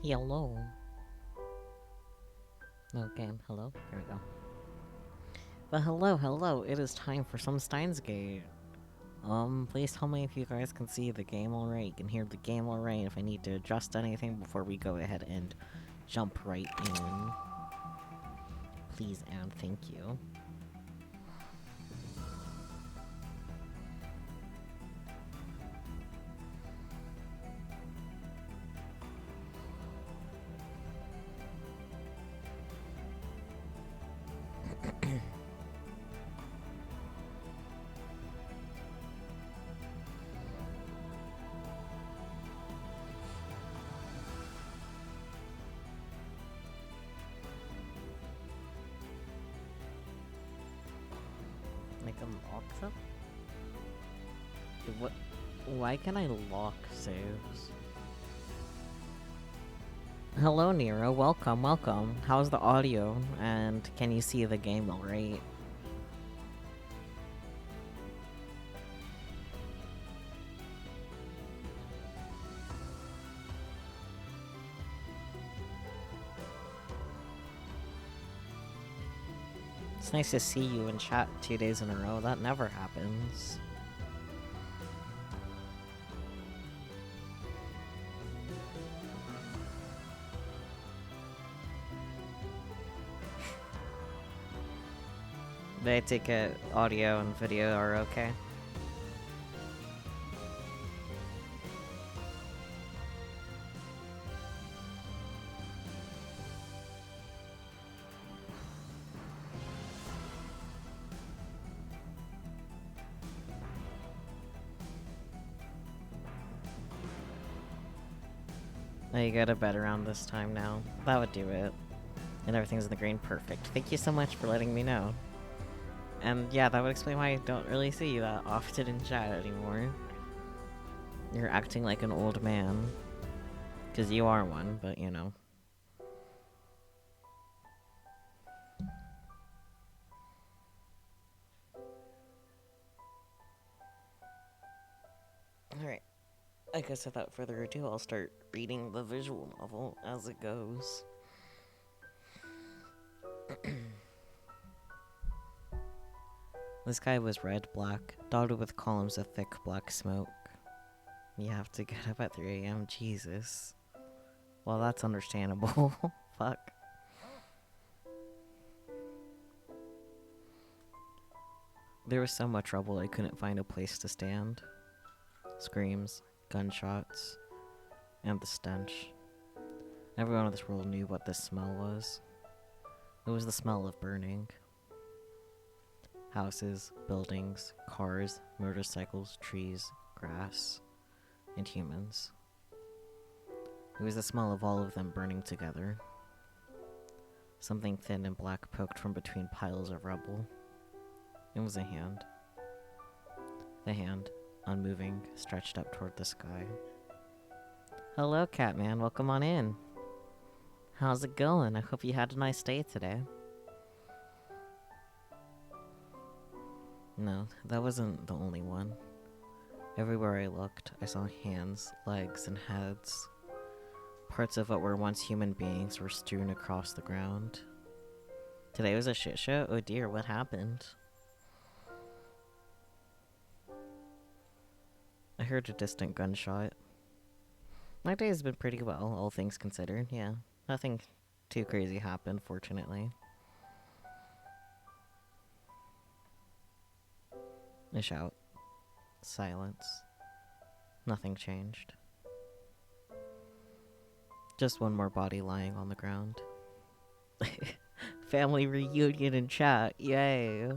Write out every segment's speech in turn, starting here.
Hello. Okay, hello. Here we go. But hello. It is time for some Steins Gate. Please tell me if you guys can see the game alright. You can hear the game alright. If I need to adjust anything before we go ahead and jump right in. Please and thank you. Like unlock them? What? Why can I lock saves? Hello, Nero. Welcome. How's the audio? And can you see the game alright? It's nice to see you in chat 2 days in a row. That never happens. But I take it audio and video are okay. Oh, you go to bed around this time now. That would do it. And everything's in the green. Perfect. Thank you so much for letting me know. And yeah, that would explain why I don't really see you that often in chat anymore. You're acting like an old man. Because you are one, but you know. Alright. I guess without further ado, I'll start reading the visual novel as it goes. The sky was red-black, dotted with columns of thick black smoke. You have to get up at 3 a.m. Jesus. Well, that's understandable. Fuck. There was so much trouble I couldn't find a place to stand. Screams, gunshots, and the stench. Everyone in this world knew what this smell was. It was the smell of burning. Houses, buildings, cars, motorcycles, trees, grass, and humans. It was the smell of all of them burning together. Something thin and black poked from between piles of rubble. It was a hand. The hand, unmoving, stretched up toward the sky. Hello, Catman. Welcome on in. How's it going? I hope you had a nice day today. No, that wasn't the only one. Everywhere I looked, I saw hands, legs, and heads. Parts of what were once human beings were strewn across the ground. Today was a shit show? Oh dear, what happened? I heard a distant gunshot. My day has been pretty well, all things considered, yeah. Nothing too crazy happened, fortunately. A shout. Silence. Nothing changed. Just one more body lying on the ground. Family reunion in chat, yay!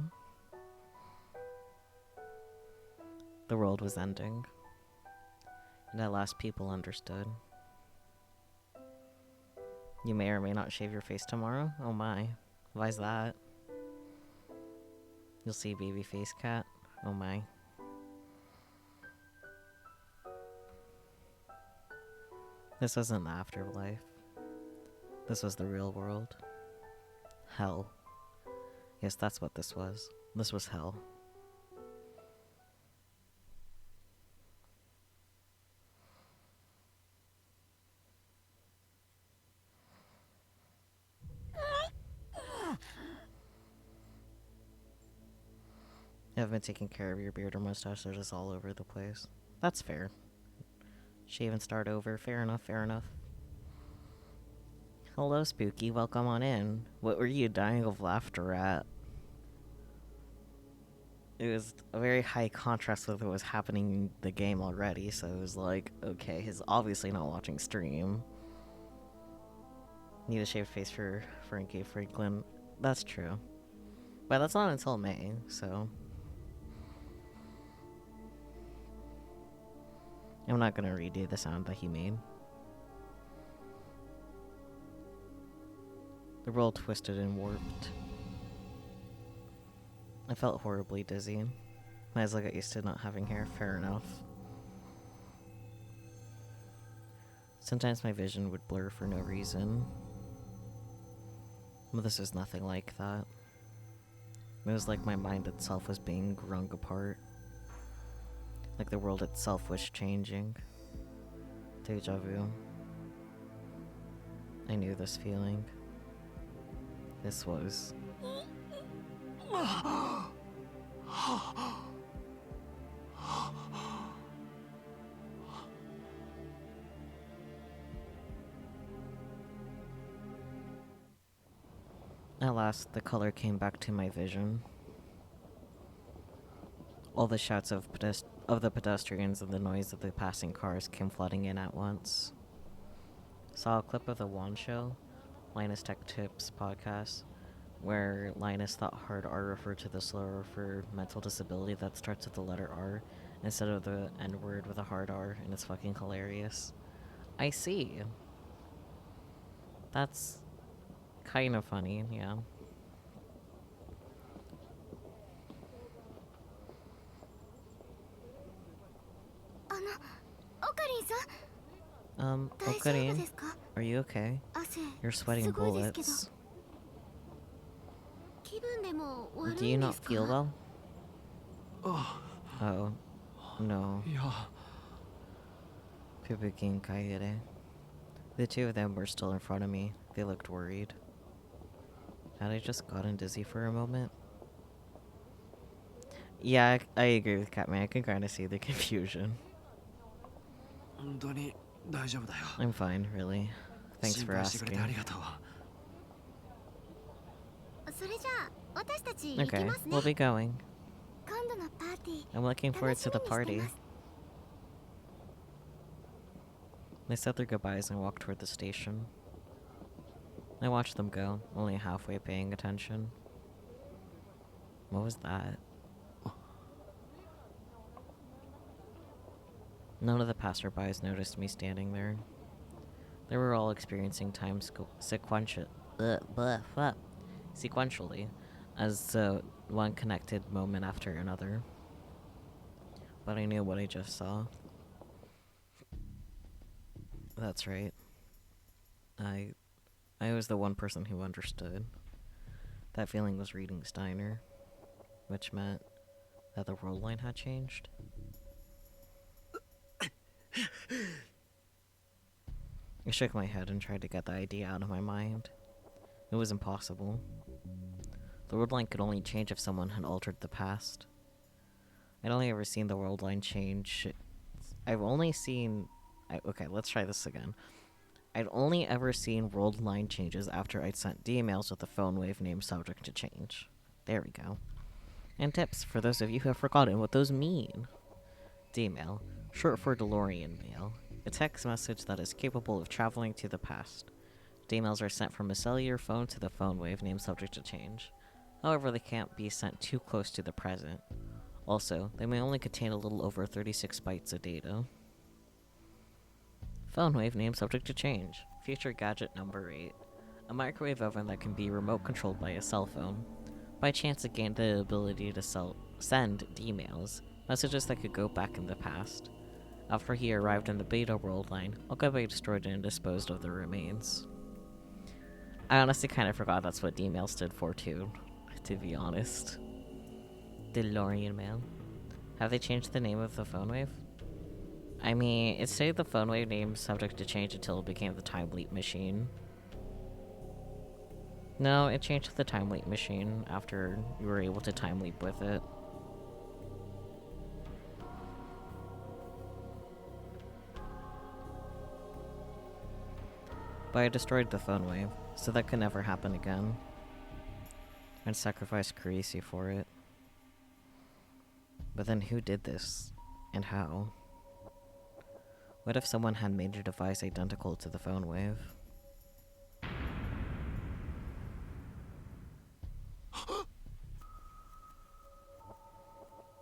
The world was ending. And at last people understood. You may or may not shave your face tomorrow? Oh my. Why's that? You'll see baby face cat? Oh my. This wasn't the afterlife. This was the real world. Hell. Yes, that's what this was. This was hell. haven't been taking care of your beard or mustache, they're just all over the place. That's fair. Shave and start over. Fair enough, fair enough. Hello, Spooky. Welcome on in. What were you dying of laughter at? It was a very high contrast with what was happening in the game already, so it was like, okay, he's obviously not watching stream. Need a shaved face for Frankie Franklin. That's true. But that's not until May, so... I'm not gonna redo the sound that he made. The world twisted and warped. I felt horribly dizzy. Might as well get used to not having hair. Fair enough. Sometimes my vision would blur for no reason. But this is nothing like that. It was like my mind itself was being wrung apart. Like the world itself was changing. Deja vu. I knew this feeling. This was... At last, the color came back to my vision. All the shouts of the pedestrians and the noise of the passing cars came flooding in at once. Saw a clip of the Wand Show, Linus Tech Tips podcast, where Linus thought hard R referred to the slur for mental disability that starts with the letter R instead of the N-word with a hard R, and it's fucking hilarious. I see. That's kind of funny, yeah. Okarin, are you okay? You're sweating bullets. Do you not feel well? Oh, no. Pibukin Kaede. The two of them were still in front of me. They looked worried. Had I just gotten dizzy for a moment? Yeah, I agree with Catman. I can kind of see the confusion. I'm fine, really. Thanks for asking. Okay, we'll be going. I'm looking forward to the party. They said their goodbyes and walked toward the station. I watched them go, only halfway paying attention. What was that? None of the passerbys noticed me standing there. They were all experiencing time sequentially, as one connected moment after another. But I knew what I just saw. That's right. I was the one person who understood. That feeling was reading Steiner, which meant that the world line had changed. I shook my head and tried to get the idea out of my mind. It was impossible. The world line could only change if someone had altered the past. I'd only ever seen the world line change. I've only seen... okay, let's try this again. I'd only ever seen world line changes after I'd sent D-mails with a phone wave name subject to change. There we go. And tips for those of you who have forgotten what those mean. D-mail, short for DeLorean mail. A text message that is capable of traveling to the past. D-mails are sent from a cellular phone to the phone wave name subject to change. However, they can't be sent too close to the present. Also, they may only contain a little over 36 bytes of data. Phone wave name subject to change. Future gadget number 8. A microwave oven that can be remote controlled by a cell phone. By chance, it gained the ability to send D-mails, messages that could go back in the past. After he arrived in the beta world line, Okabe destroyed and disposed of the remains. I honestly kind of forgot that's what D-mail stood for too, to be honest. DeLorean mail. Have they changed the name of the phone wave? I mean, it stayed the phone wave name subject to change until it became the Time Leap Machine. No, it changed to the Time Leap Machine after you were able to time leap with it. But I destroyed the phone wave, so that could never happen again. And sacrificed Carisi for it. But then who did this? And how? What if someone had made a device identical to the phone wave?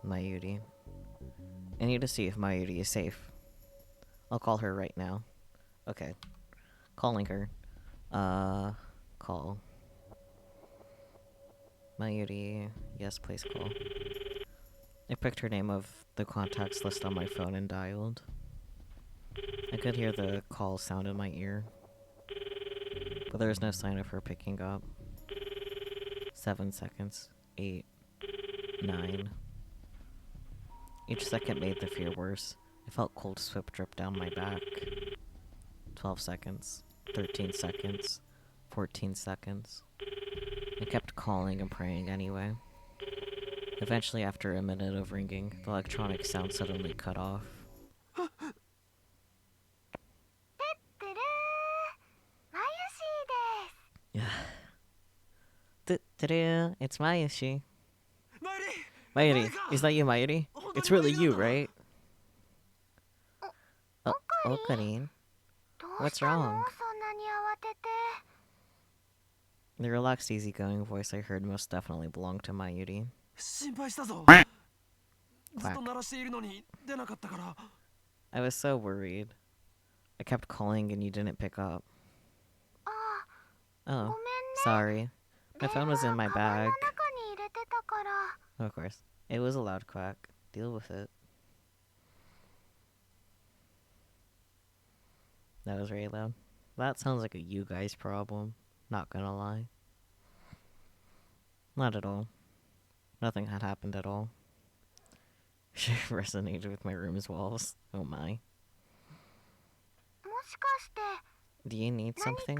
Mayuri. I need to see if Mayuri is safe. I'll call her right now. Okay. Calling her. Call. Mayuri. Yes, please call. I picked her name of the contacts list on my phone and dialed. I could hear the call sound in my ear. But there was no sign of her picking up. 7 seconds. 8. 9. Each second made the fear worse. I felt cold sweat drip down my back. 12 seconds. 13 seconds. 14 seconds. I kept calling and praying anyway. Eventually, after a minute of ringing, the electronic sound suddenly cut off. It's Mayushi. Mayuri, is that you, Mayuri? It's really you, right? Oh, Okarin. What's wrong? The relaxed, easygoing voice I heard most definitely belonged to Mayuri. Quack. I was so worried. I kept calling and you didn't pick up. Oh, sorry. My phone was in my bag. Of course. It was a loud quack. Deal with it. That was very loud. That sounds like a you guys problem. Not gonna lie. Not at all. Nothing had happened at all. She resonated with my room's walls. Oh my. Do you need something?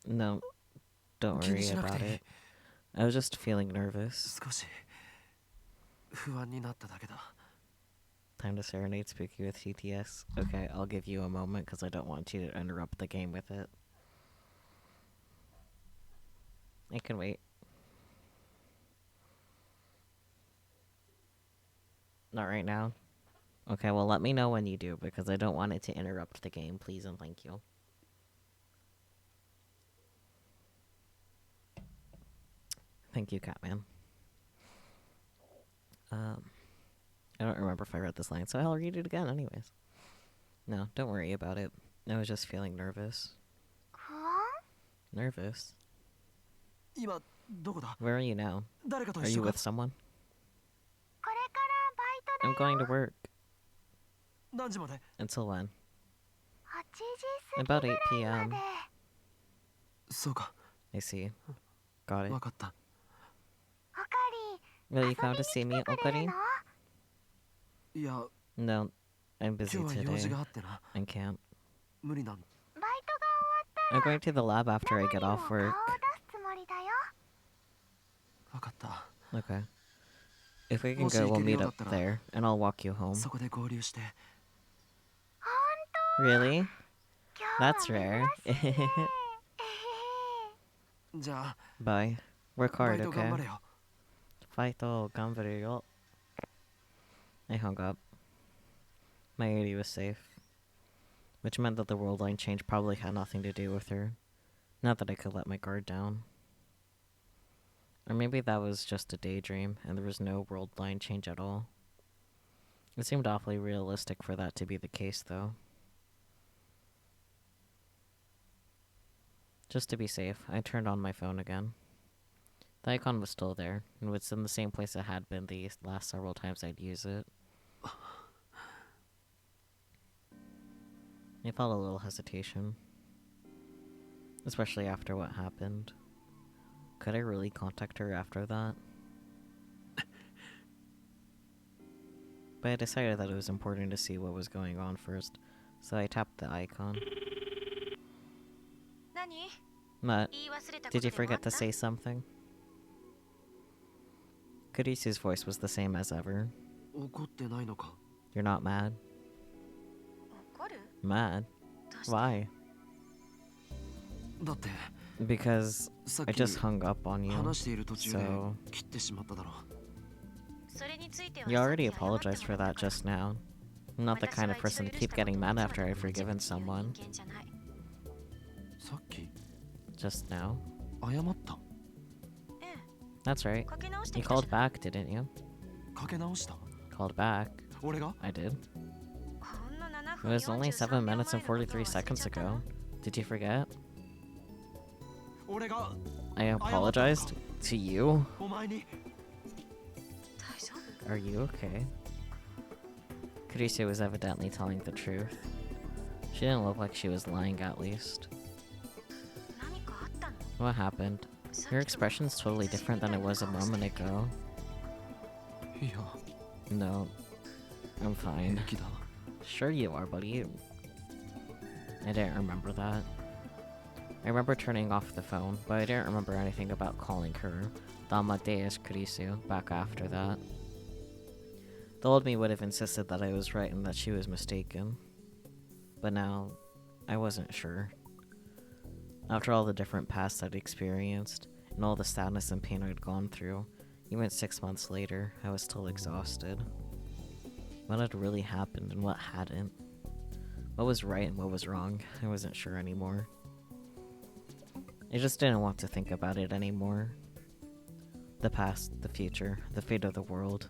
No, don't worry about it. I was just feeling nervous. Time to serenade Spooky with TTS. Okay, I'll give you a moment because I don't want you to interrupt the game with it. I can wait. Not right now. Okay, well let me know when you do because I don't want it to interrupt the game, please and thank you. Thank you, Catman. I don't remember if I read this line, so I'll read it again anyways. No, don't worry about it. I was just feeling nervous. Nervous? Where are you now? Are you with someone? I'm going to work. Until when? About 8 p.m. I see. Got it. Will you come to see me, Okarin? No, I'm busy today. I can't. I'm going to the lab after I get off work. Okay. If we can go, we'll meet up there, and I'll walk you home. Really? That's rare. Bye. Work hard, okay? Faito ganbaru yo. I hung up. My AD was safe. Which meant that the world line change probably had nothing to do with her. Not that I could let my guard down. Or maybe that was just a daydream, and there was no world line change at all. It seemed awfully realistic for that to be the case, though. Just to be safe, I turned on my phone again. The icon was still there, and was in the same place it had been the last several times I'd use it. I felt a little hesitation. Especially after what happened. Could I really contact her after that? But I decided that it was important to see what was going on first, so I tapped the icon. What? Did you forget to say something? Kurisu's voice was the same as ever. You're not mad? Mad? Why? Because I just hung up on you, so... You already apologized for that just now. I'm not the kind of person to keep getting mad after I've forgiven someone. Just now. That's right. You called back, didn't you? Called back. I did. It was only 7 minutes and 43 seconds ago. Did you forget? I apologized? To you? Are you okay? Kurisu was evidently telling the truth. She didn't look like she was lying, at least. What happened? Your expression's totally different than it was a moment ago. No. I'm fine. Sure you are, buddy. I didn't remember that. I remember turning off the phone, but I didn't remember anything about calling her Amadeus Kurisu back after that. The old me would have insisted that I was right and that she was mistaken. But now, I wasn't sure. After all the different pasts I'd experienced, and all the sadness and pain I'd gone through, even 6 months later, I was still exhausted. What had really happened and what hadn't? What was right and what was wrong? I wasn't sure anymore. I just didn't want to think about it anymore. The past, the future, the fate of the world.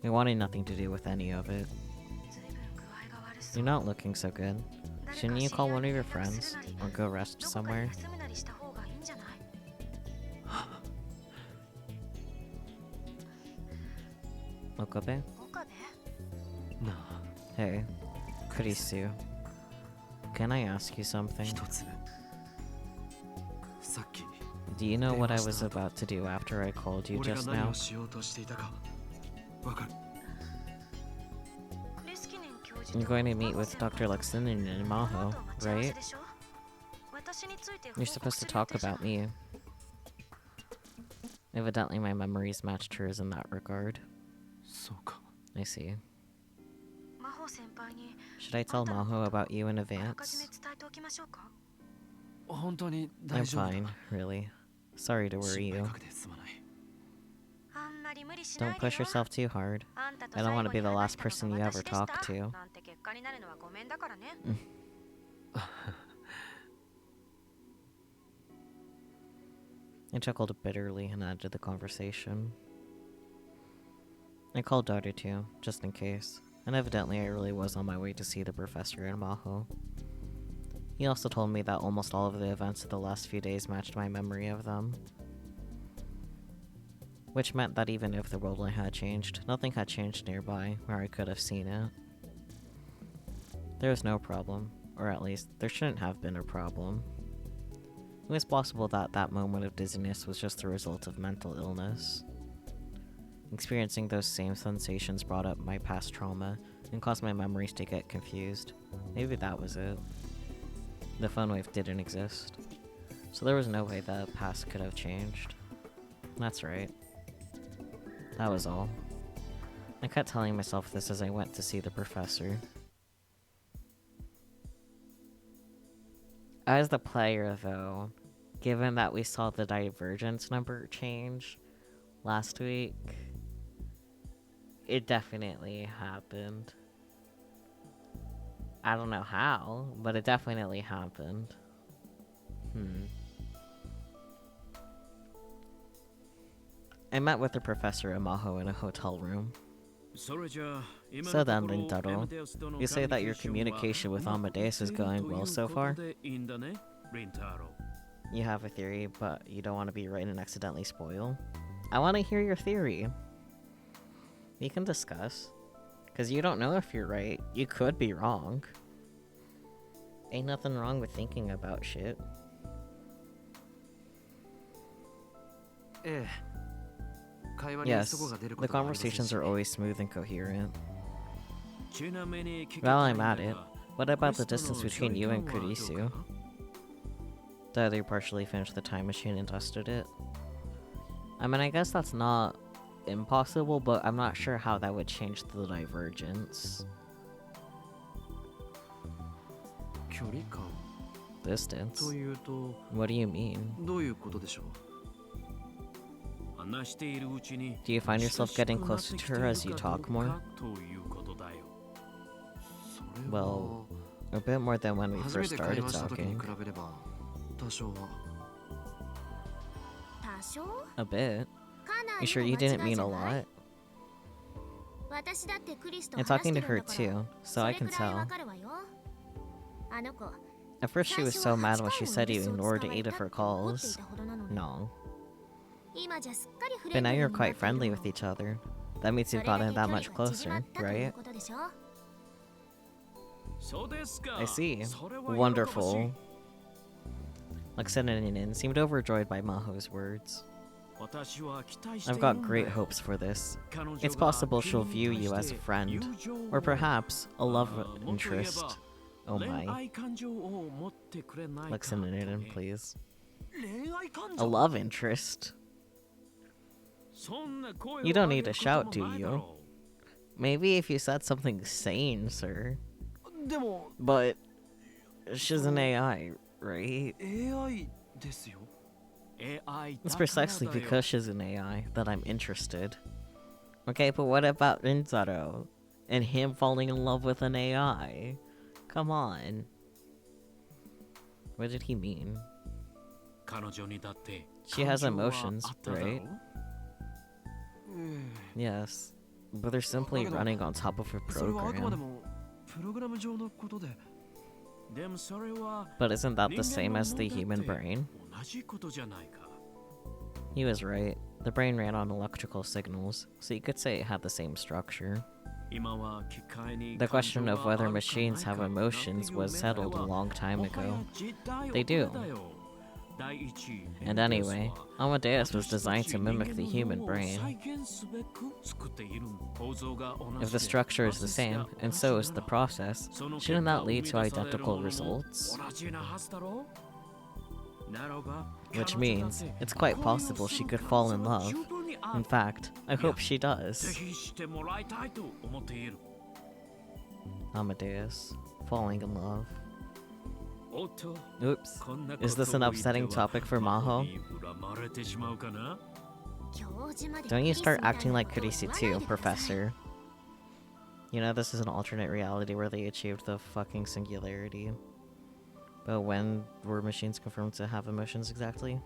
I wanted nothing to do with any of it. You're not looking so good. Shouldn't you call one of your friends, or go rest somewhere? Okabe? Hey, Kurisu. Can I ask you something? Do you know what I was about to do after I called you just now? I'm going to meet with Dr. Luxon in Maho, right? You're supposed to talk about me. Evidently my memories matched hers in that regard. I see. Should I tell Maho about you in advance? I'm fine, really. Sorry to worry you. Don't push yourself too hard. I don't want to be the last person you ever talk to. I chuckled bitterly and added to the conversation. I called Daughter too, just in case, and evidently I really was on my way to see the professor in Maho. He also told me that almost all of the events of the last few days matched my memory of them. Which meant that even if the world had changed, nothing had changed nearby where I could have seen it. There was no problem, or at least, there shouldn't have been a problem. It was possible that that moment of dizziness was just the result of mental illness. Experiencing those same sensations brought up my past trauma and caused my memories to get confused. Maybe that was it. The phone wave didn't exist, so there was no way the past could have changed. That's right. That was all. I kept telling myself this as I went to see the professor. As the player, though, given that we saw the divergence number change last week, it definitely happened. I don't know how, but it definitely happened. I met with the professor at Maho in a hotel room. So then, Rintaro, you say that your communication with Amadeus is going well so far? You have a theory, but you don't want to be right and accidentally spoil? I want to hear your theory. We can discuss. Because you don't know if you're right. You could be wrong. Ain't nothing wrong with thinking about shit. Yes, the conversations are always smooth and coherent. While I'm at it, what about the distance between you and Kurisu? Did you partially finish the time machine and dusted it? I mean, I guess that's not impossible, but I'm not sure how that would change the divergence. Distance? What do you mean? Do you find yourself getting closer to her as you talk more? Well, a bit more than when we first started talking. A bit? You sure you didn't mean a lot? I'm talking to her too, so I can tell. At first she was so mad when she said you ignored 8 of her calls. No. But now you're quite friendly with each other. That means you've gotten that much closer, right? I see. Wonderful. Luxeninin seemed overjoyed by Maho's words. I've got great hopes for this. It's possible she'll view you as a friend, or perhaps a love interest. Oh my. Luxeninin, please. A love interest? You don't need to shout, do you? Maybe if you said something sane, sir. But she's an AI, right? It's precisely because she's an AI that I'm interested. Okay, but what about Rinzaro? And him falling in love with an AI? Come on. What did he mean? She has emotions, right? Yes, but they're simply running on top of a program. But isn't that the same as the human brain? He was right. The brain ran on electrical signals, so you could say it had the same structure. The question of whether machines have emotions was settled a long time ago. They do. And anyway, Amadeus was designed to mimic the human brain. If the structure is the same, and so is the process, shouldn't that lead to identical results? Which means, it's quite possible she could fall in love. In fact, I hope she does. Amadeus, falling in love. Oops. Is this an upsetting topic for Maho? Don't you start acting like Kurisu too, Professor. You know this is an alternate reality where they achieved the fucking singularity. But when were machines confirmed to have emotions exactly?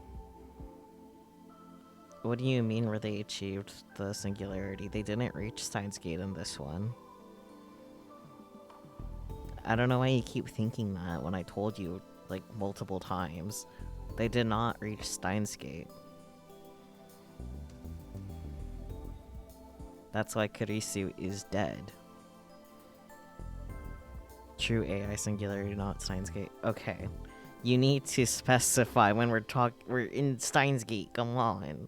What do you mean where they achieved the singularity? They didn't reach Steins Gate in this one. I don't know why you keep thinking that when I told you, like, multiple times. They did not reach Steins Gate. That's why Kurisu is dead. True AI singularity, not Steins Gate. Okay. You need to specify when we're in Steins Gate, come on.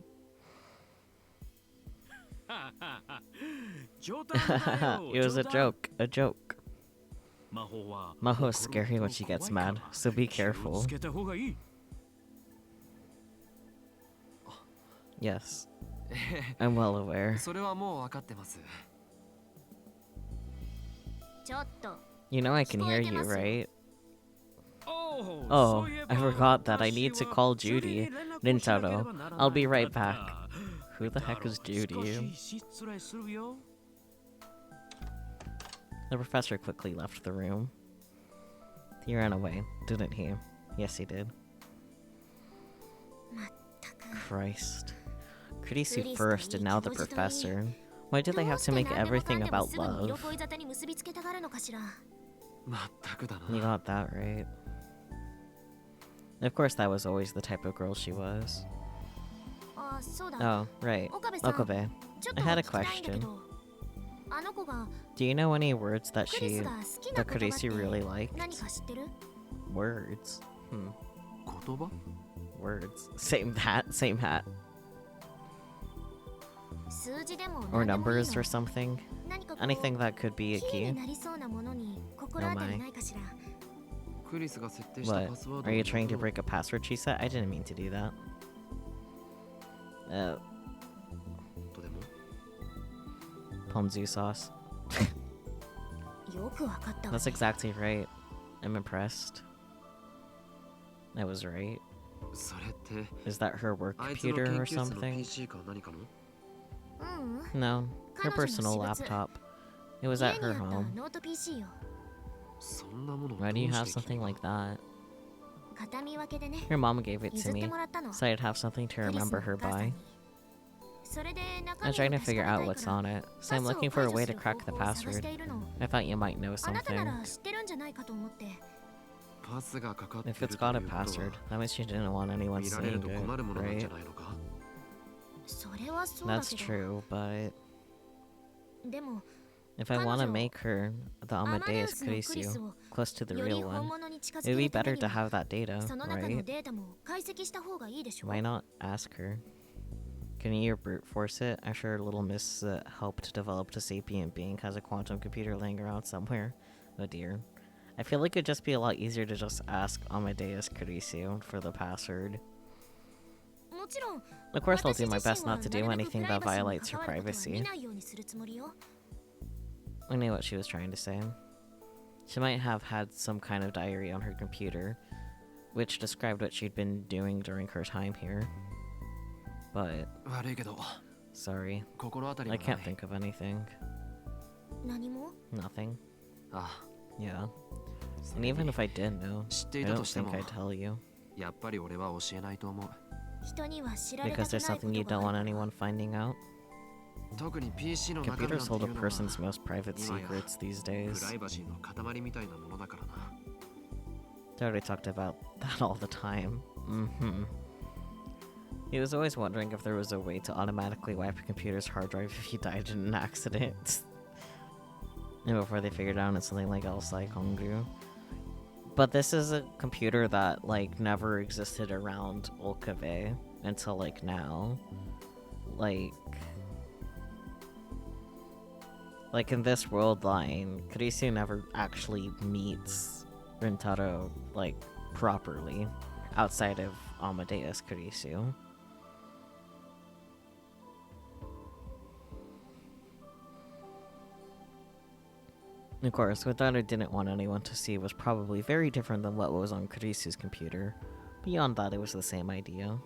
It was a joke. Maho's scary when she gets mad, so be careful. Yes, I'm well aware. You know I can hear you, right? Oh, I forgot that I need to call Judy. Rintaro, I'll be right back. Who the heck is Judy? The professor quickly left the room. He ran away, didn't he? Yes, he did. Christ. Kurisu first and now the professor. Why do they have to make everything about love? You got that right. Of course that was always the type of girl she was. Oh, right. Okabe, I had a question. Do you know any words that Kurisu really liked? Words? Words. Same hat. Or numbers or something? Anything that could be a key? Oh my. What? Are you trying to break a password she set? I didn't mean to do that. Ponzu sauce. That's exactly right. I'm impressed. I was right. Is that her work computer or something? No, her personal laptop. It was at her home. Why do you have something like that? Her mom gave it to me, so I'd have something to remember her by. I'm trying to figure out what's on it, so I'm looking for a way to crack the password. I thought you might know something. If it's got a password, that means she didn't want anyone seeing it, right? That's true, but... if I want to make her the Amadeus Kurisu close to the real one, it would be better to have that data, right? Why not ask her? Can you brute force it? I'm sure little Miss that helped develop the sapient being has a quantum computer laying around somewhere. Oh dear. I feel like it'd just be a lot easier to just ask Amadeus Kurisu for the password. Of course I'll do my best not to do anything that violates her privacy. I knew what she was trying to say. She might have had some kind of diary on her computer, which described what she'd been doing during her time here. But... sorry. I can't think of anything. Nothing. Yeah. And even if I did know, I don't think I'd tell you. Because there's something you don't want anyone finding out? Computers hold a person's most private secrets these days. I already talked about that all the time. He was always wondering if there was a way to automatically wipe a computer's hard drive if he died in an accident. And before they figured out it's something like Elsai Kongru. But this is a computer that, like, never existed around Okabe until, like, now. Like in this world line, Kurisu never actually meets Rintaro, like, properly, outside of Amadeus Kurisu. Of course, what Dada didn't want anyone to see was probably very different than what was on Kurisu's computer. Beyond that, it was the same idea.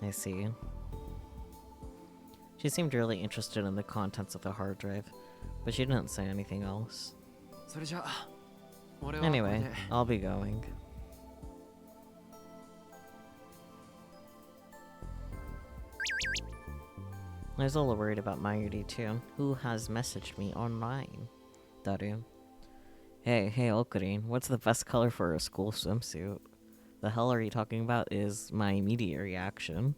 I see. She seemed really interested in the contents of the hard drive, but she didn't say anything else. Anyway, I'll be going. I was a little worried about Mayuri too, who has messaged me online. Daru. Hey, Okarin, what's the best color for a school swimsuit? The hell are you talking about is my immediate reaction.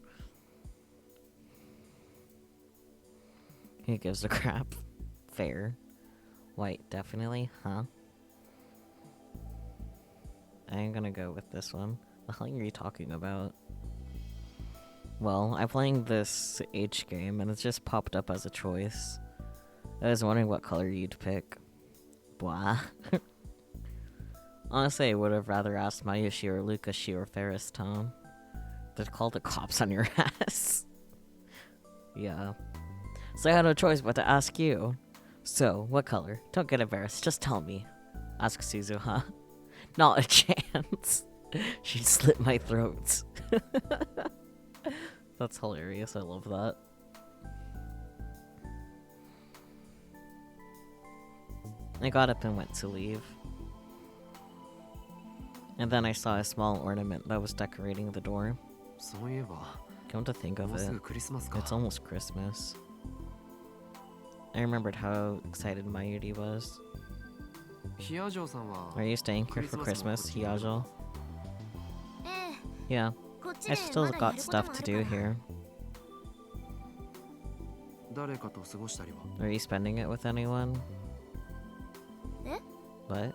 He gives a crap. Fair. White, definitely, huh? I'm gonna go with this one. The hell are you talking about? Well, I'm playing this H game, and it's just popped up as a choice. I was wondering what color you'd pick. Blah. Honestly, I would have rather asked Mayushi or Lukashi or Ferris Tom. They'd call the cops on your ass. Yeah. So I had no choice but to ask you. So, what color? Don't get embarrassed, just tell me. Ask Suzuha. Not a chance. She'd slit my throat. That's hilarious, I love that. I got up and went to leave. And then I saw a small ornament that was decorating the door. Come to think of it, it's almost Christmas. I remembered how excited Mayuri was. Are you staying here for Christmas, Hiyajo? Yeah, I still got stuff to do here. Are you spending it with anyone? What?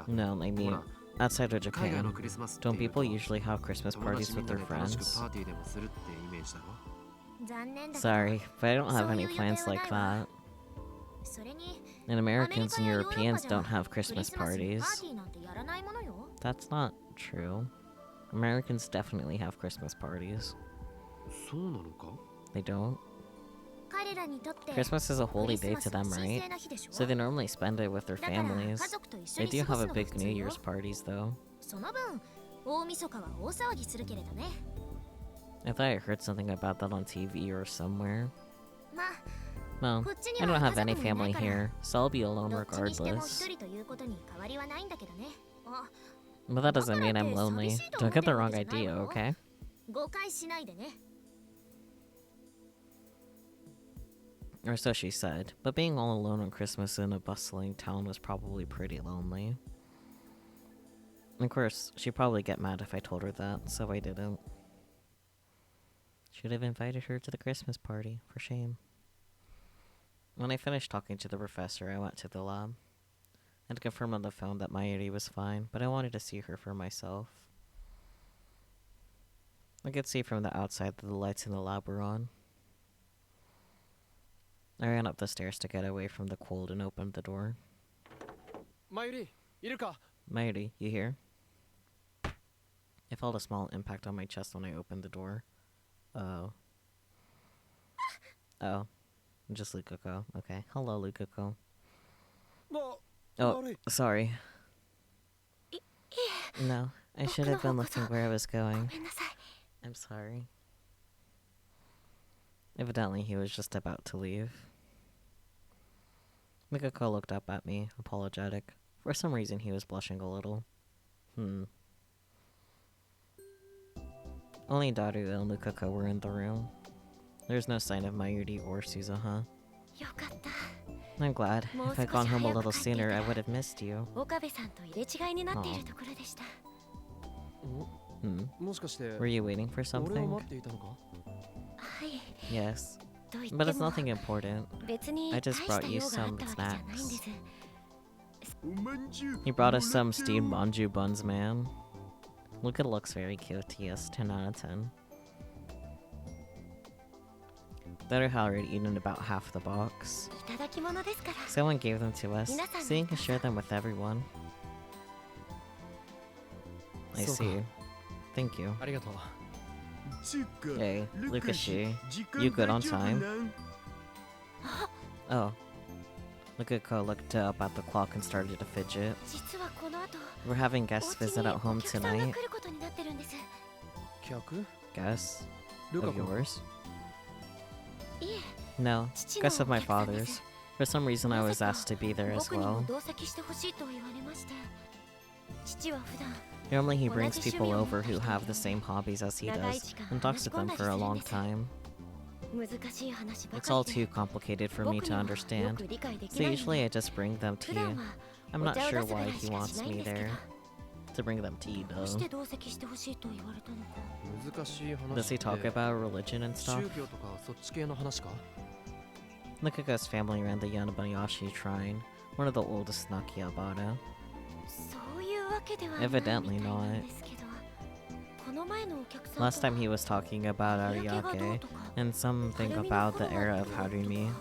No, I mean, outside of Japan, don't people usually have Christmas parties with their friends? Sorry, but I don't have any plans like that. And Americans and Europeans don't have Christmas parties. That's not true. Americans definitely have Christmas parties. They don't? Christmas is a holy day to them, right? So they normally spend it with their families. They do have a big New Year's parties, though. I thought I heard something about that on TV or somewhere. Well, I don't have any family here, so I'll be alone regardless. But that doesn't mean I'm lonely. Don't get the wrong idea, okay? Or so she said, but being all alone on Christmas in a bustling town was probably pretty lonely. Of course, she'd probably get mad if I told her that, so I didn't. Should have invited her to the Christmas party, for shame. When I finished talking to the professor, I went to the lab. I had confirmed on the phone that Mayuri was fine, but I wanted to see her for myself. I could see from the outside that the lights in the lab were on. I ran up the stairs to get away from the cold and opened the door. Mayuri, iruka? Mayuri, you here? I felt a small impact on my chest when I opened the door. Oh. Oh. Just Lukako. Okay. Hello, Lukako. Oh, sorry. No, I should have been looking where I was going. I'm sorry. Evidently, he was just about to leave. Lukako looked up at me, apologetic. For some reason, he was blushing a little. Only Daru and Lukako were in the room. There's no sign of Mayuri or Suzuha. I'm glad. If I'd gone home a little sooner, I would have missed you. Were you waiting for something? Yes. But it's nothing important. I just brought you some snacks. He brought us some steamed manju buns, man. Luka looks very cute, yes, 10 out of 10. Daru had already eaten about half the box. Someone gave them to us, so you can share them with everyone. I see. Thank you. Hey, Lukashi, you good on time? Oh. Lukako looked up at the clock and started to fidget. We're having guests visit at home tonight. Guests? Of yours? No, guests of my father's. For some reason I was asked to be there as well. Normally he brings people over who have the same hobbies as he does, and talks to them for a long time. It's all too complicated for me to understand, so usually I just bring them tea. I'm not sure why he wants me there. To bring them tea, though. Does he talk about religion and stuff? Lukako's family ran the Yanabayashi shrine, one of the oldest in Akihabara. Evidently not. Last time he was talking about Ariake, and something about the era of Harumi.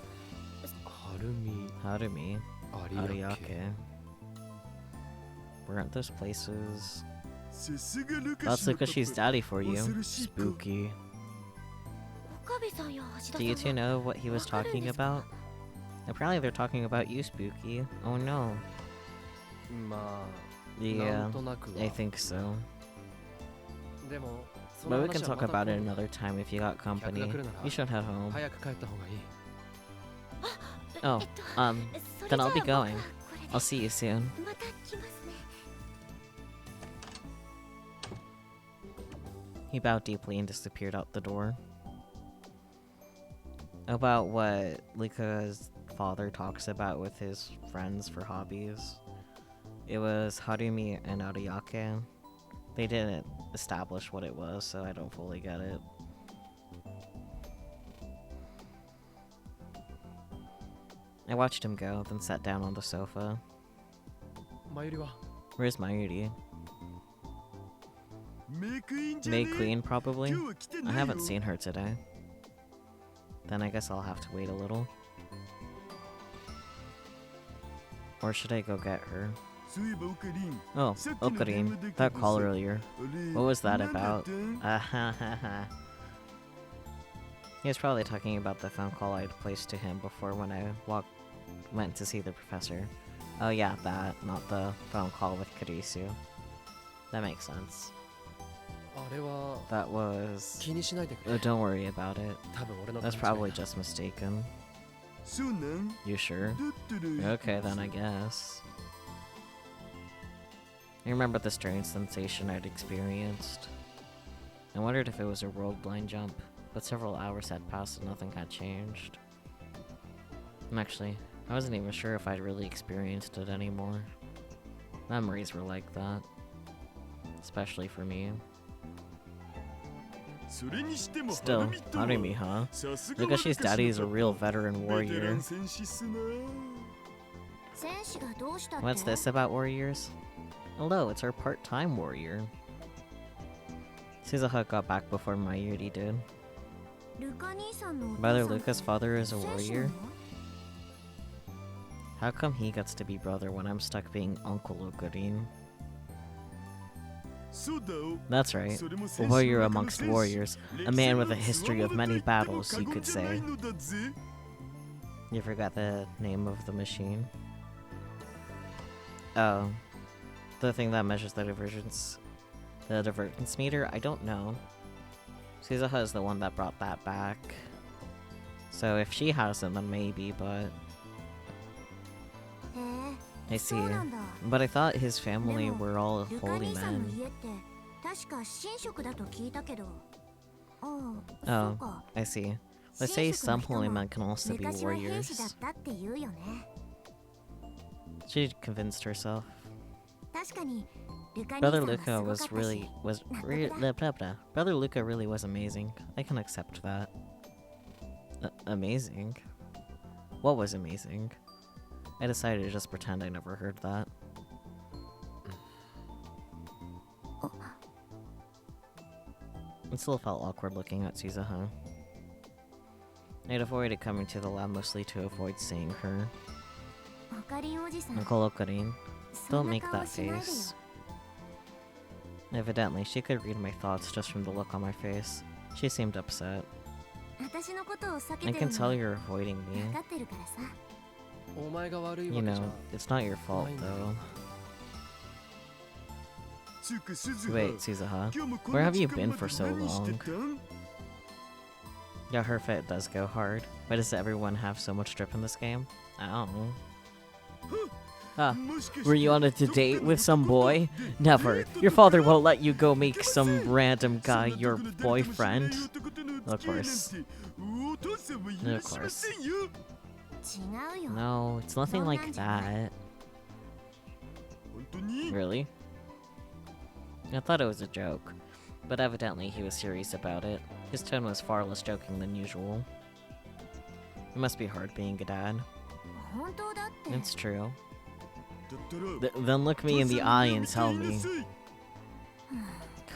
Harumi? Ariake. Where aren't those places? That's Lukashi's daddy for you. Spooky. Do you two know what he was talking about? Apparently they're talking about you, Spooky. Oh no. Yeah, I think so. But we can talk about it another time if you got company. You should head home. Oh, then I'll be going. I'll see you soon. He bowed deeply and disappeared out the door. About what Lika's father talks about with his friends for hobbies. It was Harumi and Ariake. They didn't establish what it was, so I don't fully get it. I watched him go, then sat down on the sofa. Where's Mayuri? May Queen, probably? I haven't seen her today. Then I guess I'll have to wait a little. Or should I go get her? Oh, Okarin, that call earlier. What was that about? He He was probably talking about the phone call I'd placed to him before when I went to see the professor. Oh yeah, that, not the phone call with Karisu. That makes sense. あれは That was... 気にしないでくれ Oh, don't worry about it. 多分俺の That's 勘違い probably だ just mistaken. そうなん You sure? だったら Okay, then I guess. I remember the strange sensation I'd experienced. I wondered if it was a world-blind jump, but several hours had passed and nothing had changed. And actually, I wasn't even sure if I'd really experienced it anymore. Memories were like that. Especially for me. それにしても Still, ハルミ Harumi, とは huh? さすが Lukashi's daddy is a real veteran ベテ warrior. ラン戦士っすな What's this about warriors? Hello, it's our part-time warrior. Suzuha got back before Mayuri did. Brother Luka's father is a warrior? How come he gets to be brother when I'm stuck being Uncle Okurin? そうだよ That's right. それも A 戦士 warrior の中の amongst 戦士 warriors. A man with a history of many battles, you could say. 過言じゃないのだぜ You forgot the name of the machine? Oh. The thing that measures the divergence... The divergence meter? I don't know. Suzuha is the one that brought that back. So if she has it, then maybe, but... I see. But I thought his family were all holy men. Oh, I see. Let's say some holy men can also be warriors. She convinced herself. Brother Luka Brother Luka really was amazing. I can accept that. Amazing? What was amazing? I decided to just pretend I never heard that. It still felt awkward looking at Suzuha. I'd avoided coming to the lab mostly to avoid seeing her. Uncle Okarin, don't make that face. Evidently, she could read my thoughts just from the look on my face. She seemed upset. I can tell you're avoiding me. お前が悪い You わけじゃ know, it's not your fault though. つうか鈴葉 Wait, Suzuha, 今日もこ where の have you 時間 been まで for so 何して long? たん Yeah, her fit does go hard. Why does everyone have so much drip in this game? I don't know. Ah, もしかして were you on a date with some boy? Never. Your father won't let you go make some random guy your boyfriend. Of course. Of course. No, it's nothing like that. Really? I thought it was a joke, but evidently he was serious about it. His tone was far less joking than usual. It must be hard being a dad. It's true. Then look me in the eye and tell me.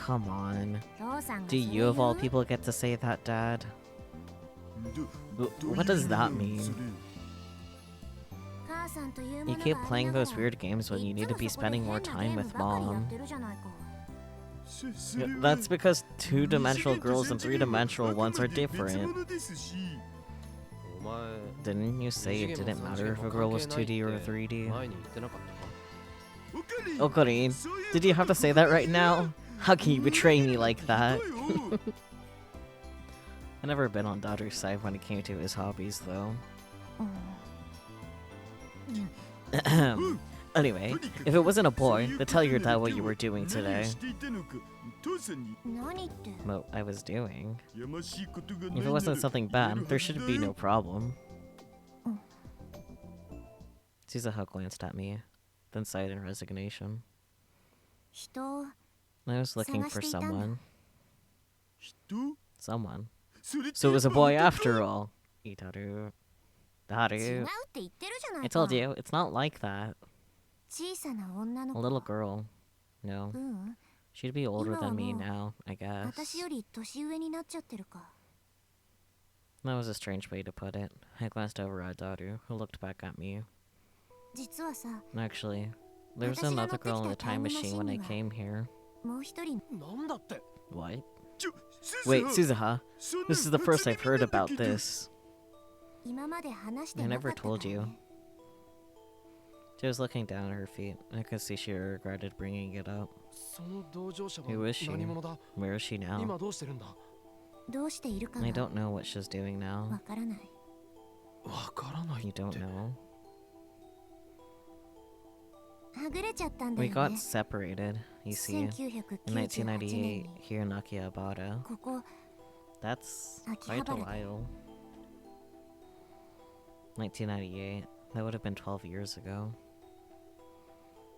Come on. Do you of all people get to say that, Dad? What does that mean? You keep playing those weird games when you need to be spending more time with Mom. That's because two-dimensional girls and three-dimensional ones are different. お前 Didn't you say it didn't matter if a girl was 2D or 3D? 前に言ってなかったか Okarin, did you have to say that right now? How can you betray me like that? I've never been on Daughter's side when it came to his hobbies, though. Anyway, if it wasn't a boy, then tell your dad what you were doing today. What I was doing. If it wasn't something bad, there should be no problem. Suzuha glanced at me, then sighed in resignation. I was looking for someone. Someone. So it was a boy after all. Itaru. Daru. I told you, it's not like that. A little girl. No. She'd be older than me now, I guess. That was a strange way to put it. I glanced over at Daru, who looked back at me. Actually, there was another girl in the time machine when I came here. なんだって What? Wait, Suzuha, this is the first I've heard about this. 今まで話して I なか never ったから told you. ね She was looking down at her feet. I could see she regretted bringing it up. その同乗者は Who is she? 何者だ Where is she now? 今どうしてるんだどうしているか I が don't know what she's doing わ now. からないわからない You って don't know? はぐれちゃったんだ We よ got ね separated, you see, in 1998 1998 年に here in Akihabara. ここ That's Akihabara. quite a while. 1998. That would have been 12 years ago.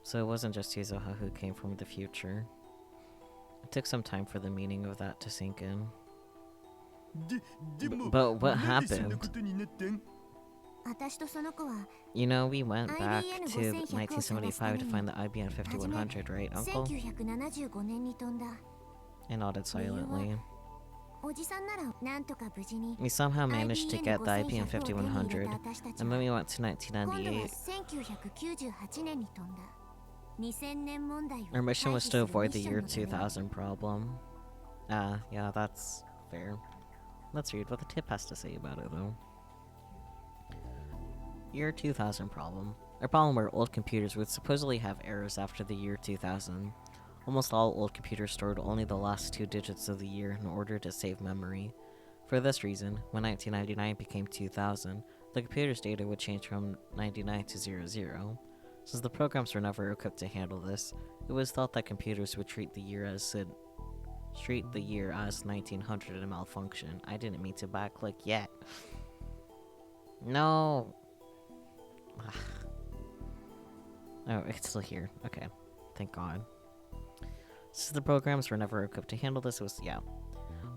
So it wasn't just Yuzoha who came from the future. It took some time for the meaning of that to sink in. でも But what なんでそんな happened? ことになったん 私とその子は You know, we went back IBM to 5100 1975 to find the IBM 5100, right, Uncle? 1975年に飛んだ I nodded silently. おじさんならなんとか無事に We somehow managed to get the IBM 5100を手に入れ 5100, た私たち and は then we went to 今度は1998. 1998年に飛んだ2000年問題を Our mission was 回 to 避する avoid the ミッショ year ンのため 2000 problem. Yeah, that's fair. Let's read what the tip has to say about it, though. Year 2000 problem. A problem where old computers would supposedly have errors after the year 2000. Almost all old computers stored only the last 2 digits of the year in order to save memory. For this reason, when 1999 became 2000, the computer's data would change from 99 to 00. Since the programs were never equipped to handle this, it was thought that computers would treat the year as 1900 and malfunction. I didn't mean to backclick yet. No. Oh, it's still here. Okay. Thank God. Since the programs were never equipped to handle this, it was, yeah.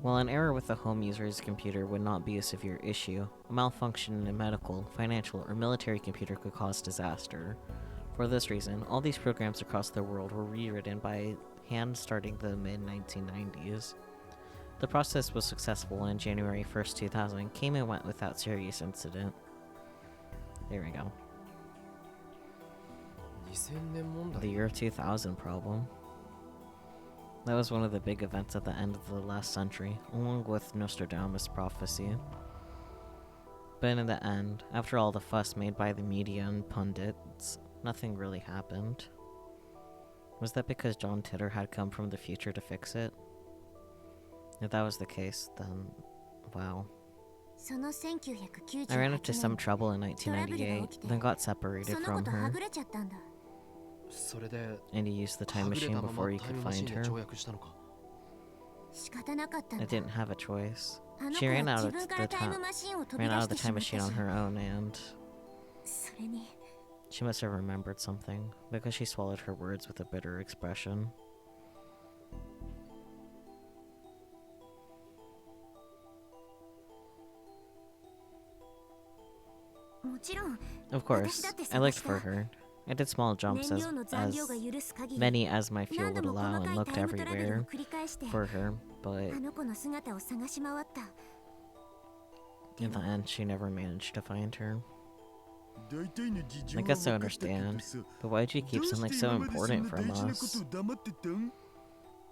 While an error with the home user's computer would not be a severe issue, a malfunction in a medical, financial, or military computer could cause disaster. For this reason, all these programs across the world were rewritten by hand starting the mid-1990s. The process was successful and January 1st, 2000 came and went without serious incident. There we go. 2000年問 The 題 year 2000 problem. That was one of the big events at the end of the last century, along with Nostradamus' prophecy. But in the end, after all the fuss made by the media and pundits, nothing really happened. Was that because John Titor had come from the future to fix it? If that was the case, then wow. その1998 I ran into some 年 trouble in 1998, then got separated その子 from とは her, ぐれちゃったんだそれで and you used the は time ぐれ machine たまま before you タイ could ムマシン find で her. 跳躍したのか仕方なかったん I だ didn't have a choice. あの She 子は ran out 自 of 分から the タイム time, マシンを飛び ran 出 out し of て the し time まった machine し on her own, and それに she must have remembered something, because she swallowed her words with a bitter expression. もちろん Of course, I looked for her. I did small 燃 jumps 料の残量が as 許す限り many as my fuel 何度 would も allow 細か and い looked タイムトラベルを everywhere 繰り返して for her, but あの子の姿を探し回った in the end, she never managed to find her. 大体の事情 I は guess I 分かったけど understand, さ but why'd you ど keep うし something て so 今までそん important な from 大事なこ us? とを黙ってたん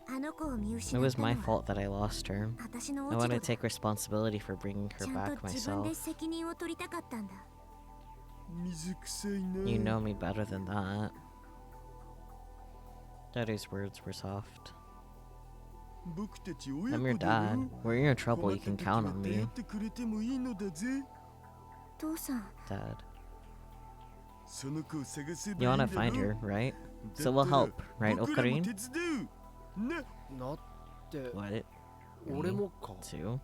あの子を見 It 失っ was たの my は fault that I lost her. 私の I 落ち wanted 度 to だ take responsibility for bringing ち her ゃん back と自分で myself. 責任を取りたかったんだ 水臭いな You know me better than that. Daddy's words were soft. 僕たち I'm 親 your 子だ dad. ろ Where you're in trouble, 困 you った can 時 count は on 頼 me, ってくれてもいいのだぜ父さん Dad. その子を探せば You いいん wanna だろ find her, right? だ So っ we'll たら help, right, 僕らも Okarin? 手伝うななって What? 俺もか Too?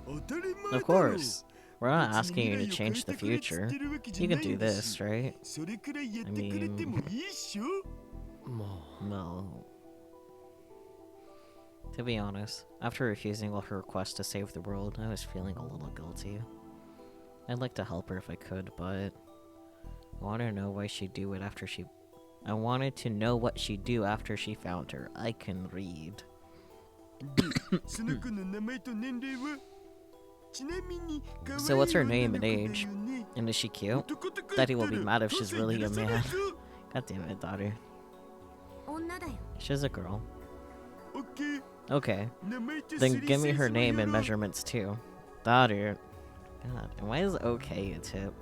当たり前だろ Of course. We're not 別に asking you to 未来を change the 変えてくれっ future. つってるわけじ You ゃ can ない do んだ this, し right? それくらいやってくれてもいいっしょまあ No. To be honest, after refusing all her requests to save the world, I was feeling a little guilty. I'd like to help her if I could, but I wanted to know why she'd do it after she... I wanted to know what she'd do after she found her. I can read. その子の名前と年齢はちなみに可愛い So what's her 女 name の and 子だよ age? ね And is she cute? 男とか Daddy 言っ will た be ら mad if she's 父さん really 許 a さない man. ぞ God damn it, daughter. 女だよ She's a girl. オッケー Okay. 名前と Then give me 3 her name and サイズもやろう。 measurements too. Daughter. God, and why is okay a tip?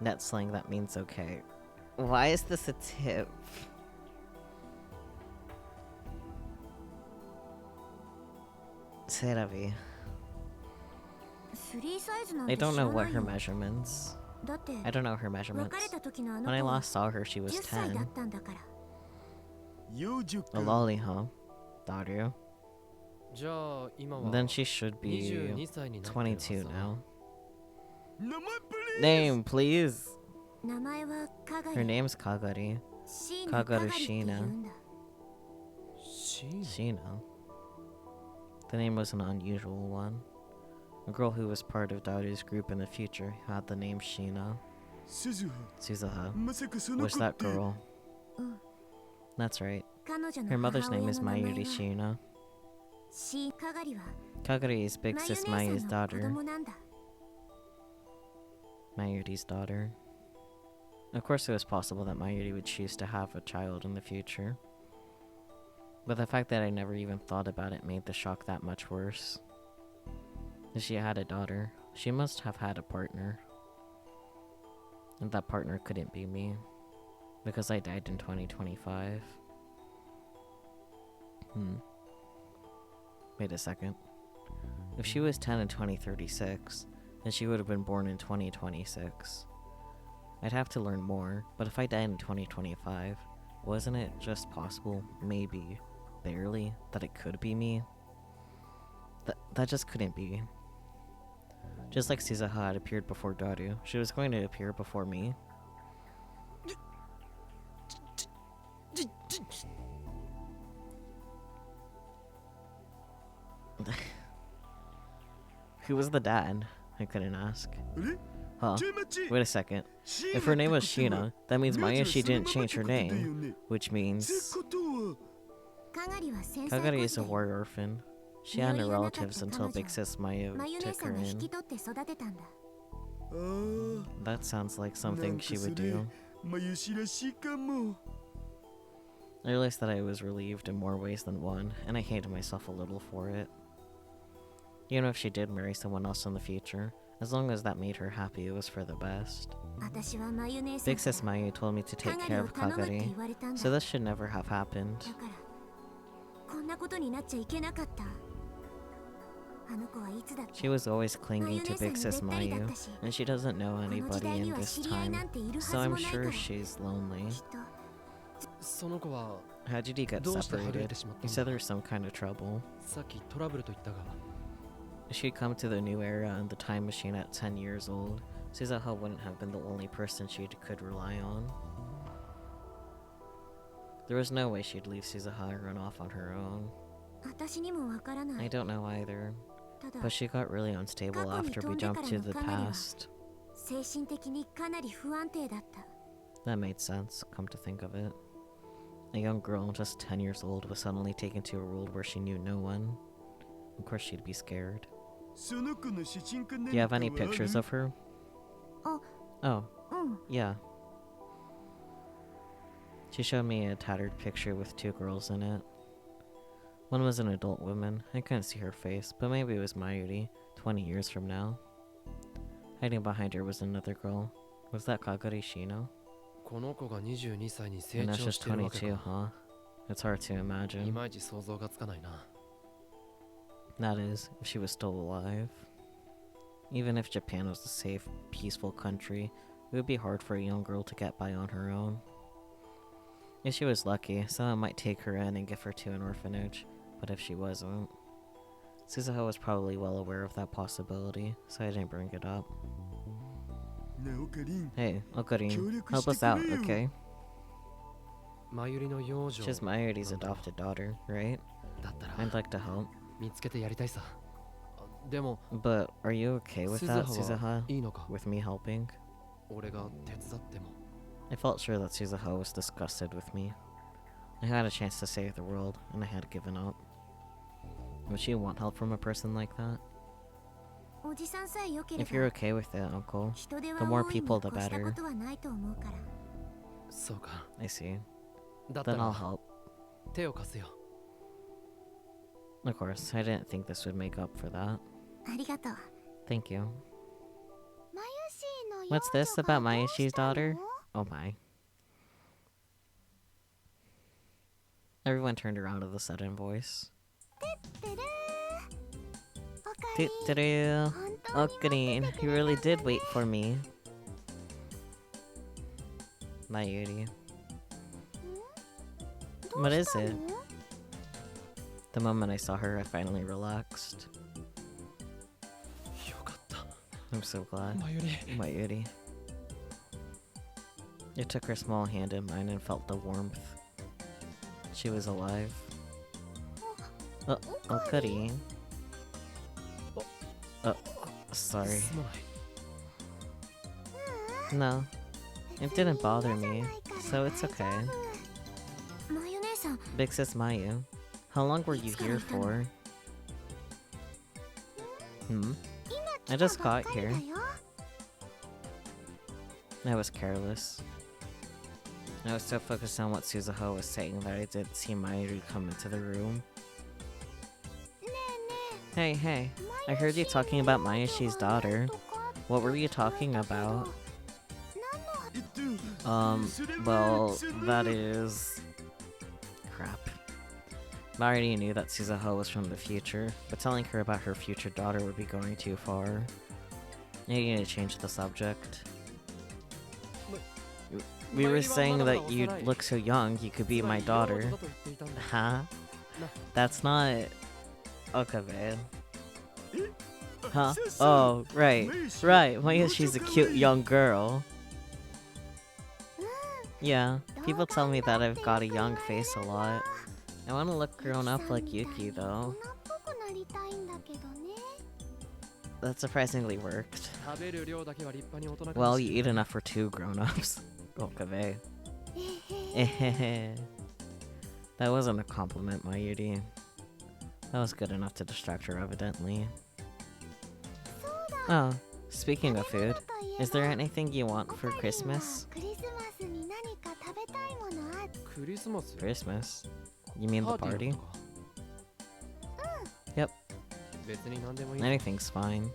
Net slang that means okay. Why is this a tip? Seravi. 3サイズなん I て知 don't ら know な what い her よ。 measurements. だって I don't know her 別 measurements. れた時のあ When の I 子は last saw her, she was 10歳だ 10. ったんだから。幼女 A か。 lolly, huh? Daughter. じゃあ今は Then she should be 22歳になってるはず 22 now. 名前プレイ Name, please. 名前はかが Her り。 name's Kagari. シーナかがりって言うんだ。シーナ Sheena. The name was an unusual one. A girl who was part of Daughter's group in the future had the name Sheena. 鈴葉 Suzaha まさかその was 子っ that て girl. うん。 That's right. 彼女 Her の mother's 母 name 親 is の名前 Mayuri は Sheena. シーかがりは Kagari is big まゆ sis 姉 Mayu's さんの子 daughter. 供なんだ。 Mayuri's daughter. Of course, it was possible that Mayuri would choose to have a child in the future. But the fact that I never even thought about it made the shock that much worse. If she had a daughter, she must have had a partner. And that partner couldn't be me. Because I died in 2025. Wait a second. If she was 10 in 2036, then she would have been born in 2026. I'd have to learn more, but if I died in 2025, wasn't it just possible, maybe, barely, that it could be me? That just couldn't be. Just like Suzaha had appeared before Daru, she was going to appear before me. Who was the dad? I couldn't ask. あれ Huh. ちょい待ち Wait a second. シーナ If her name っ was てことは Sheena, that means 名字は Mayashi その didn't まま change って her ことだよ name, ね which って means ことはかがりは戦災 Kagari 孤 is 児 a で war orphan. She had no 身寄りがなかった relatives until 彼女 Big Sis Maya まゆ姉 took さん her が引き in. 取って育てたんだ。あー That sounds like なん something か she そ would れ do. まゆしらしいかも I realized that I was relieved in more ways than one, and I hated myself a little for it. Even if she did marry someone else in the future, as long as that made her happy, it was for the best. 私はまゆ姉さん Big Sis から Mayu told me to か take が care りを of 頼むって Kagari, 言われたんだ。 so this should never have happened. だからこんなことになっちゃいけなかった。あの子はいつだって She was always clinging to Big Sis まゆ姉さんにべったりだ Mayu, ったし、 and she doesn't know この時 anybody 代に in は this 知り合い time, なんているは so ず I'm もないから。 sure she's lonely. きっとその子は How did you get どうしてはぐれ separated? てしまった You ん said だ there's some kind of trouble. さっきトラブルと言ったが She'd come to the new era in the time machine at 10 years old. Suzaha wouldn't have been the only person she could rely on. There was no way she'd leave Suzaha and run off on her own. 私にもわからな I い。 don't know either, ただ but she got really unstable after we jumped to the past. 精神的にかなり不安定だった。 That made sense, come to think of it. A young girl, just 10 years old, was suddenly taken to a world where she knew no one. Of course she'd be scared. その子の写真か何 Do you have かは any ある pictures of her? あ、 Oh, うん。 yeah. She showed me a tattered picture with two girls in it. One was an adult woman. I couldn't see her face, but maybe it was Mayuri, 20 years from now. Hiding behind her was another girl. Was that Kagari Shino? この子が22歳に成 And that's 長 just してるわけ22, か huh? It's hard to い imagine. まいち想像がつかないな That is, if she was still alive. Even if Japan was a safe, peaceful country, it would be hard for a young girl to get by on her own. If she was lucky, someone might take her in and give her to an orphanage, but if she wasn't... Suzaha was probably well aware of that possibility, so I didn't bring it up. なおかりん Hey, Okarin, 協力 help して us く out, れよ okay? まゆりの養女 She's Mayuri's adopted daughter, right? だったら I'd like to help. 見つけてやりたいさでも But are you okay with that, 鈴葉は Suzaha? いいのか With me helping? 俺が手伝っても I felt sure that Suzaha was disgusted with me. I had a chance to save the world, and I had given up. Would she want help from a person like that? おじさんさえ良けれ If you're ば okay with it, Uncle. 人手 the は more 多いに people, the 越した better. ことはないと思うから。そうか I see. だった Then I'll ら help. 手を貸すよ Of course, I didn't think this would make up for that. ありがとう。 Thank you. マユシーの What's this 幼女が about どう Mayushi's したの daughter? Oh my. Everyone turned around at the sudden voice. てるー。おかえり。 Doo-doo-doo. 本 Oh, 当に Green, 待ってて you くれ really たんだ did wait ね。 for me. Mayuri. どう What し is たの it? The moment I saw her, I finally relaxed. よかった。 I'm so glad. 前より Mayuri. I took her small hand in mine and felt the warmth. She was alive. Oh, goody. Oh, sorry. すまない。 No, it didn't bother me, so it's okay. マユ姉さん、 Big sis Mayu, how long were you here for? Hmm? 今 I 来 just たばっ got かりだ here. よ。 I was careless. I was so focused on what Suzuho was saying that I didn't see Mayu come into the room. ねえね Hey, hey, え。 I heard you talking about Mayushi's daughter. What were you talking about? それは Well, その that is... Crap. I already knew that Suzuho was from the future, but telling her about her future daughter would be going too far. I need to change the subject. We were saying that you look so young, you could be my daughter. Huh? That's not... Okabe. Huh? Oh, right. Right, Maya, she's a cute young girl. Yeah, people tell me that I've got a young face a lot. I want to look grown up like Yuki, though. 大人っぽくなりたいんだけどね。 That surprisingly worked. 食べる量だけは立派に大人か Well, もし you れ eat ない enough for 2 grown-ups. Okabe. えへへ。 That wasn't a compliment, Mayuri. That was good enough to distract her, evidently. Oh, speaking of food, is there anything you want for Christmas? クリスマスに何か食べたいものある？クリスマス Christmas? You mean the パーティ party? ーのことか Yep. 別に何でもいい。 Anything's fine.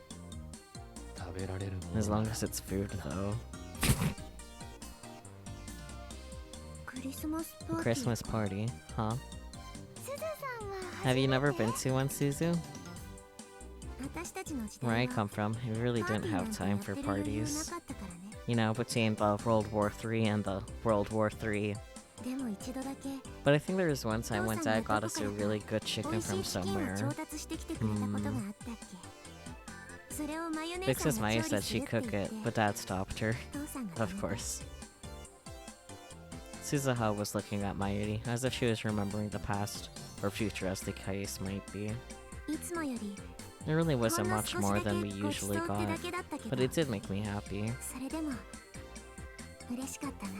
食べられるもの As long as it's food, though. クリスマスパーティー。 Christmas party, huh? すずさんは Have you 初め never て been to one, Suzu? 私たちの時 Where 代 I は come from, we really パー didn't ティーなん have て time や for ってる余裕な parties. かったからね。 You know, between the World War III and the World War III. でも一度だけ But I think there was one time when Dad got us a really good 美 chicken 味し from いチキンを somewhere. 調達してきてくれたことがあったっけ？それをマヨネ Big ーさ sis んが Maya 調理 said する she'd って言 cook って it, but Dad stopped her. お父さんが Of course. Suzuha was looking at Mayuri as if she was remembering the past, or future as the case might be. いつもより There really ほん wasn't の much 少し more だ than we けごちそう usually って got, だけだったけ but ど it did make me happy. それでも嬉しかったな。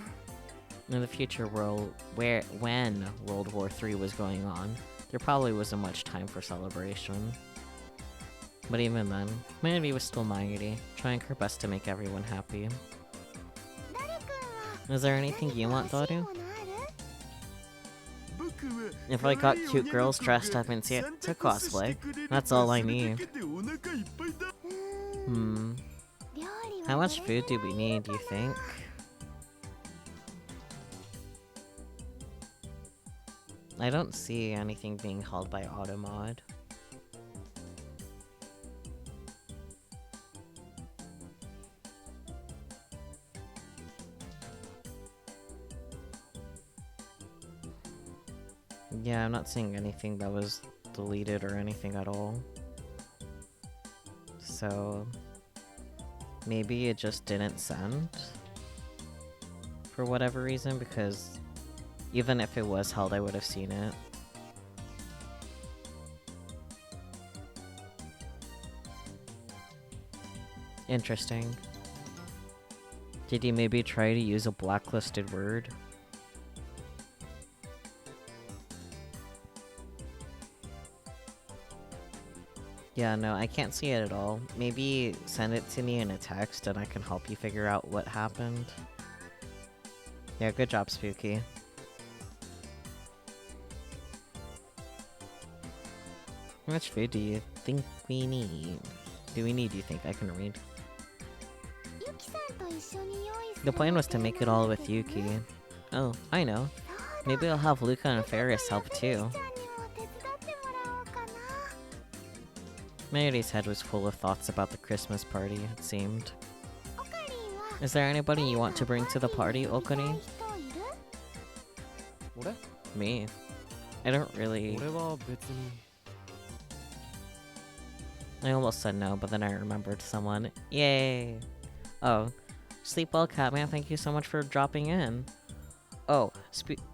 In the future world, when World War III was going on, there probably wasn't much time for celebration. But even then, Mayuri was still Mayuri, trying her best to make everyone happy. ダル君は Is there anything you 何 want, か欲しい Daru? ものある？ If I got cute girls dressed up into cosplay, that's all I need. うーん Hmm. 料理 How は much どれ food do くら we い need, do you think? I don't see anything being held by Automod. Yeah, I'm not seeing anything that was deleted or anything at all. So... maybe it just didn't send? For whatever reason, because even if it was held, I would have seen it. Interesting. Did you maybe try to use a blacklisted word? Yeah, no, I can't see it at all. Maybe send it to me in a text and I can help you figure out what happened. Yeah, good job, Spooky. How much food do you think we need? Do we need, you think? I can read. The plan was to make it all with Yuki. Oh, I know. Maybe I'll have Luca and Ferris help too. Mayuri's head was full of thoughts about the Christmas party, it seemed. Is there anybody you want to bring to the party, Okarin? Me. I don't really... I almost said no, but then I remembered someone. Yay! Oh. Sleep well, Catman. Thank you so much for dropping in. Oh,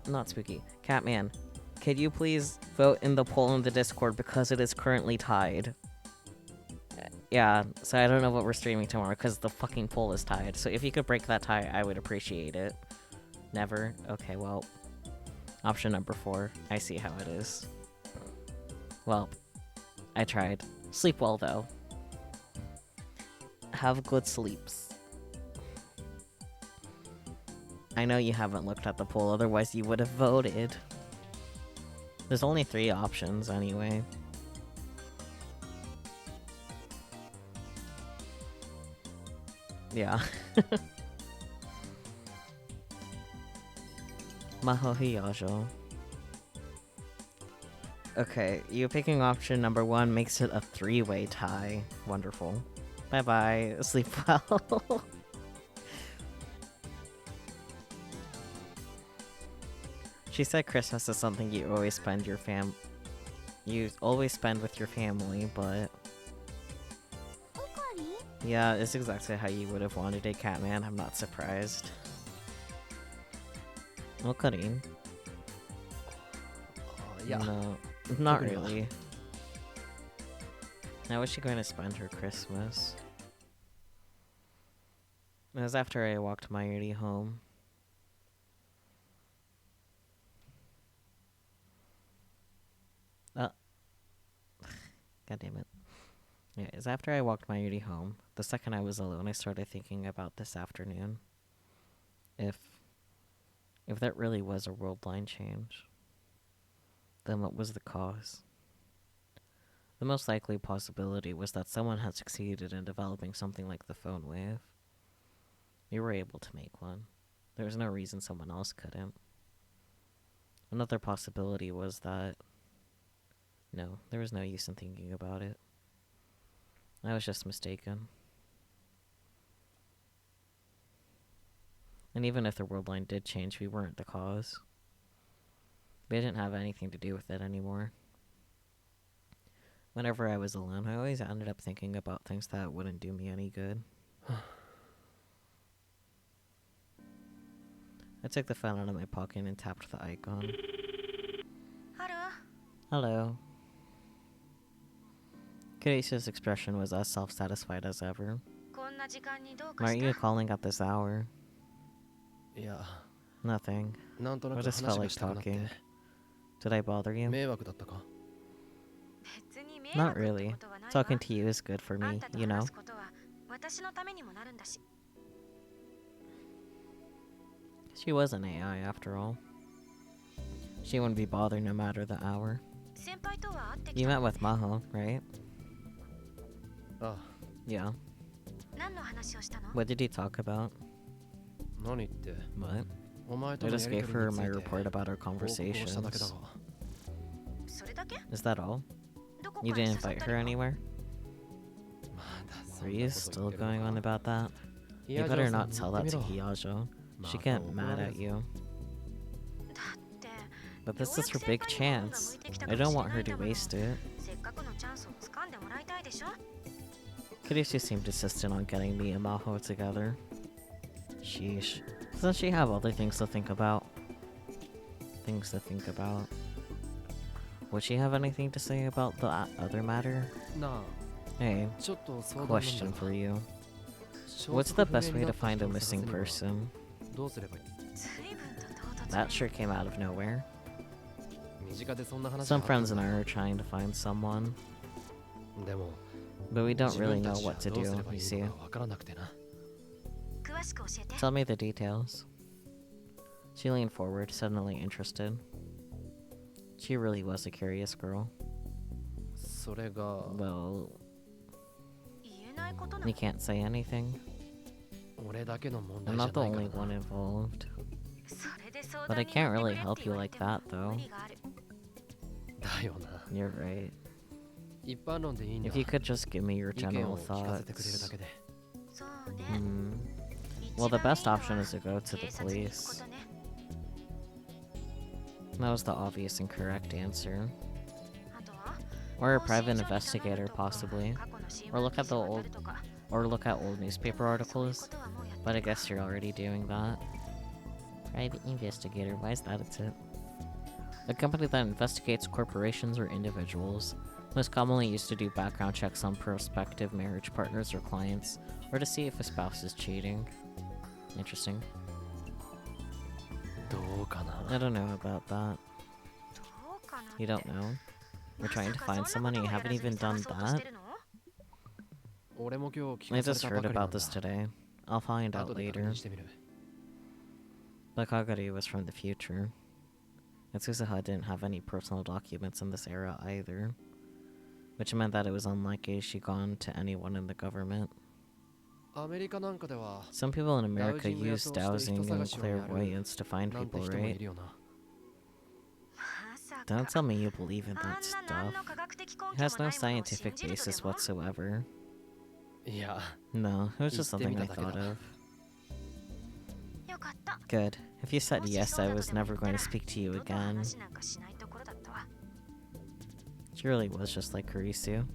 not spooky. Catman, could you please vote in the poll in the Discord because it is currently tied? Yeah, so I don't know what we're streaming tomorrow because the fucking poll is tied. So if you could break that tie, I would appreciate it. Never? Okay, well. Option number 4. I see how it is. Well, I tried. Sleep well, though. Have good sleeps. I know you haven't looked at the poll, otherwise you would have voted. There's only 3 options, anyway. Yeah. Maho Hiyajo. Okay, you picking option number 1 makes it a 3-way tie. Wonderful. Bye-bye. Sleep well. She said Christmas is something you always spend with your family, but... Yeah, it's exactly how you would have wanted it, Catman. I'm not surprised. Okarin? Yeah. No, not really. How was she going to spend her Christmas? It was after I walked Mayuri home. God damn it. Yeah, it was after I walked Mayuri home. The second I was alone, I started thinking about this afternoon. If that really was a world line change, then what was the cause? The most likely possibility was that someone had succeeded in developing something like the phone wave. We were able to make one. There was no reason someone else couldn't. Another possibility was that... No, there was no use in thinking about it. I was just mistaken. And even if the world line did change, we weren't the cause. We didn't have anything to do with it anymore. Whenever I was alone, I always ended up thinking about things that wouldn't do me any good. I took the phone out of my pocket and tapped the icon. Hello. Kirisha's expression was as self-satisfied as ever. Why are you calling at this hour? Yeah. Nothing. I just felt like talking. Did I bother you? Not really. Talking to you is good for me, you know? She was an AI after all. She wouldn't be bothered no matter the hour. You met with Maho, right? Yeah. What did he talk about? What? I just gave her my report about our conversations. Is that all? You didn't invite her anywhere? Are you still going on about that? You better not tell that to Hiyajo. She get mad at you. But this is her big chance. I don't want her to waste it. Kirisha seemed insistent on getting me and Maho together. Sheesh. Doesn't she have other things to think about? Would she have anything to say about the other matter? Hey, question for you. What's the best way to find a missing person? That sure came out of nowhere. Some friends and I are trying to find someone. But we don't really know what to do, you see. Tell me the details. She leaned forward, suddenly interested. She really was a curious girl. それが Well, 言えないことな you can't say anything. 俺だけの問 I'm 題じゃ not the ないか only ら one な。 involved. それで相 But I 談に can't 乗っ really てくれって help 言 you われ like ても that, though. 無理がある。だよな。 You're right. 一般論でいいんだ。 If you could just give me your 意見 general を聞かせてくれるだ thoughts. けで。そうね。 Hmm. 一 Well, the 番いい best のは option is to go to the 警察に行くこ police. とね。 That was the obvious and correct answer. あとは Or a 更新 private 書に頼 investigator, むとか possibly. 過去の新 Or 聞 look 記 at 事 the を当た old, るとか or look at old newspaper そういう articles. ことはもうやって But I るから guess you're already doing that. Private investigator, why is that a tip? A company that investigates corporations or individuals, most commonly used to do background checks on prospective marriage partners or clients, or to see if a spouse is cheating. Interesting. どうかな。 I don't know about that. どうかなって You don't know? You're ま trying さ to か find そんな someone こ and you ともや haven't らずに even 探 done そうとし that? てるの？俺も今日聞 I かされ just た heard ばかりなん about だ。 this today. I'll find out 後で確 later. 認してみる。 But Kagari was from the future. Atsusaha didn't have any personal documents in this era either, which meant that it was unlikely she'd gone to anyone in the government. アメリカなんかでは Some people in America Dowsing use やそうして dowsing 人 and 探しをやる clairvoyance to find なんて people, 人もい right? るよな。まさか Don't tell me you believe in あ that んな何 stuff. の科学的根 It 拠 has も no ないものを信 scientific じると basis でも？ whatsoever. いや、 No, it was just something I thought of. よかった Good. If you said もし yes, そう I だと was でも never 言った going ら to speak to you 二度と again. 話なんかしないところだったわ。 She really was just like Kurisu.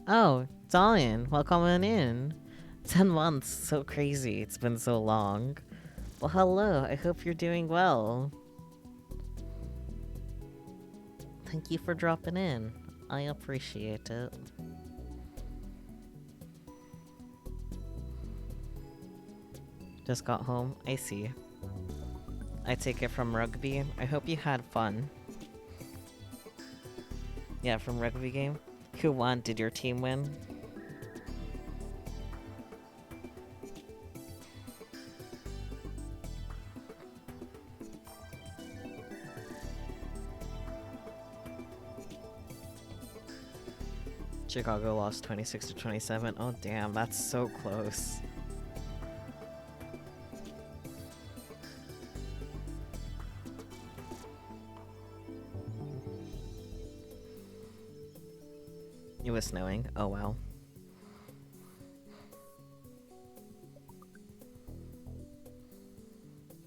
Oh, Dalian, welcome on in. 10 months, so crazy. It's been so long. Well, hello. I hope you're doing well. Thank you for dropping in. I appreciate it. Just got home. I see. I take it from rugby. I hope you had fun. Yeah, from rugby game. Who won? Did your team win? Chicago lost 26 to 27. Oh damn, that's so close. It was snowing. Oh wow.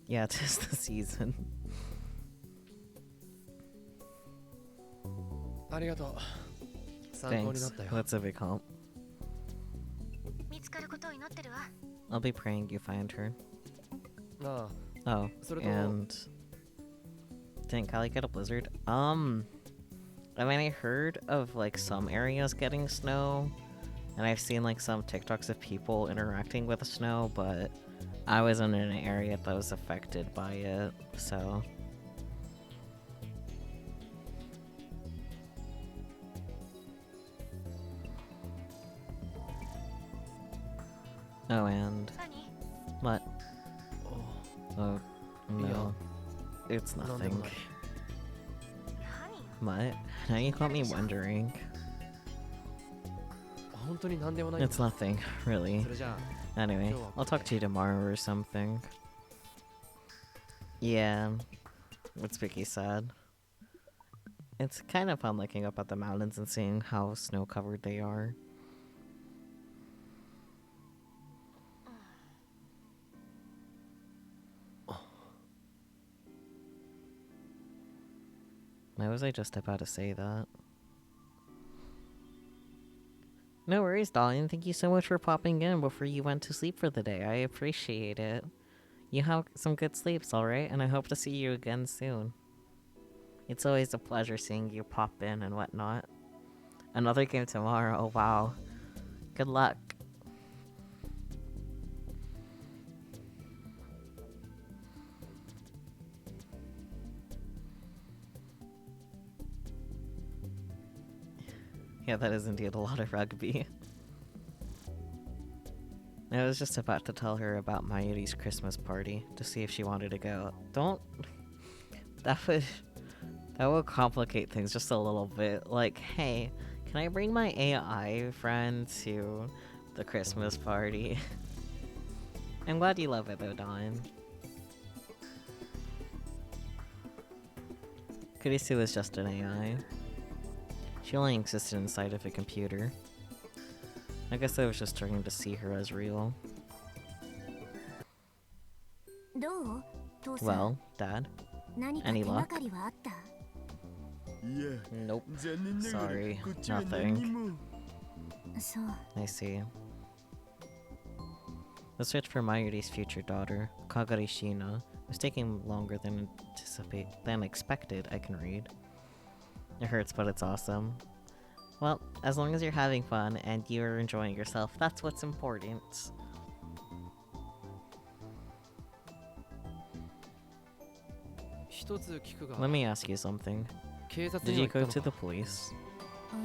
Yeah, 'tis the season. ありがとう。参考にな Thanks. ったよ。 That's a big help. 見つかることを祈ってるわ。 I'll be praying you find her. あ Oh, それと and didn't Cali get a blizzard? I mean, I heard of like some areas getting snow, and I've seen like some TikToks of people interacting with the snow, but I wasn't in an area that was affected by it, so. Oh, and 何？ what? あ。 Oh, no. It's なんで nothing. もない。何？ What? Now you got me wondering. 本当になんでもない。 It's nothing, really. それじゃあ、 Anyway, I'll talk to you tomorrow or something. Yeah, what's Vicky said. It's kind of fun looking up at the mountains and seeing how snow-covered they are. Why was I just about to say that? No worries, darling. Thank you so much for popping in before you went to sleep for the day. I appreciate it. You have some good sleeps, alright? And I hope to see you again soon. It's always a pleasure seeing you pop in and whatnot. Another game tomorrow. Oh, wow. Good luck. Yeah, that is indeed a lot of rugby. I was just about to tell her about Mayuri's Christmas party to see if she wanted to go. Don't... That That will complicate things just a little bit. Like, hey, can I bring my AI friend to the Christmas party? I'm glad you love it though, Dawn. Kurisu is just an AI. She only existed inside of a computer. I guess I was just starting to see her as real. どう父さん Well, Dad? 何か any 手 luck? がかりはあった いや Nope. 残念ながら Sorry, こっちは nothing. 何も そう I see. The search for Mayuri's future daughter, Kagari Shina, was taking longer than expected, I can read. It hurts, but it's awesome. Well, as long as you're having fun and you're enjoying yourself, that's what's important. Let me ask you something. Did you go to the police? う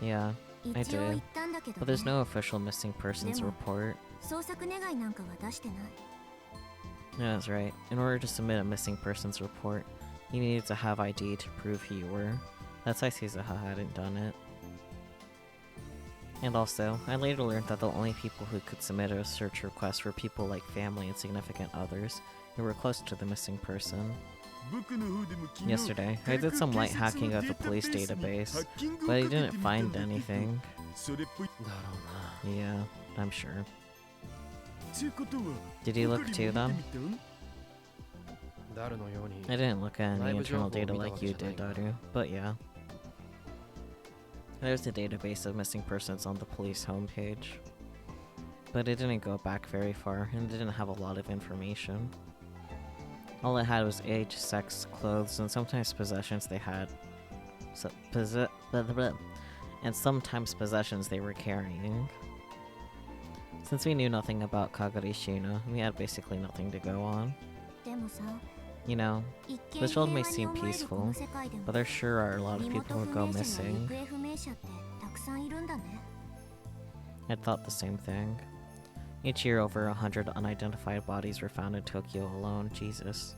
ん Yeah, I 一応行 did. ったんだけど But there's ね no official missing persons Demo. report. 捜索願いなんかは出してない Yeah, that's right. In order to submit a missing persons report, you needed to have ID to prove who you were. That's why Suzuha hadn't done it. And also, I later learned that the only people who could submit a search request were people like family and significant others who were close to the missing person. 僕の方でも昨日 Yesterday, I did some light hacking of the police database, but I didn't find anything. それっぽい Yeah, I'm sure. つうことは Did you look too then? 誰のように I didn't look at any 内部情報 internal を data 見た like わけ you じゃない did, が Daru. But yeah. There's a database of missing persons on the police homepage. But it didn't go back very far, and it didn't have a lot of information. All it had was age, sex, clothes, and sometimes possessions they had. And sometimes possessions they were carrying. Since we knew nothing about Kagari Shina, we had basically nothing to go on. でもさ You know, 一見 this world 平 may 和に seem 思えるこ peaceful, の世界でも but there sure are a lot of 身 people 元 who 不 go 明者や missing. 行方不明者ってたくさんいるんだね I thought the same thing. Each year, over 100 unidentified bodies were found in Tokyo alone. Jesus.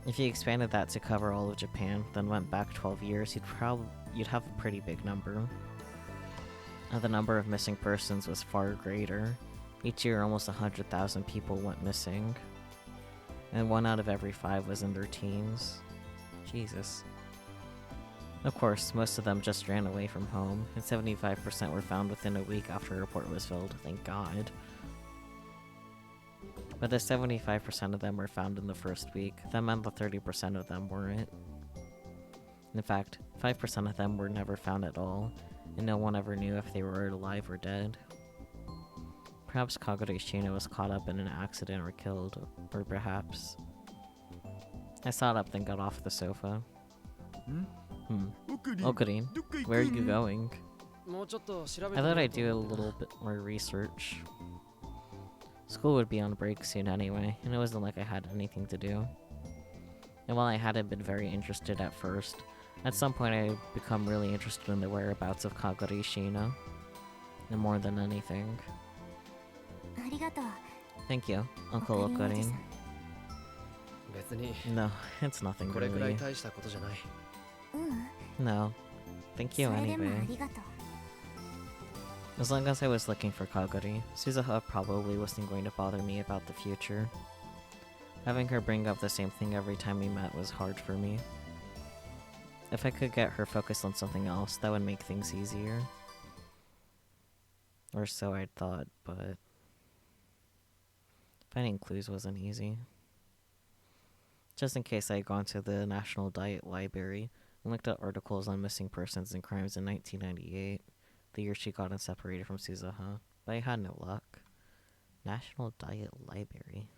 If you expanded that to cover all of Japan, then went back 12 years, you'd have a pretty big number. And the number of missing persons was far greater. Each year, almost 100,000 people went missing. And 1 out of every 5 was in their teens. Jesus. Of course, most of them just ran away from home, and 75% were found within a week after a report was filled, thank God. But the 75% of them were found in the first week, that meant the 30% of them weren't. In fact, 5% of them were never found at all, and no one ever knew if they were alive or dead. Perhaps Kagure Shina was caught up in an accident or killed, or perhaps... I sat up, then got off the sofa. Okurin, どっか行く where are you going? もうちょっと調べ I て thought みよ I'd うと do a 思ってな little bit more research. School would be on break soon anyway, and it wasn't like I had anything to do. And while I hadn't been very interested at first, at some point I had become really interested in the whereabouts of Kagari Shina. And more than anything. ありがとう Thank you, Uncle おかりおじ Okurin. さん別に No, it's nothing これくらい really. 大したことじゃない ううん No. Thank そ you れでもあ anyway. りがとう As long as I was looking for Kagari, Suzuha probably wasn't going to bother me about the future. Having her bring up the same thing every time we met was hard for me. If I could get her focused on something else, that would make things easier. Or so I'd thought, but... finding clues wasn't easy. Just in case I had gone to the National Diet Library and looked at articles on missing persons and crimes in 1998, the year she got separated from Suzuha, but I had no luck. National Diet Library.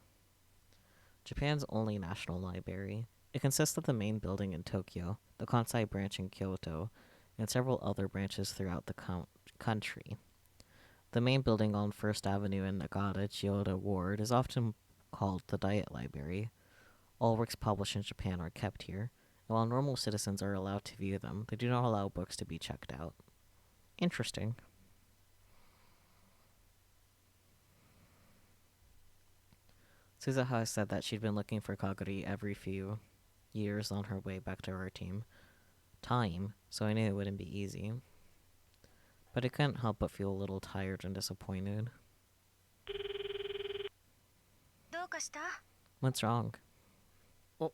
Japan's only national library. It consists of the main building in Tokyo, the Kansai branch in Kyoto, and several other branches throughout the country. The main building on First Avenue in Nagata, Chiyoda Ward, is often called the Diet Library. All works published in Japan are kept here, and while normal citizens are allowed to view them, they do not allow books to be checked out. Interesting. Suzuha said that she'd been looking for Kagari every few years on her way back to our time, so I knew it wouldn't be easy. But I couldn't help but feel a little tired and disappointed. どうかした？ What's wrong? Oh.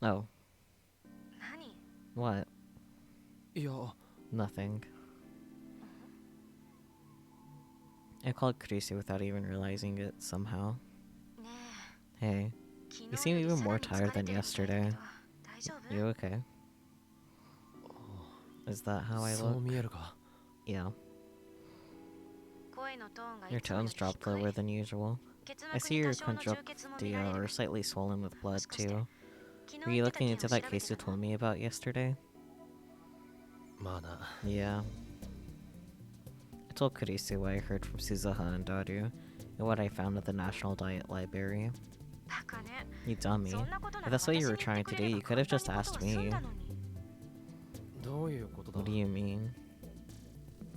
Oh. 何？ What? いや、 Nothing. I called Chrissy without even realizing it somehow. ね Hey, え、昨 you 日 seem より even さ more らに疲 tired れ than てるみたいだ yesterday. けど、大丈夫？ You okay? Is that how I そう look? 見えるか。 Yeah. 声のトーンが Your いつもよ tone's り dropped 低 lower い。 than usual. 結 I 膜 see に your 多少の充血も見られ conjunctiva る。 are slightly swollen with blood もしかして too. 昨 Were 日 you 言ってた looking 件を into 調 that べ case て you た told の？ me about yesterday? まあな。 Yeah. I told Kurisu what I heard from Suzuha and Daru, and what I found at the National Diet Library. バカね。 You dummy. そんなことな If ら that's what you 私 were に言って trying く to れ do, れ you ば could 簡 have 単 just にことは asked 済ん me. だのに。どういうことだ？ What do you mean?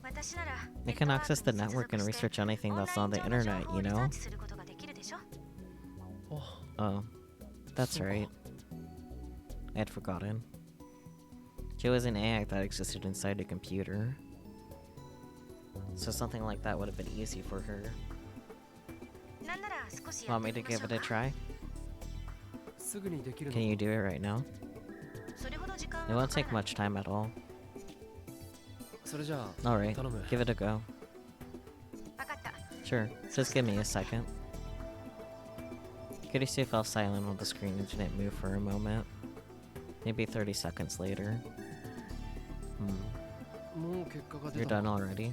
私なら I can access the network and research anything that's on the internet, you know? することができるでしょ？ Oh. That's So- right. I had forgotten. She was an AI that existed inside a computer. So something like that would have been easy for her. なんなら少しや Want って me み to ましょ give う it a か？ try? すぐにできるの Can you do it right now? それほど時間 It は won't かから take ない。 much time at all. それじゃあ Alright, 頼む。 give it a go. わかった。 Sure, just give me a second. Kurisu fell silent on the screen and didn't move for a moment. Maybe 30 seconds later. もう結果が You're 出た done の。 already?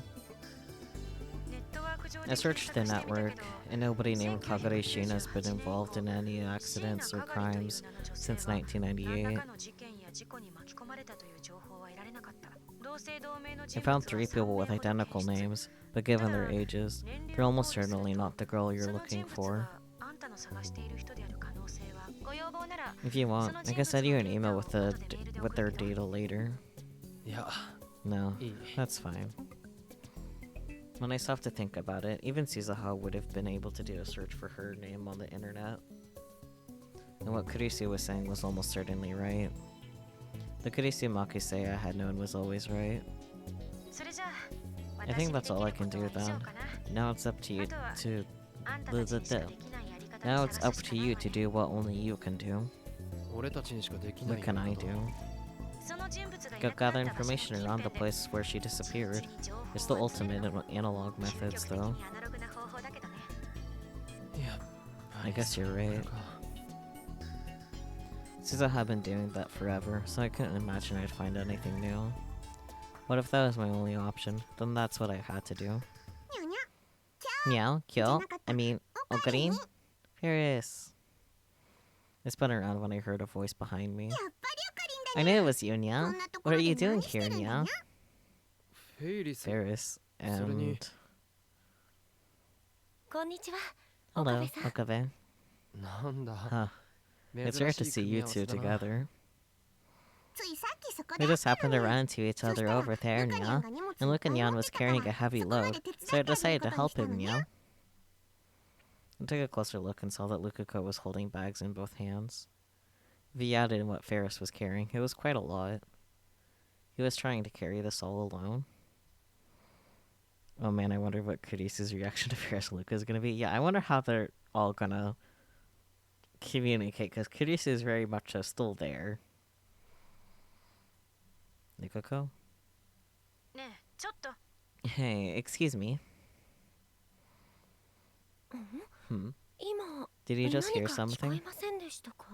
ネットワーク上で I searched the 検索してみたけど、 network, and nobody named Kagure Shina has been involved in any accidents or crimes since 1998. I found 3 people with identical names, but given their ages, they're almost certainly not the girl you're looking for. If you want, I can send you an email with their data later. いや、 No, いい。 that's fine. When I stopped to think about it, even Suzuha would have been able to do a search for her name on the internet. And what Kurisu was saying was almost certainly right. The Kurisu Makusei I had known was always right. I think that's all I can do then. Now it's up to you to... Now it's up to you to do what only you can do. 俺たちにしかできない What can I こと do? その人物がい Go なくなった gather 場所の information 近 around 辺 the で place where she disappeared. 一時に情報を It's the 集め ultimate る in analog 究 methods, 極的 though. にアナログな方法だけどね。やっぱ I り guess you're そ right. うか。 Suzuha had been doing that forever, so I couldn't imagine I'd find anything new. What if that was my only option? Then that's what I had to do. Meow, kill, I mean, Okarin? Paris. I spun around when I heard a voice behind me. I knew it was you, Nya. What are you doing here, Nya? フェイリス。 Paris, and... こんにちは。 Hello, 岡部さん。 Okabe. なんだ。 Huh, it's rare to see you two together. ついさっきそこで We just happened to run into each other over there, Nya. And Lukanyan was carrying a heavy load, so I decided to help him, Nya. I took a closer look and saw that Lukako was holding bags in both hands. If he added in what Ferris was carrying, it was quite a lot. He was trying to carry this all alone. Oh man, I wonder what Kurisu's reaction to Ferris and Luka is gonna be. Yeah, I wonder how they're all gonna communicate, because Kurisu is very much still there. Lukako? ねえ、ちょっと。 Hey, excuse me. Hmm? 今 Did you just 何 hear か聞こ something? えませんでしたか？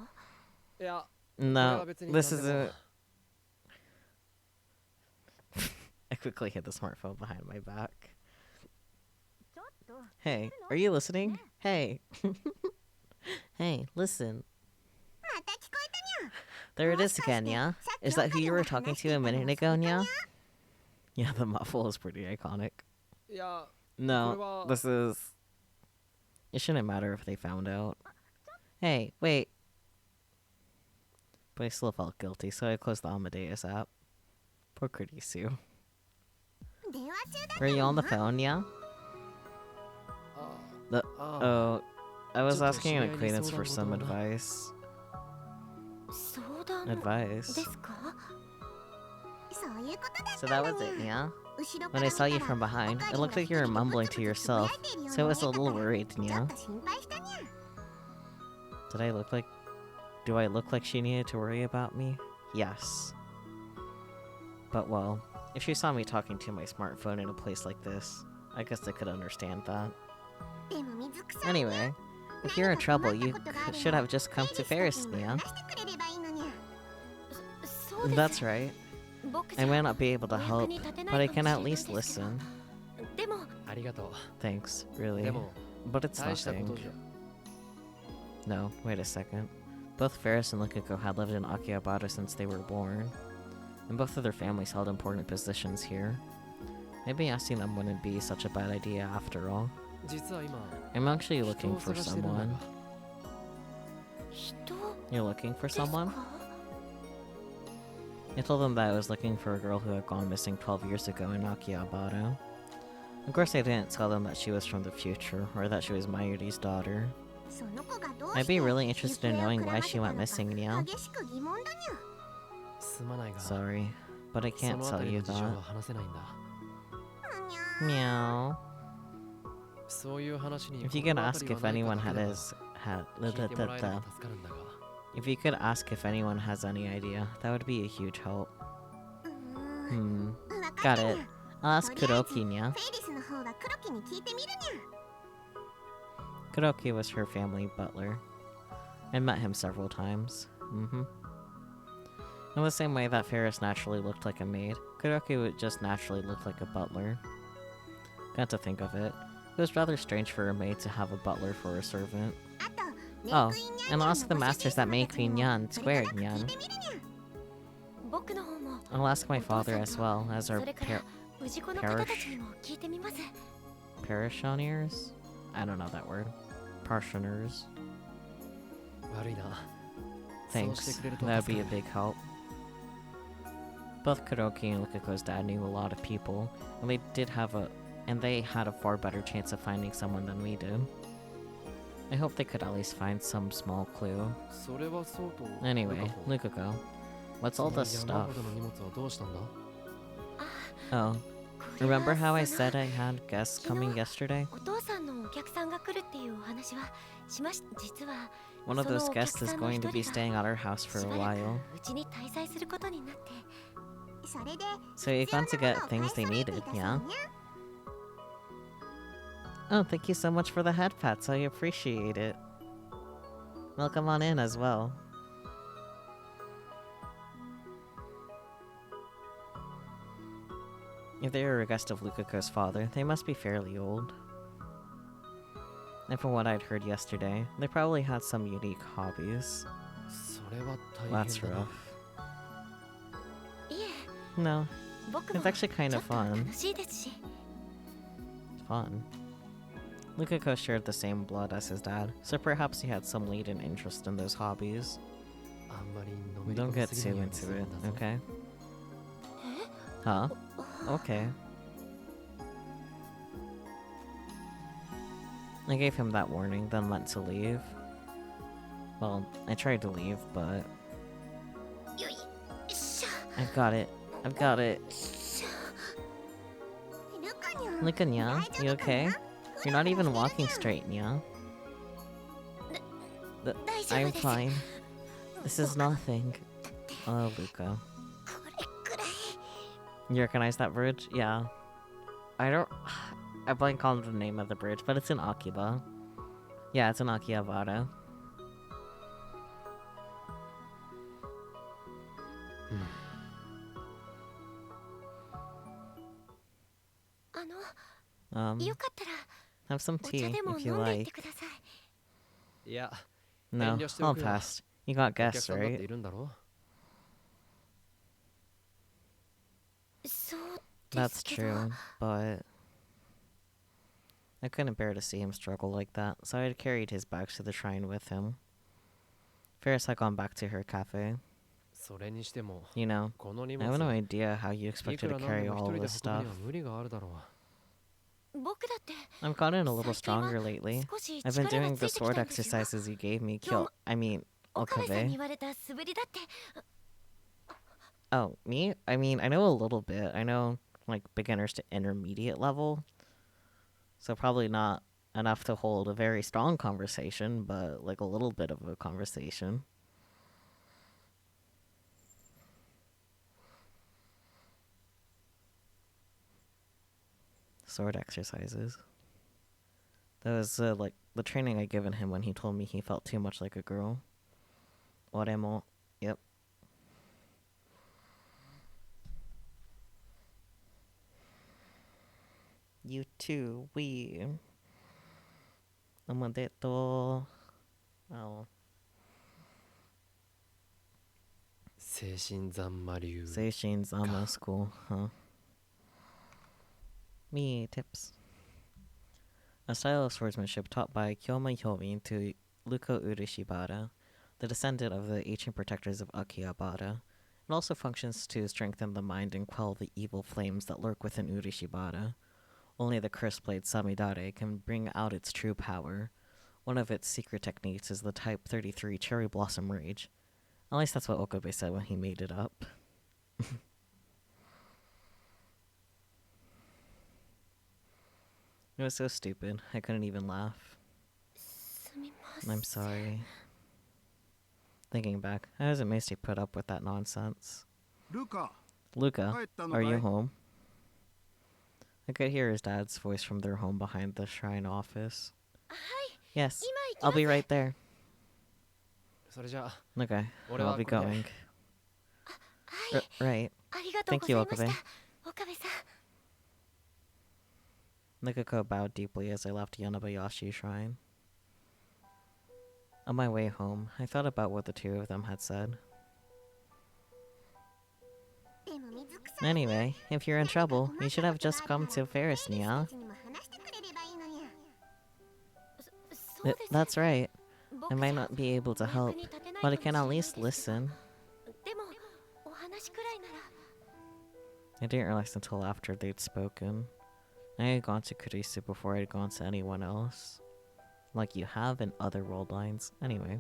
いや、 No, 別に this 何でも isn't. I quickly hit the smartphone behind my back. ちょっと。 Hey, are you listening? Hey. Hey, listen. また聞こえたにゃ。 There it is again, yeah? Is that who you were talking to a minute ago, yeah? Yeah, the muffle is pretty iconic. いや、 No, this is... It shouldn't matter if they found out. Hey, wait. But I still felt guilty, so I closed the Amadeus app. Poor Kurisu. 電話中だ Were you on the phone, yeah? あ Oh, I was Just a asking an shiny acquaintance for some soda bottle. advice. 相談。advice. ですか？そういうことだっ So た that んだ was に it, ゃ。 yeah? 後ろか When ら I 見 saw た you ら from behind, 赤 it いの looked が like you were 一人ブ mumbling ツ to ブツつぶや yourself, いてるよう so I に見 was え a たか little ら worried, ちょ yeah? っと心配したにゃ。 Did I look like... Do I look like she needed to worry about me? Yes. But well, if she saw me talking to my smartphone in a place like this, I guess I could understand that. でも水臭いにゃ。 Anyway, if you're in trouble, you should have just come to Ferris, Nia. 話してくれればいいのにゃ。そうです。 That's right. 僕じ I ゃ may not be able to お役 help, に立てな but I いかも can し at れない least ですけど。 listen. ありがとう。 Thanks, really. でも But it's 大したこ nothing. とじゃ。 No, wait a second. Both Ferris and Lukako had lived in Akihabara since they were born, and both of their families held important positions here. Maybe asking them wouldn't be such a bad idea after all. 実は今 I'm actually 人 looking を for 探してるんだ someone. が。人 You're looking for ですか？ someone? I told them that I was looking for a girl who had gone missing 12 years ago in Akihabara. Of course, I didn't tell them that she was from the future, or that she was Mayuri's daughter. その子がどう I'd して be really interested in 行方を knowing くら why ませ she た went のか missing, Nia. 激しく疑問だにゃ。すまないが。 Sorry, but I そ can't の tell 辺り you の事情 that. は話せないんだ。にゃ。 Meow. そういう話に If you 心 could 当た ask りは if ないか anyone だけ had でも had 聞いてもらえれば助かるんだが。 if you could ask if anyone has any idea, that would be a huge help. うーん。 Hmm. わかっ Got たにゃ。 it. I'll ask Kuroki, Nia. フェイリスの方は黒木に聞いてみるにゃ。 Kuroki was her family butler. I met him several times. In the same way that Ferris naturally looked like a maid, Kuroki would just naturally look like a butler. Got to think of it. It was rather strange for a maid to have a butler for a servant. あと、 Oh, メイクインニャン and ニャン ask the のご主 masters 人 that 様 make たちにも Nyan それ squared, となく聞い Nyan. てみるにゃ。僕の方も I'll ask my お父さん father as well as と our それから氏子の方たちにも聞いてみます。 parishioners? I don't know that word. Parishioners. 悪いな。そうして Thanks. くれると That would 助 be か a る。 big help. Both Kuroki and Lukako's dad knew a lot of people, and they had a far better chance of finding someone than we did. I hope they could at least find some small clue. それはそうと。 Anyway, ルカコ Lukako, what's all その this 山 stuff? ほどの荷物はどうしたんだ？ Oh, これは remember how I その said I had guests coming yesterday? お父さんのお客さんが来るっていうお話はしまし実は One of those そのお guests 客 is さんの going to be 一人が staying at our house for し a ばら while. くうちに滞在することになって、それで So you 必要 got to な get ものを things 買い they 揃えて needed, いたそう yeah? にゃ。 Oh, thank you so much for the head pats. I appreciate it. Welcome on in as well. If they were a guest of Lukako's father, they must be fairly old. And from what I'd heard yesterday, they probably had some unique hobbies. それは大 That's 変だな。 rough. いえ、 No, 僕も it's actually ち kind ょ of っと fun. 楽しいですし、 Fun. Lukako shared the same blood as his dad, so perhaps he had some latent interest in those hobbies. あんまりのめり Don't 込み get すぎ too ないように into する it, んだぞ。 okay? Huh? Okay. I gave him that warning, then went to leave. Well, I tried to leave, but よいしょ。 I've got it. I've got it. ルカニャン、 Look, Nya, 大丈 you 夫か okay? な？ You're not even walking straight, Nya. 大丈夫 I'm です。 fine. This is nothing. Oh, Luka. これくらい。 You recognize that bridge? Yeah. I blank on the name of the bridge, but it's in Akiba. Yeah, it's in Akihabara. よかったら have some お茶 tea でも if you 飲んでいっ like. てください。いや、 No, 遠慮して I'll おくよ。 pass. You got お客 guests, さんだって right? いるんだろ？そうで That's すけど。 true, but I couldn't bear to see him struggle like that, so I had carried his bags to the shrine with him. Ferris had gone back to her cafe. それにしても、 You know, この荷 I 物 have no idea how you い expected く to らなん carry でも all 一 of 人で this 運ぶ stuff. には無理があるだろ僕だって I've gotten a little 最近は stronger lately. 少し I've been 力が doing つい the てき sword たんですよ。 exercises you gave me. Yo- I mean, 岡部さんに Okabe. 言われた素振りだって Oh, me? I mean, I know a little bit. I know, like, beginners to intermediate level. So probably not enough to hold a very strong conversation, but, like, a little bit of a conversation. Sword exercises. That was, like, the training I given him when he told me he felt too much like a girl. Oremo. Yep. You too, we. Omodeto. Oh. 精神残魔流 Seishin's almost school, huh? Me tips. A style of swordsmanship taught by Kyoma Hyobin to Luko Urishibara, the descendant of the ancient protectors of Akihabara. It also functions to strengthen the mind and quell the evil flames that lurk within Urishibara. Only the cursed blade Samidare can bring out its true power. One of its secret techniques is the Type 33 Cherry Blossom Rage. At least that's what Okabe said when he made it up. It was so stupid. I couldn't even laugh. I'm sorry. Thinking back, I was amazed he put up with that nonsense. Luka, Luka, are you home? I could hear his dad's voice from their home behind the shrine office. Yes, I'll be right there. それじゃあ Okay, 俺 I'll は be これで going. Right. ありがとうご Thank ざ you, いました Okabe. 岡部さん Lukako bowed deeply as I left Yanabayashi Shrine. On my way home, I thought about what the two of them had said. でも水臭い Anyway, if you're in trouble, you should have just come to Ferris, Nia. にも話してくれればいいのにそうです That's right. I 僕 might じゃ not be able to お役 help, に立てない but I か can も at しれない least ですが listen. でもお話くらいなら I didn't realize until after they'd spoken. I had gone to Kurisu before I'd gone to anyone else. Like you have in other world lines. Anyway.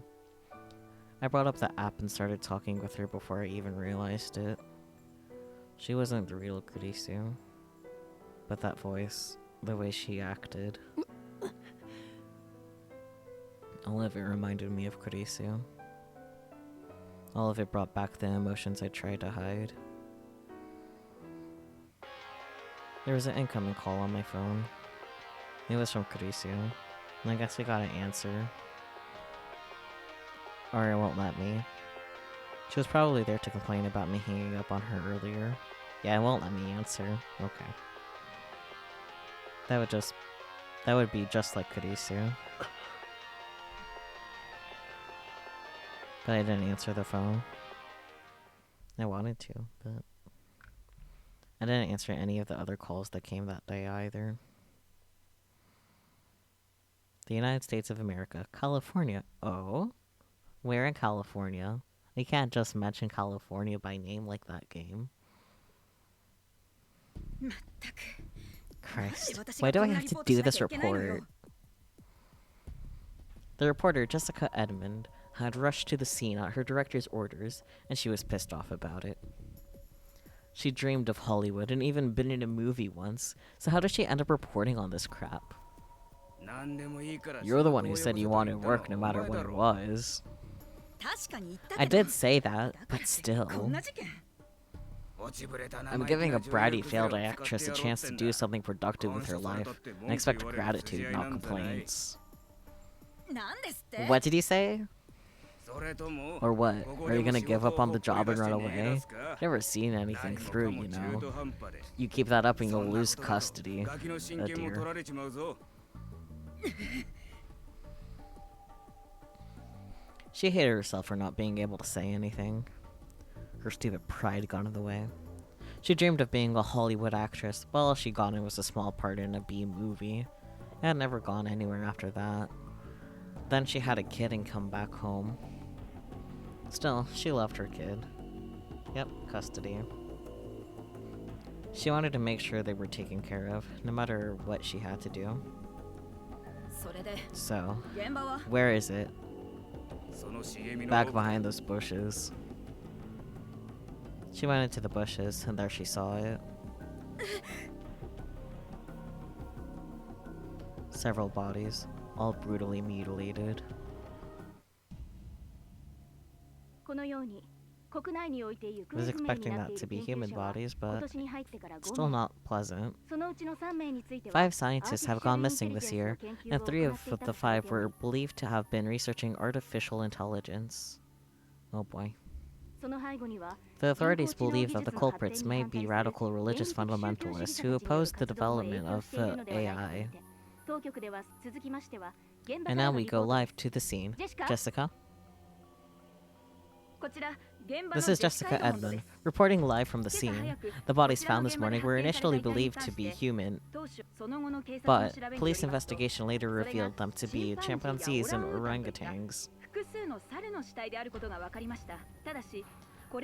I brought up the app and started talking with her before I even realized it. She wasn't the real Kurisu. But that voice, the way she acted. All of it reminded me of Kurisu. All of it brought back the emotions I tried to hide. There was an incoming call on my phone. It was from Kurisu. And I guess I got an answer. Or it won't let me. She was probably there to complain about me hanging up on her earlier. Yeah, it won't let me answer. Okay. That would be just like Kurisu. But I didn't answer the phone. I wanted to, but I didn't answer any of the other calls that came that day either. The United States of America. California. Oh? Where in California? You can't just mention California by name like that game. Christ. Why do I have to do this report? The reporter, Jessica Edmond, had rushed to the scene at her director's orders, and she was pissed off about it. She dreamed of Hollywood and even been in a movie once, so how did she end up reporting on this crap? You're the one who said you wanted work no matter what it was. I did say that, but still. I'm giving a bratty failed actress a chance to do something productive with her life, and I expect gratitude, not complaints. What did he say? Or what? Are you gonna give up on the job and run away? I've never seen anything through, you know. You keep that up and you'll lose custody. Oh dear. She hated herself for not being able to say anything. Her stupid pride got in the way. She dreamed of being a Hollywood actress, but all she got in was a small part in a B movie. It had never gone anywhere after that. Then she had a kid and come back home. Still, she loved her kid. Yep, custody. She wanted to make sure they were taken care of, no matter what she had to do. So, where is it? Back behind those bushes. She went into the bushes, and there she saw it. Several bodies, all brutally mutilated. I was expecting that to be human bodies, but still not pleasant. 5 scientists have gone missing this year, and 3 of the 5 were believed to have been researching artificial intelligence. Oh boy. The authorities believe that the culprits may be radical religious fundamentalists who oppose the development of AI. And now we go live to the scene. Jessica? This is Jessica Edmund, reporting live from the scene. The bodies found this morning were initially believed to be human, but police investigation later revealed them to be chimpanzees and orangutans.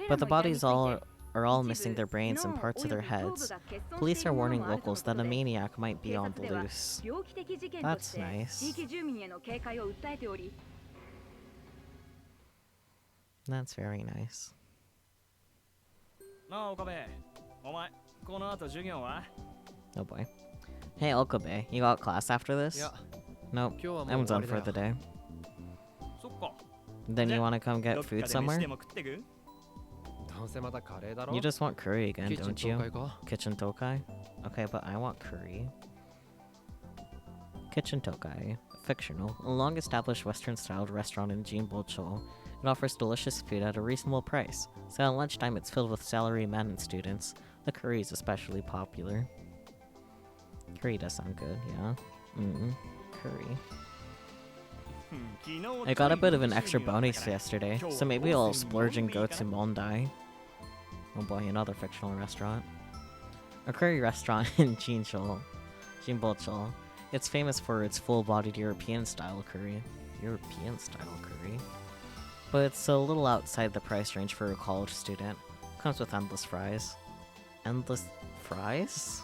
But the bodies are all missing their brains and parts of their heads. Police are warning locals that a maniac might be on the loose. That's nice. That's very nice. Oh boy. Hey Okabe, you got class after this? Yeah. Nope, I'm done for the day. Then you want to come get food somewhere? You just want curry again, don't you? Kitchen Tokai? Okay, but I want curry. Kitchen Tokai, fictional, a long-established Western-styled restaurant in Jinbocho. It offers delicious food at a reasonable price, so at lunchtime it's filled with salary men and students. The curry is especially popular. Curry does sound good, yeah. Curry. I got a bit of an extra bonus yesterday, so maybe I'll splurge and go to Mondai. Oh boy, another fictional restaurant. A curry restaurant in Jinbocho. It's famous for its full-bodied European-style curry. European-style curry? But it's a little outside the price range for a college student. Comes with endless fries. Endless fries?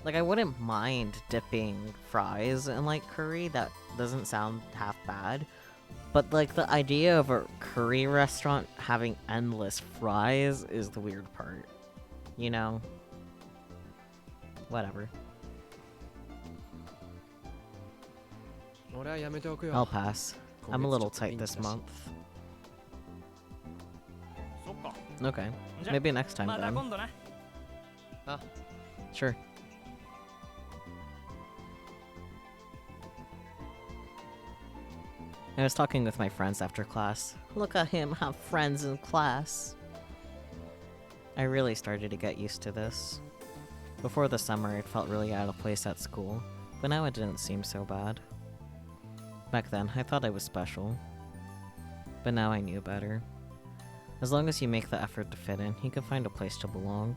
Like, I wouldn't mind dipping fries in, like, curry. That doesn't sound half bad. But, like, the idea of a curry restaurant having endless fries is the weird part. You know? Whatever. I'll pass. I'm a little tight this month. Okay. Maybe next time then. Sure. I was talking with my friends after class. Look at him have friends in class. I really started to get used to this. Before the summer, it felt really out of place at school, but now it didn't seem so bad. Back then, I thought I was special. But now I knew better. As long as you make the effort to fit in, you can find a place to belong.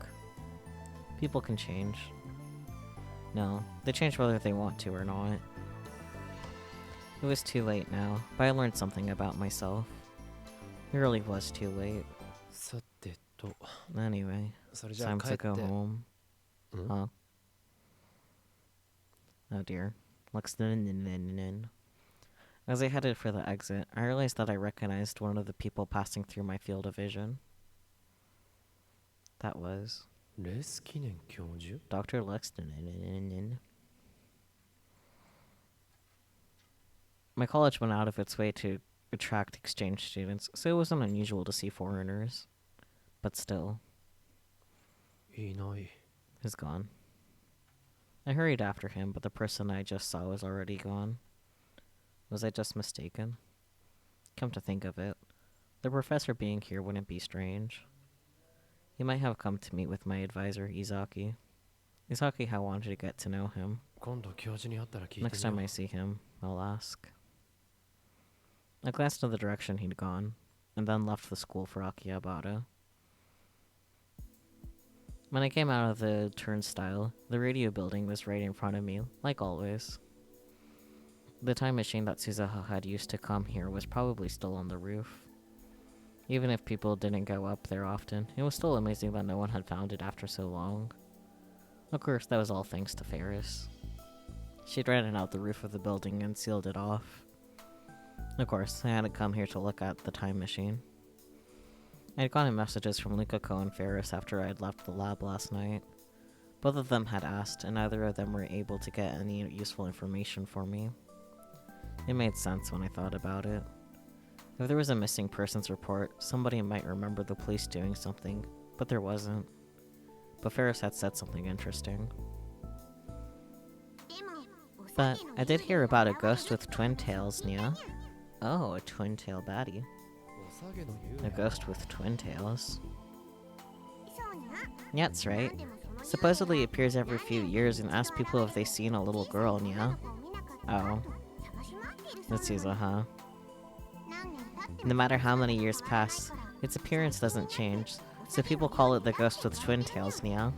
People can change. No, they change whether they want to or not. It was too late now, but I learned something about myself. It really was too late. Anyway, time to go home. Huh? Oh dear. As I headed for the exit, I realized that I recognized one of the people passing through my field of vision. That was Dr. Lexton. My college went out of its way to attract exchange students, so it wasn't unusual to see foreigners. But still. He's gone. I hurried after him, but the person I just saw was already gone. Was I just mistaken? Come to think of it, the professor being here wouldn't be strange. He might have come to meet with my advisor, Izaki. Izaki had wanted to get to know him. Next time I see him, I'll ask. I glanced in the direction he'd gone, and then left the school for Akihabara. When I came out of the turnstile, the radio building was right in front of me, like always. The time machine that Suzuha had used to come here was probably still on the roof. Even if people didn't go up there often, it was still amazing that no one had found it after so long. Of course, that was all thanks to Ferris. She'd rented out the roof of the building and sealed it off. Of course, I had to come here to look at the time machine. I had gotten messages from Lukako and Ferris after I had left the lab last night. Both of them had asked, and neither of them were able to get any useful information for me. It made sense when I thought about it. If there was a missing persons report, somebody might remember the police doing something, but there wasn't. But Ferris had said something interesting. But I did hear about a ghost with twin tails, Nia. Oh, a twin tail baddie. A ghost with twin tails. Yeah, that's right. Supposedly appears every few years and asks people if they've seen a little girl, Nia. Oh. That's easy, huh? No matter how many years pass, its appearance doesn't change, so people call it the ghost with twin tails, Nia.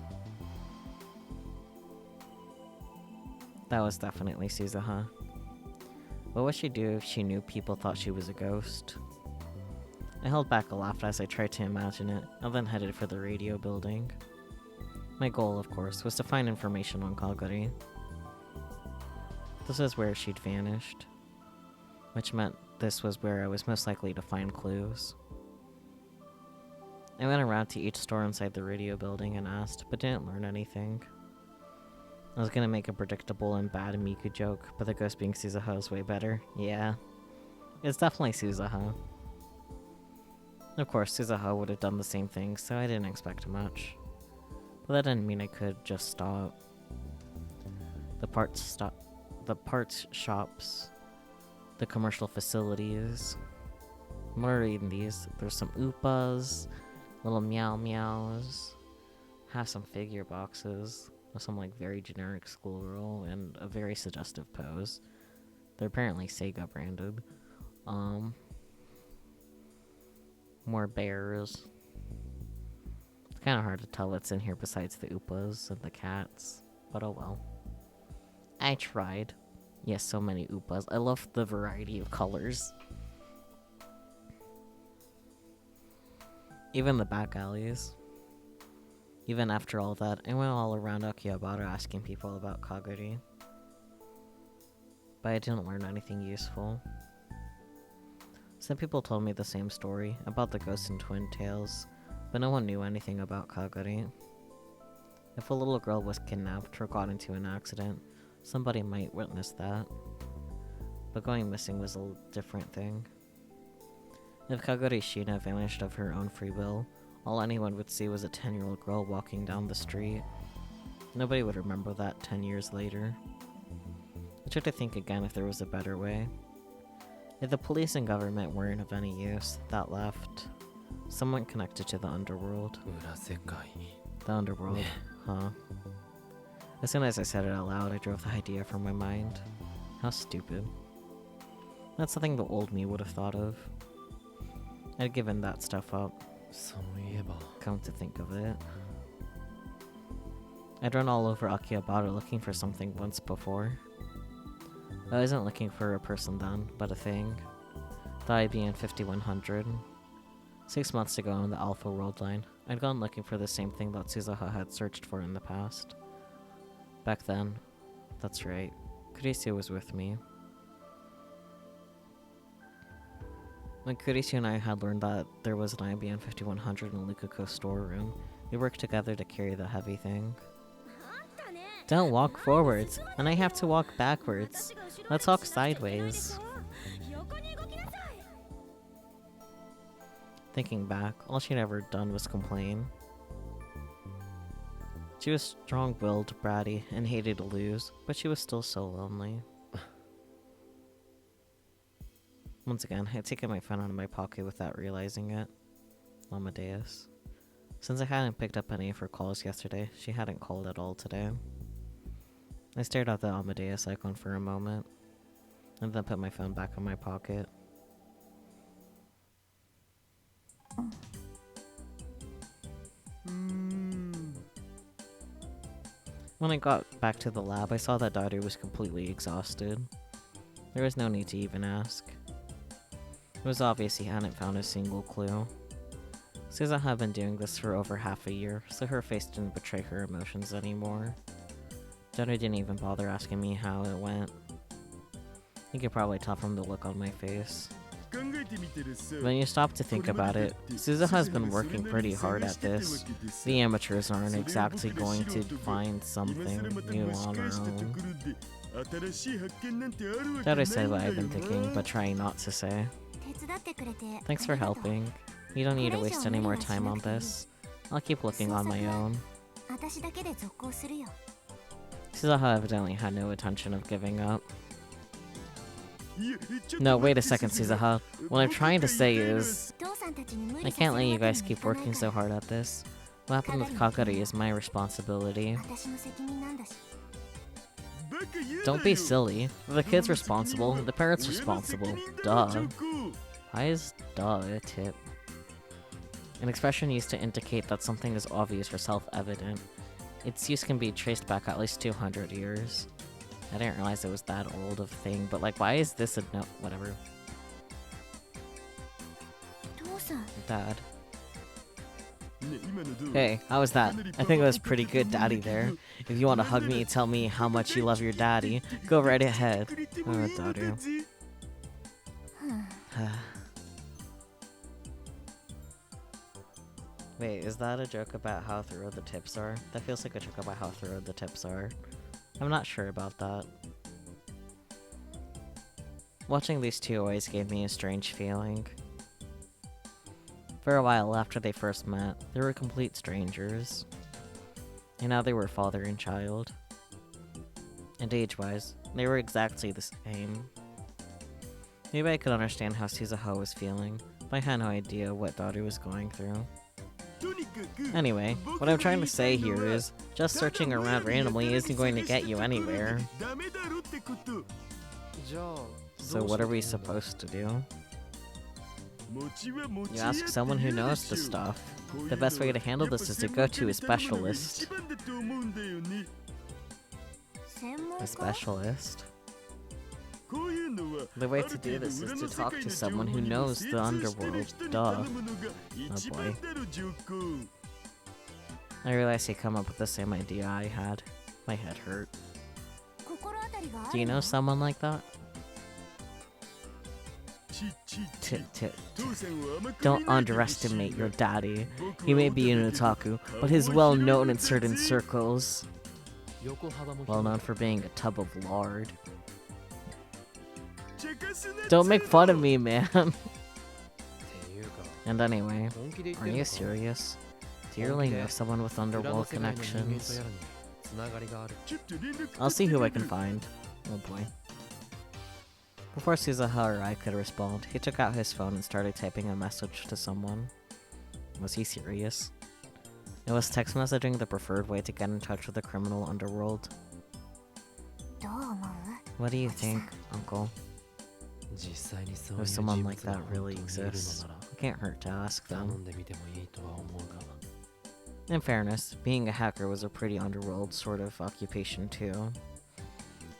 That was definitely Suza, huh? What would she do if she knew people thought she was a ghost? I held back a laugh as I tried to imagine it, and then headed for the radio building. My goal, of course, was to find information on Kaguri. This is where she'd vanished, which meant this was where I was most likely to find clues. I went around to each store inside the radio building and asked, but didn't learn anything. I was gonna make a predictable and bad Miku joke, but the ghost being Suzuha is way better. Yeah. It's definitely Suzuha. Of course, Suzuha would have done the same thing, so I didn't expect much. But that didn't mean I could just stop. The parts shops, the commercial facilities. What are even these? There's some Oopas, little Meow Meows, have some figure boxes with some like very generic schoolgirl and a very suggestive pose. They're apparently Sega branded. More bears. It's kind of hard to tell what's in here besides the Oopas and the cats, but oh well. I tried. Yes, so many Oopas. I love the variety of colors. Even the back alleys. Even after all that, I went all around Akihabara asking people about Kaguri. But I didn't learn anything useful. Some people told me the same story, about the ghosts and twin tails, but no one knew anything about Kaguri. If a little girl was kidnapped or got into an accident, somebody might witness that. But going missing was a different thing. If Kaguri Shina vanished of her own free will, all anyone would see was a 10-year-old girl walking down the street. Nobody would remember that 10 years later. I tried to think again if there was a better way. If the police and government weren't of any use, that left someone connected to the underworld. The underworld, huh? As soon as I said it out loud, I drove the idea from my mind. How stupid. That's something the old me would have thought of. I'd given that stuff up. Come to think of it. I'd run all over Akihabara looking for something once before. I wasn't looking for a person then, but a thing. The IBN 5100. 6 months ago on the Alpha World line, I'd gone looking for the same thing that Suzuha had searched for in the past. Back then, that's right, Kurisu was with me. When Kurisu and I had learned that there was an IBN 5100 in Lukako's storeroom, we worked together to carry the heavy thing. Don't walk forwards, and I have to walk backwards. Let's walk sideways. Thinking back, all she'd ever done was complain. She was strong-willed, bratty, and hated to lose, but she was still so lonely. Once again, I had taken my phone out of my pocket without realizing it. Amadeus. Since I hadn't picked up any of her calls yesterday, she hadn't called at all today. I stared at the Amadeus icon for a moment, and then put my phone back in my pocket. When I got back to the lab, I saw that Daughter was completely exhausted. There was no need to even ask. It was obvious he hadn't found a single clue. Susan had been doing this for over half a year, so her face didn't betray her emotions anymore. Daughter didn't even bother asking me how it went. You could probably tell from the look on my face. 考えてみてるさ When you stop to think about it, Suzuha's been working pretty hard at this. The amateurs aren't exactly going to find something new on their own. Gotta say what I've been thinking, but trying not to say. 手伝ってくれて Thanks for ありがとう helping. You don't need to waste any more time on this. I'll keep looking on my own. 私だけで続行するよ Suzuha evidently had no intention of giving up. No, wait a second, Suzuha. What I'm trying to say is, 父さんたちに無 I 理さ can't せる let you わけに guys もい keep かない working か so ら hard at this. What happened with Kagari is my responsibility. 私の責任なんだし Don't be silly. The kid's responsible, the parent's responsible. Duh. Why is duh a tip? An expression used to indicate that something is obvious or self-evident. Its use can be traced back at least 200 years. I didn't realize it was that old of a thing, but like, why is this a no? Whatever. 父さん Dad. Hey, how was that? I think it was pretty good, Daddy, there. If you want to hug me and tell me how much you love your daddy, go right ahead. Oh, daughter. Wait, is that a joke about how thorough the tips are? That feels like a joke about how thorough the tips are. I'm not sure about that. Watching these two always gave me a strange feeling. For a while after they first met, they were complete strangers. And now they were father and child. And age-wise, they were exactly the same. Maybe I could understand how Suzuha was feeling, but I had no idea what Daru was going through. Anyway, what I'm trying to say here is, just searching around randomly isn't going to get you anywhere. So what are we supposed to do? You ask someone who knows the stuff. The best way to handle this is to go to a specialist. 専門 A 家 specialist? The way to do this is to talk to someone who knows the underworld. Duh. Oh boy. I realized he come up with the same idea I had. My head hurt. 心当たりがあ Do you る know の someone like that? Don't underestimate your daddy. He may be an otaku, but he's well known in certain circles. Well known for being a tub of lard. Don't make fun of me, man. And anyway, are you serious? Do you really know someone with underworld connections? I'll see who I can find. Oh boy. Before Suzuha or I could respond, he took out his phone and started typing a message to someone. Was he serious? It was text messaging the preferred way to get in touch with the criminal underworld. どう思う What do you think, Uncle? 実際にそういう If 人 someone 物 like が that 本 really 当にいるの exists, なら it can't hurt to ask 頼 them. んでみてもいいとは思うが In fairness, being a hacker was a pretty underworld sort of occupation too.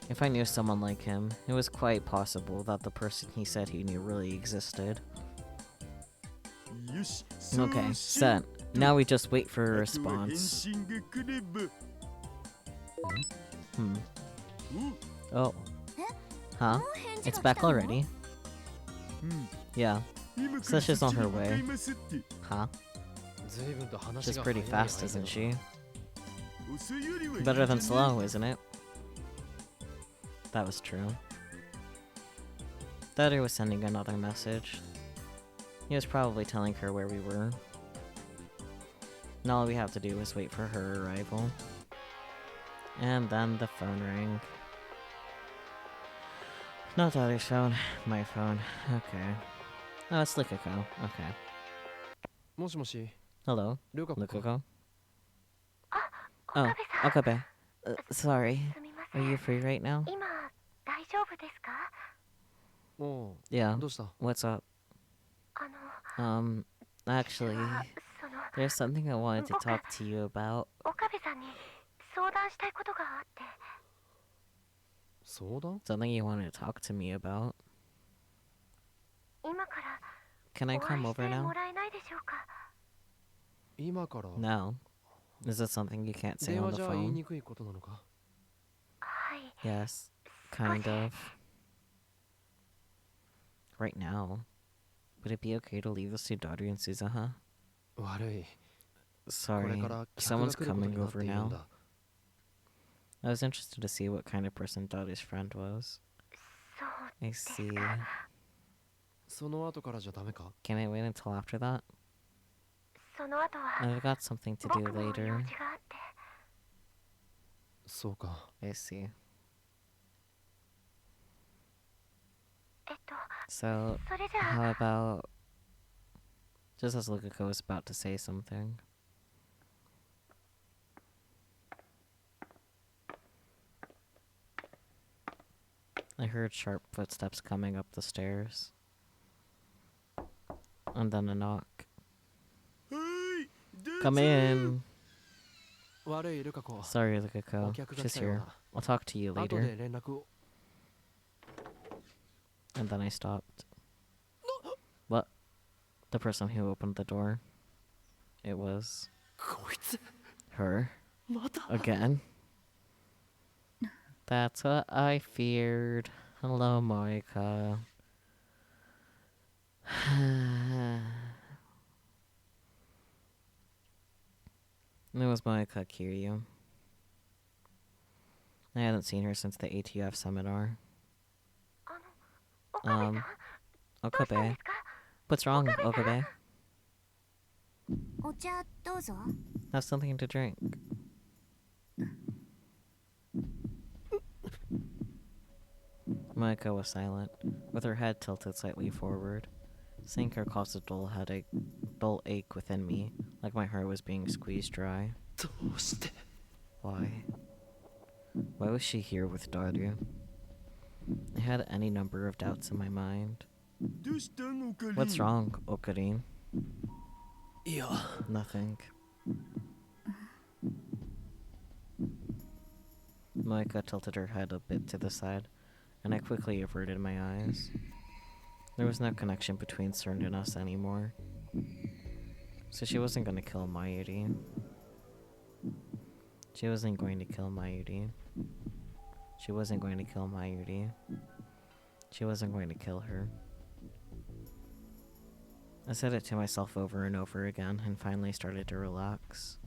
If I knew someone like him, it was quite possible that the person he said he knew really existed. Okay, set. Now we just wait for a response. Hmm. Oh. Huh? もう返事 It's が来 back たの already? Yeah. Says she's on her way. Huh? 随分と話 She's が pretty 早い fast, 相手 isn't だ she? 遅いよりは Better than slow, isn't it? That was true. Daru was sending another message. He was probably telling her where we were. Now all we have to do is wait for her arrival. And then the phone rang. Not Daru's phone, my phone. Okay. Oh, it's Lukako. Okay. もしもし Hello, ルカ子か Lukako. 岡 Oh, 部さん Okabe. Sorry. すみませ Are ん you free right now? 今大丈夫ですか おう Yeah. どうした What's up? あの Actually, その there's something I wanted to talk to you about. 岡部さんに相談したいことがあって 相談 Something you wanted to talk to me about. 今から Can お I 会 come いして over も now? らえないでしょうか 今から No. Is it something you can't say 電 on 話 the じゃ言い phone? にくいことなのかはい Yes. Kind of. right now. Would it be okay to leave this to Daru and Suzuha? 悪い。これ Sorry, から客 someone's が来ること coming になって over いるん now. だ。 I was interested to see what kind of person Daru's friend was. そう I です see. か。その後からじゃダメか？ Can I wait until after that? その後は I've got something to 僕 do も用 later. 事があって。そうか。 I see. そ So, れじゃ how about... Just as Lukako was about to say something. I heard sharp footsteps coming up the stairs. And then a knock. はい、どうぞ。 Come in! 悪い、ルカ子。 Sorry, Lukako. お客が来 She's たよう here. だ。 I'll talk to you 後 later. で連絡を。 And then I stopped. What? The person who opened the door. It was こいつ、 her また。 again. That's what I feared. Hello, Moika. It was Moika Kiryu. I hadn't seen her since the ATF seminar. 岡部さん、どうしたん Okabe. ですか？ What's wrong, Okabe? お茶どうぞ。 Have something to drink. Moika was silent, with her head tilted slightly forward. Seeing her caused a dull ache within me, like my heart was being squeezed dry. どうして？ Why? Why was she here with Daru? I had any number of doubts in my mind. どうしたん、オカリン。 What's wrong, Okarin? いや、 Nothing. Moika tilted her head a bit to the side, and I quickly averted my eyes. There was no connection between CERN and us anymore. So she wasn't going to kill Mayuri. She wasn't going to kill Mayuri. She wasn't going to kill Mayuri. She wasn't going to kill her. I said it to myself over and over again, and finally started to relax.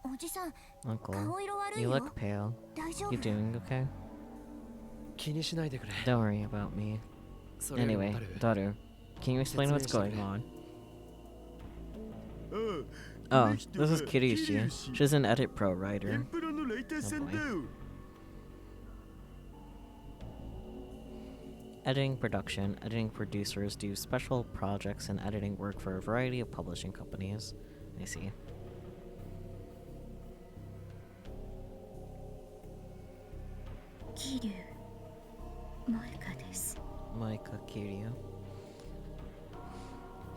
おじさん、 Uncle, 顔色悪い you よ。 look pale. 大丈 You 夫？ doing okay? 気にしないでくれ。 Don't worry about me. それよりも Anyway, ダル、 Daru, can you explain what's going on? ああ、 Oh, this is Kirishi. She's an Edit Pro エ writer. ンプロのライターさんだよ。 Editing production, editing producers do special projects and editing work for a variety of publishing companies. I see. Kiryu Moika です。 Moika Kiryu.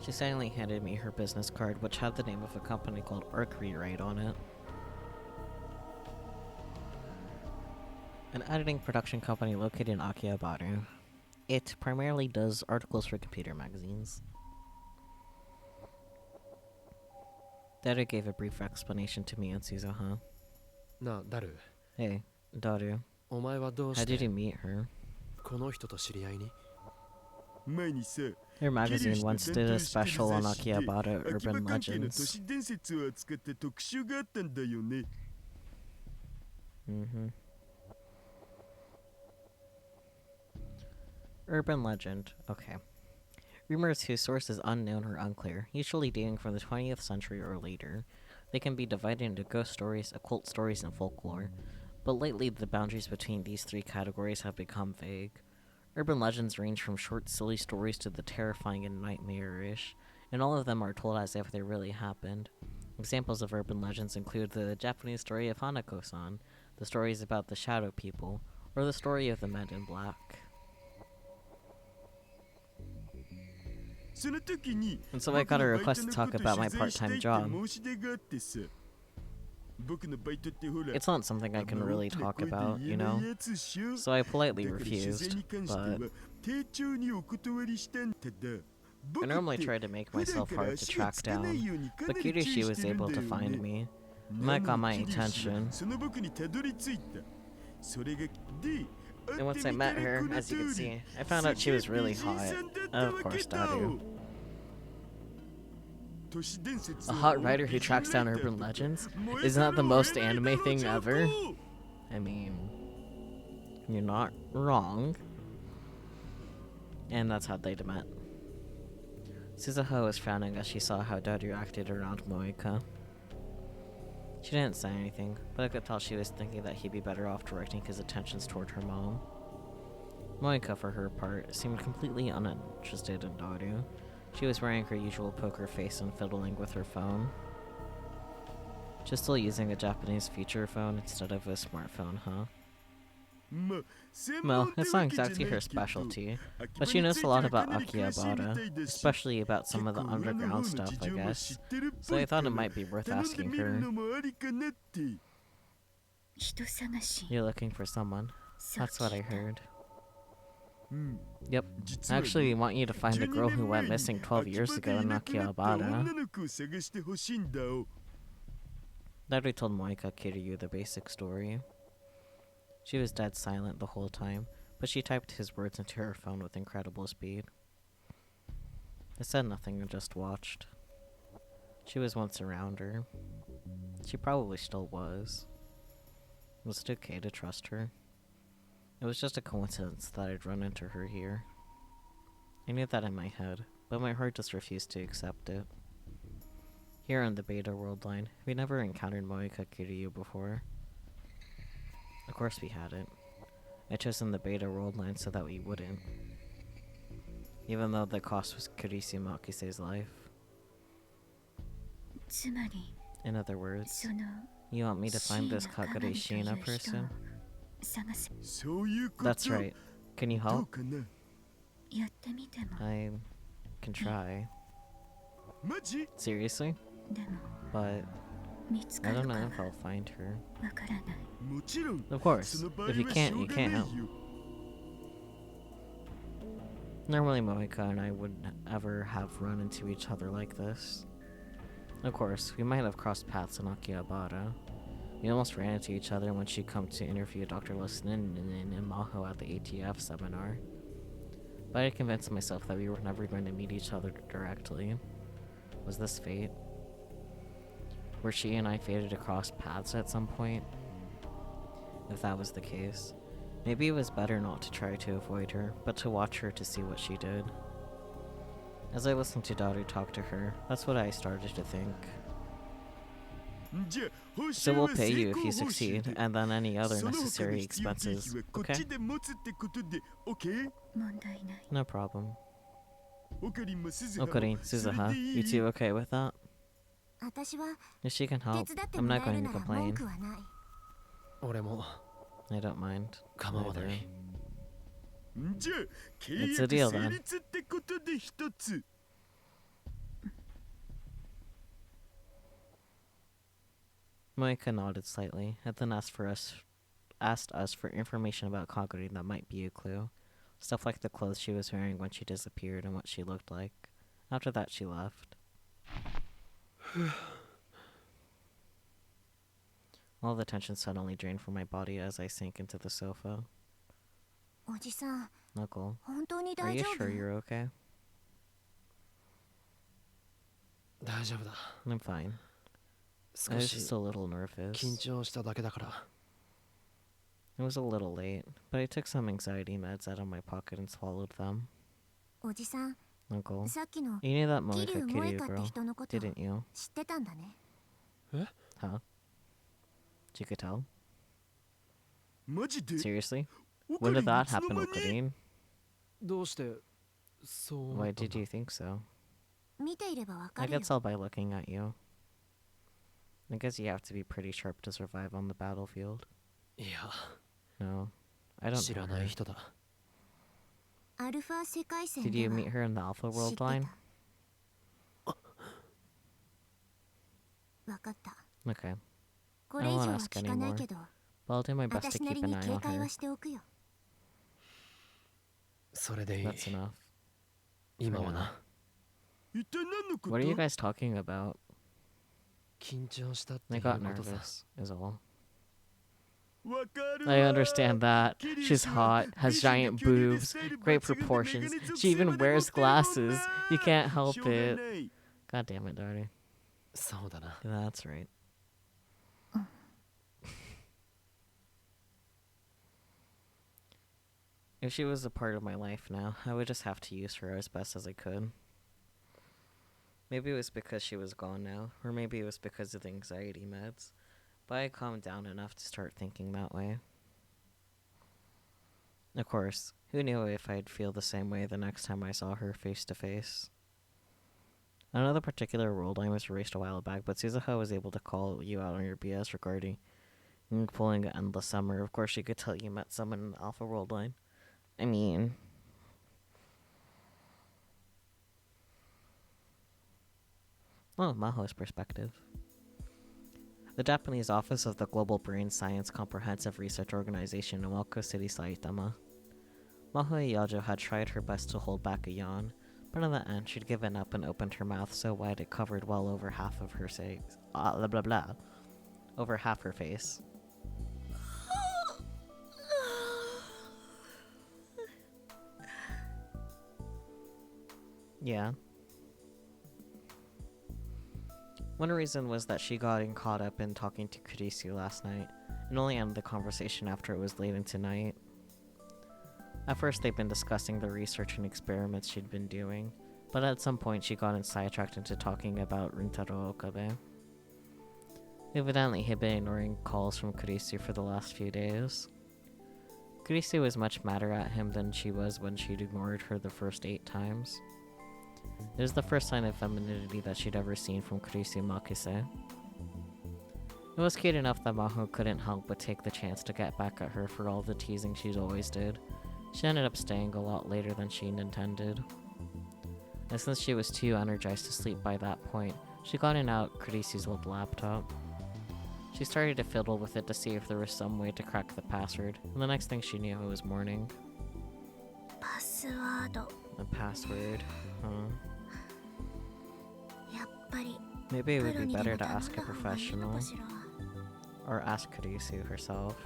She silently handed me her business card, which had the name of a company called Arc Rewrite on it. An editing production company located in Akihabara. It primarily does articles for computer magazines. Daru gave a brief explanation to me and Suzuha. なあ、ダル、 Hey, Daru, お前はどう how し did て you meet her? この人と知り合いに？前にさ、 Your キリ magazine シ once と did 担 a 当してる special on 雑誌で Akihabara 秋葉 urban 関係の都 legends. 市伝説を扱った特集があったんだよね。 Mm-hmm. Urban legend. Okay. Rumors whose source is unknown or unclear, usually dating from the 20th century or later. They can be divided into ghost stories, occult stories, and folklore. But lately, the boundaries between these three categories have become vague. Urban legends range from short, silly stories to the terrifying and nightmarish, and all of them are told as if they really happened. Examples of urban legends include the Japanese story of Hanako-san, the stories about the shadow people, or the story of the men in black. その時に And so I got a request to talk about my part-time job. 申し出があってさ。僕のバイトってほら、 It's not something I can really talk about, you know? あんま大きな声で言えないやつっしょ。 So I politely だから取材 refused, に関しては but 丁重にお断りしたんだ。 I 僕 normally って try to make 普段 myself から hard to 足が track つかない down, ようにかな but り注 Kirishi 意し was てるんだ able よ to find ね。 me. な Mike got の my にキリシは attention. その僕にたどり着いた。それがで、And once I met her, as you can see, I found out she was really hot. Of course, Daru. A hot writer who tracks down urban legends? Isn't that the most anime thing ever? I mean, you're not wrong. And that's how they met. Suzuho was frowning as she saw how Daru acted around Moeka. She didn't say anything, but I could tell she was thinking that he'd be better off directing his attentions toward her mom. Moeka, for her part, seemed completely uninterested in Daru. She was wearing her usual poker face and fiddling with her phone. She's still using a Japanese feature phone instead of a smartphone, huh? Well, it's not exactly her specialty, but she knows a lot about Akihabara, especially about some of the underground stuff, I guess, so I thought it might be worth asking her. You're looking for someone. That's what I heard. Yep. Actually, we want you to find the girl who went missing 12 years ago in Akihabara. Daru told Moeka Kiryu the basic story. She was dead silent the whole time, but she typed his words into her phone with incredible speed. I said nothing and just watched. She was once around her. She probably still was. Was it okay to trust her? It was just a coincidence that I'd run into her here. I knew that in my head, but my heart just refused to accept it. Here on the Beta World line, we never encountered Moeka Kiryu before. Of course we hadn't. I chosen the Beta World line so that we wouldn't. Even though the cost was Kurisu Makise's life. In other words, you want me to find this Kagure Shina person? That's right. Can you help? I can try. Seriously? But I don't know if I'll find her. Of course. If you can't, you can't. Normally Moeka and I wouldn't ever have run into each other like this. Of course, we might have crossed paths in Akihabara. We almost ran into each other when she came to interview Dr. Listenin in Maho at the ATF seminar. But I convinced myself that we were never going to meet each other directly. Was this fate? Were she and I fated to cross paths at some point? If that was the case, maybe it was better not to try to avoid her, but to watch her to see what she did. As I listened to Daru talk to her, that's what I started to think. So we'll pay you if you succeed, and then any other necessary expenses, okay? No problem. Okarin, Suzuha, you two okay with that? If she can help, I'm not going to complain. I don't mind. Either. It's a deal then. Moeka nodded slightly, and then asked us for information about Kagure that might be a clue. Stuff like the clothes she was wearing when she disappeared and what she looked like. After that, she left. All the tension suddenly drained from my body as I sank into the sofa. Knuckle, are you sure you're okay? I'm fine. I was just a little nervous. It was a little late, but I took some anxiety meds out of my pocket and swallowed them. Uncle, you knew that Moeka Kiryu girl, didn't you? Huh? You could tell? Seriously? When did that happen, Okarin? Why did you think so? I could tell by looking at you. I guess you have to be pretty sharp to survive on the battlefield. No, I don't know her. Did you meet her in the Alpha World line? Okay. I won't ask anymore, but I'll do my best to keep an eye on her. That's enough. What are you guys talking about? I got nervous, is all. I understand that. She's hot, has giant boobs, great proportions. She even wears glasses. You can't help it. God damn it, Darty. そうだな。 That's right. If she was a part of my life now, I would just have to use her as best as I could. Maybe it was because she was gone now, or maybe it was because of the anxiety meds, but I calmed down enough to start thinking that way. Of course, who knew if I'd feel the same way the next time I saw her face to face. Another particular world line was erased a while back, but Suzuha was able to call you out on your BS regarding pulling an endless summer. Of course, she could tell you met someone in the Alpha world line. I mean... Oh, Maho's perspective. The Japanese office of the Global Brain Science Comprehensive Research Organization in Wako City, Saitama. Maho Yajo had tried her best to hold back a yawn, but in the end she'd given up and opened her mouth so wide it covered well over half of her over half her face. Yeah. One reason was that she got caught up in talking to Kurisu last night, and only ended the conversation after it was late into night. At first they'd been discussing the research and experiments she'd been doing, but at some point she got sidetracked into talking about Rintaro Okabe. Evidently he'd been ignoring calls from Kurisu for the last few days. Kurisu was much madder at him than she was when she'd ignored her the first 8 times. It was the first sign of femininity that she'd ever seen from Kurisu Makise. It was cute enough that Maho couldn't help but take the chance to get back at her for all the teasing she always did. She ended up staying a lot later than she'd intended. And since she was too energized to sleep by that point, she got out Kurisu's old laptop. She started to fiddle with it to see if there was some way to crack the password, and the next thing she knew it was morning. The password, huh? Maybe it would be better to ask a professional. Or ask Kurisu herself.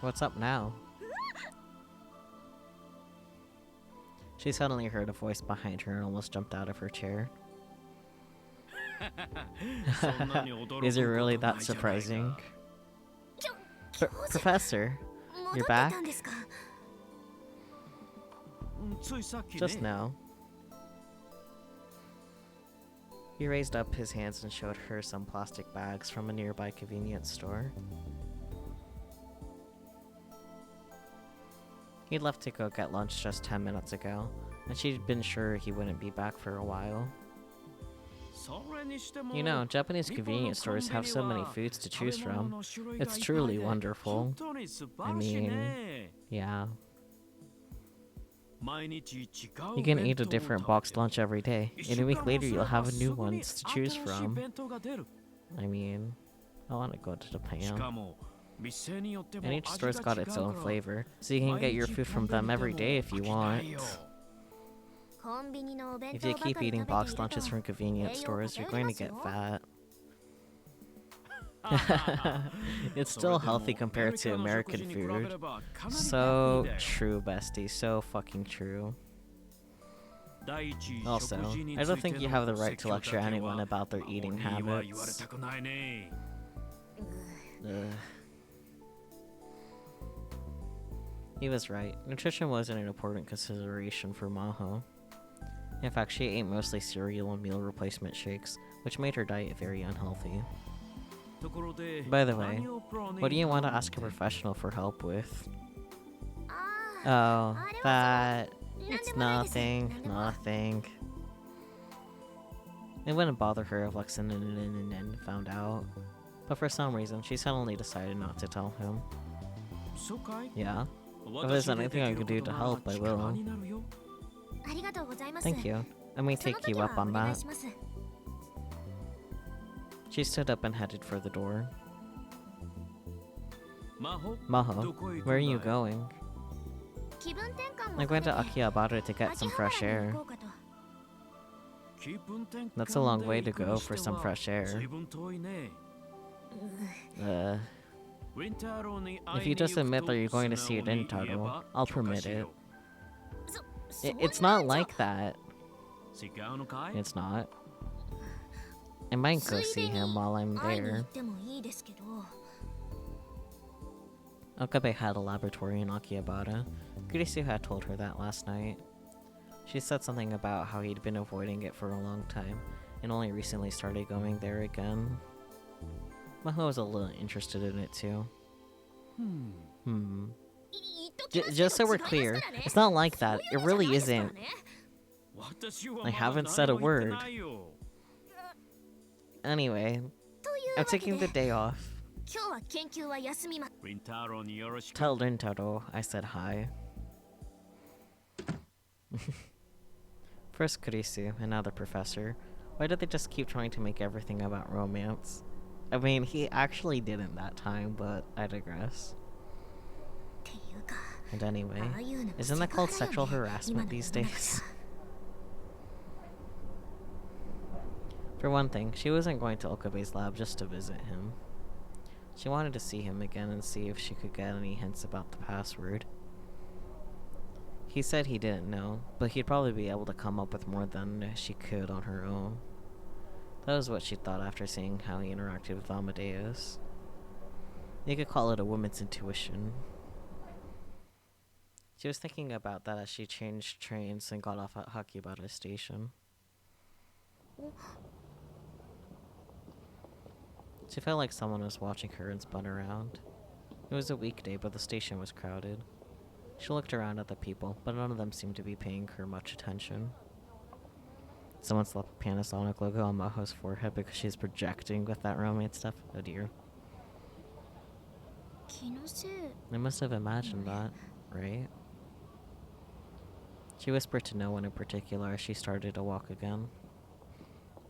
What's up now? She suddenly heard a voice behind her and almost jumped out of her chair. Is it really that surprising? Professor, you're back? Just now. He raised up his hands and showed her some plastic bags from a nearby convenience store. He'd left to go get lunch just 10 minutes ago, and she'd been sure he wouldn't be back for a while. You know, Japanese convenience stores have so many foods to choose from. It's truly wonderful. I mean, yeah. You can eat a different boxed lunch every day, and a week later you'll have new ones to choose from. I mean, I want to go to Japan. And each store's got its own flavor, so you can get your food from them every day if you want. If you keep eating boxed lunches from convenience stores, you're going to get fat. It's still healthy compared to American food. So true, bestie. So fucking true. Also, I don't think you have the right to lecture anyone about their eating habits. He was right. Nutrition wasn't an important consideration for Maho. In fact, she ate mostly cereal and meal replacement shakes, which made her diet very unhealthy. By the way, what do you want to ask a professional for help with? Oh, that... It's nothing, nothing. It wouldn't bother her if Lexington found out, but for some reason, she suddenly decided not to tell him. Yeah, if there's anything I can do to help, I will. Thank you. I may take you up on that. She stood up and headed for the door. Maho, where are you going? I'm going to Akihabara to get some fresh air. That's a long way to go for some fresh air. If you just admit that you're going to see Rintaro, I'll permit it. It's not like that. It's not. I might go see him while I'm there. Okabe had a laboratory in Akihabara. Kurisu had told her that last night. She said something about how he'd been avoiding it for a long time, and only recently started going there again. Maho was a little interested in it too. Just so we're clear, it's not like that. It really isn't. I haven't said a word. Anyway, I'm taking the day off. Tell Rintaro I said hi. First Kurisu, and now the professor. Why did they just keep trying to make everything about romance? I mean, he actually didn't that time, but I digress. And anyway, isn't that called sexual harassment these days? For one thing, she wasn't going to Okabe's lab just to visit him. She wanted to see him again and see if she could get any hints about the password. He said he didn't know, but he'd probably be able to come up with more than she could on her own. That was what she thought after seeing how he interacted with Amadeus. You could call it a woman's intuition. She was thinking about that as she changed trains and got off at Hakibara Station. She felt like someone was watching her and spun around. It was a weekday, but the station was crowded. She looked around at the people, but none of them seemed to be paying her much attention. Someone slapped a Panasonic logo on Maho's forehead because she's projecting with that romance stuff. Oh dear. I must have imagined that, right? She whispered to no one in particular as she started to walk again.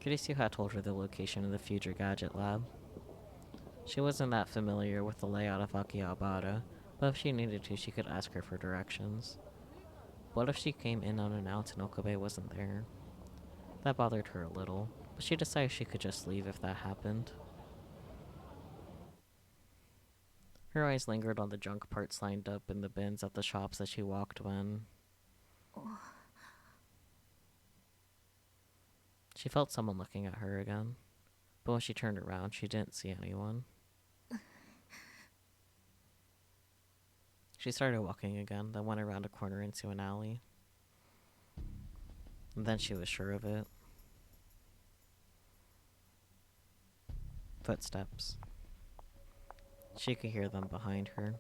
Kurisu had told her the location of the future gadget lab. She wasn't that familiar with the layout of Akihabara, but if she needed to, she could ask her for directions. What if she came in unannounced and Okabe wasn't there? That bothered her a little, but she decided she could just leave if that happened. Her eyes lingered on the junk parts lined up in the bins at the shops as she walked when... She felt someone looking at her again, but when she turned around, she didn't see anyone. She started walking again, then went around a corner into an alley. And then she was sure of it. Footsteps. She could hear them behind her.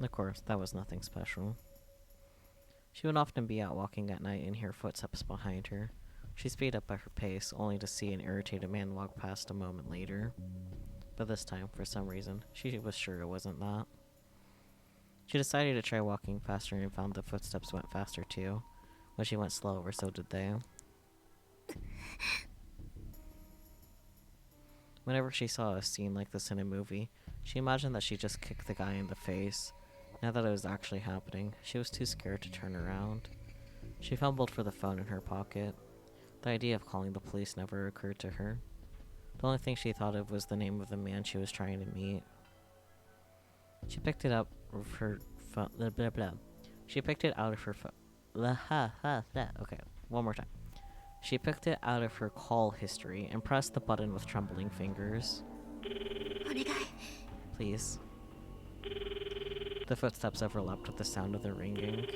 Of course, that was nothing special. She would often be out walking at night and hear footsteps behind her. She speeded up at her pace, only to see an irritated man walk past a moment later. But this time, for some reason, she was sure it wasn't that. She decided to try walking faster and found the footsteps went faster too. When she went slower, so did they. Whenever she saw a scene like this in a movie, she imagined that she just kicked the guy in the face. Now that it was actually happening, she was too scared to turn around. She fumbled for the phone in her pocket. The idea of calling the police never occurred to her. The only thing she thought of was the name of the man she was trying to meet. She picked it up of her phone. Blah, blah, blah. She picked it out of her phone. Okay, one more time. She picked it out of her call history and pressed the button with trembling fingers. Please. The footsteps overlapped with the sound of the ringing.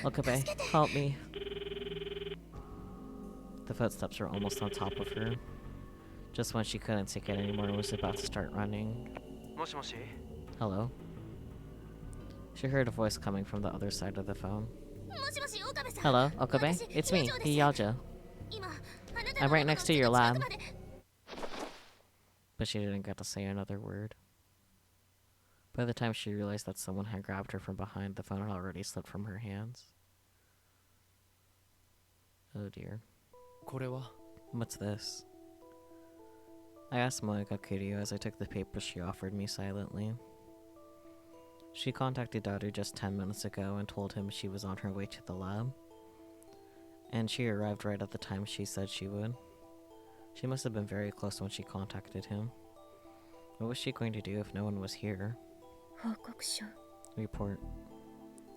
Okabe, help me. The footsteps were almost on top of her. Just when she couldn't take it anymore and was about to start running. Hello? She heard a voice coming from the other side of the phone. Hello, Okabe? It's me, Hiyaja. I'm right next to your lab. But she didn't get to say another word. By the time she realized that someone had grabbed her from behind, the phone had already slipped from her hands. Oh dear. What's this? I asked Moeka Kiryu as I took the paper she offered me silently. She contacted Daru just 10 minutes ago and told him she was on her way to the lab. And she arrived right at the time she said she would. She must have been very close when she contacted him. What was she going to do if no one was here? 報告書 Report.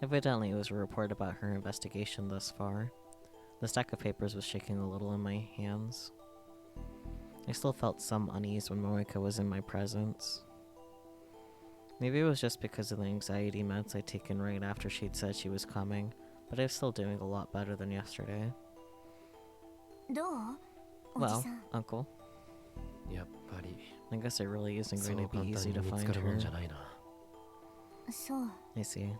Evidently, it was a report about her investigation thus far. The stack of papers was shaking a little in my hands. I still felt some unease when Moeka was in my presence. Maybe it was just because of the anxiety meds I'd taken right after she'd said she was coming, but I was still doing a lot better than yesterday. どうおじ Well, さん Uncle, やっぱり I guess it really isn't そ going う to 簡 be 単 easy に to 見つ find かるもん her. じゃないな。そう I see.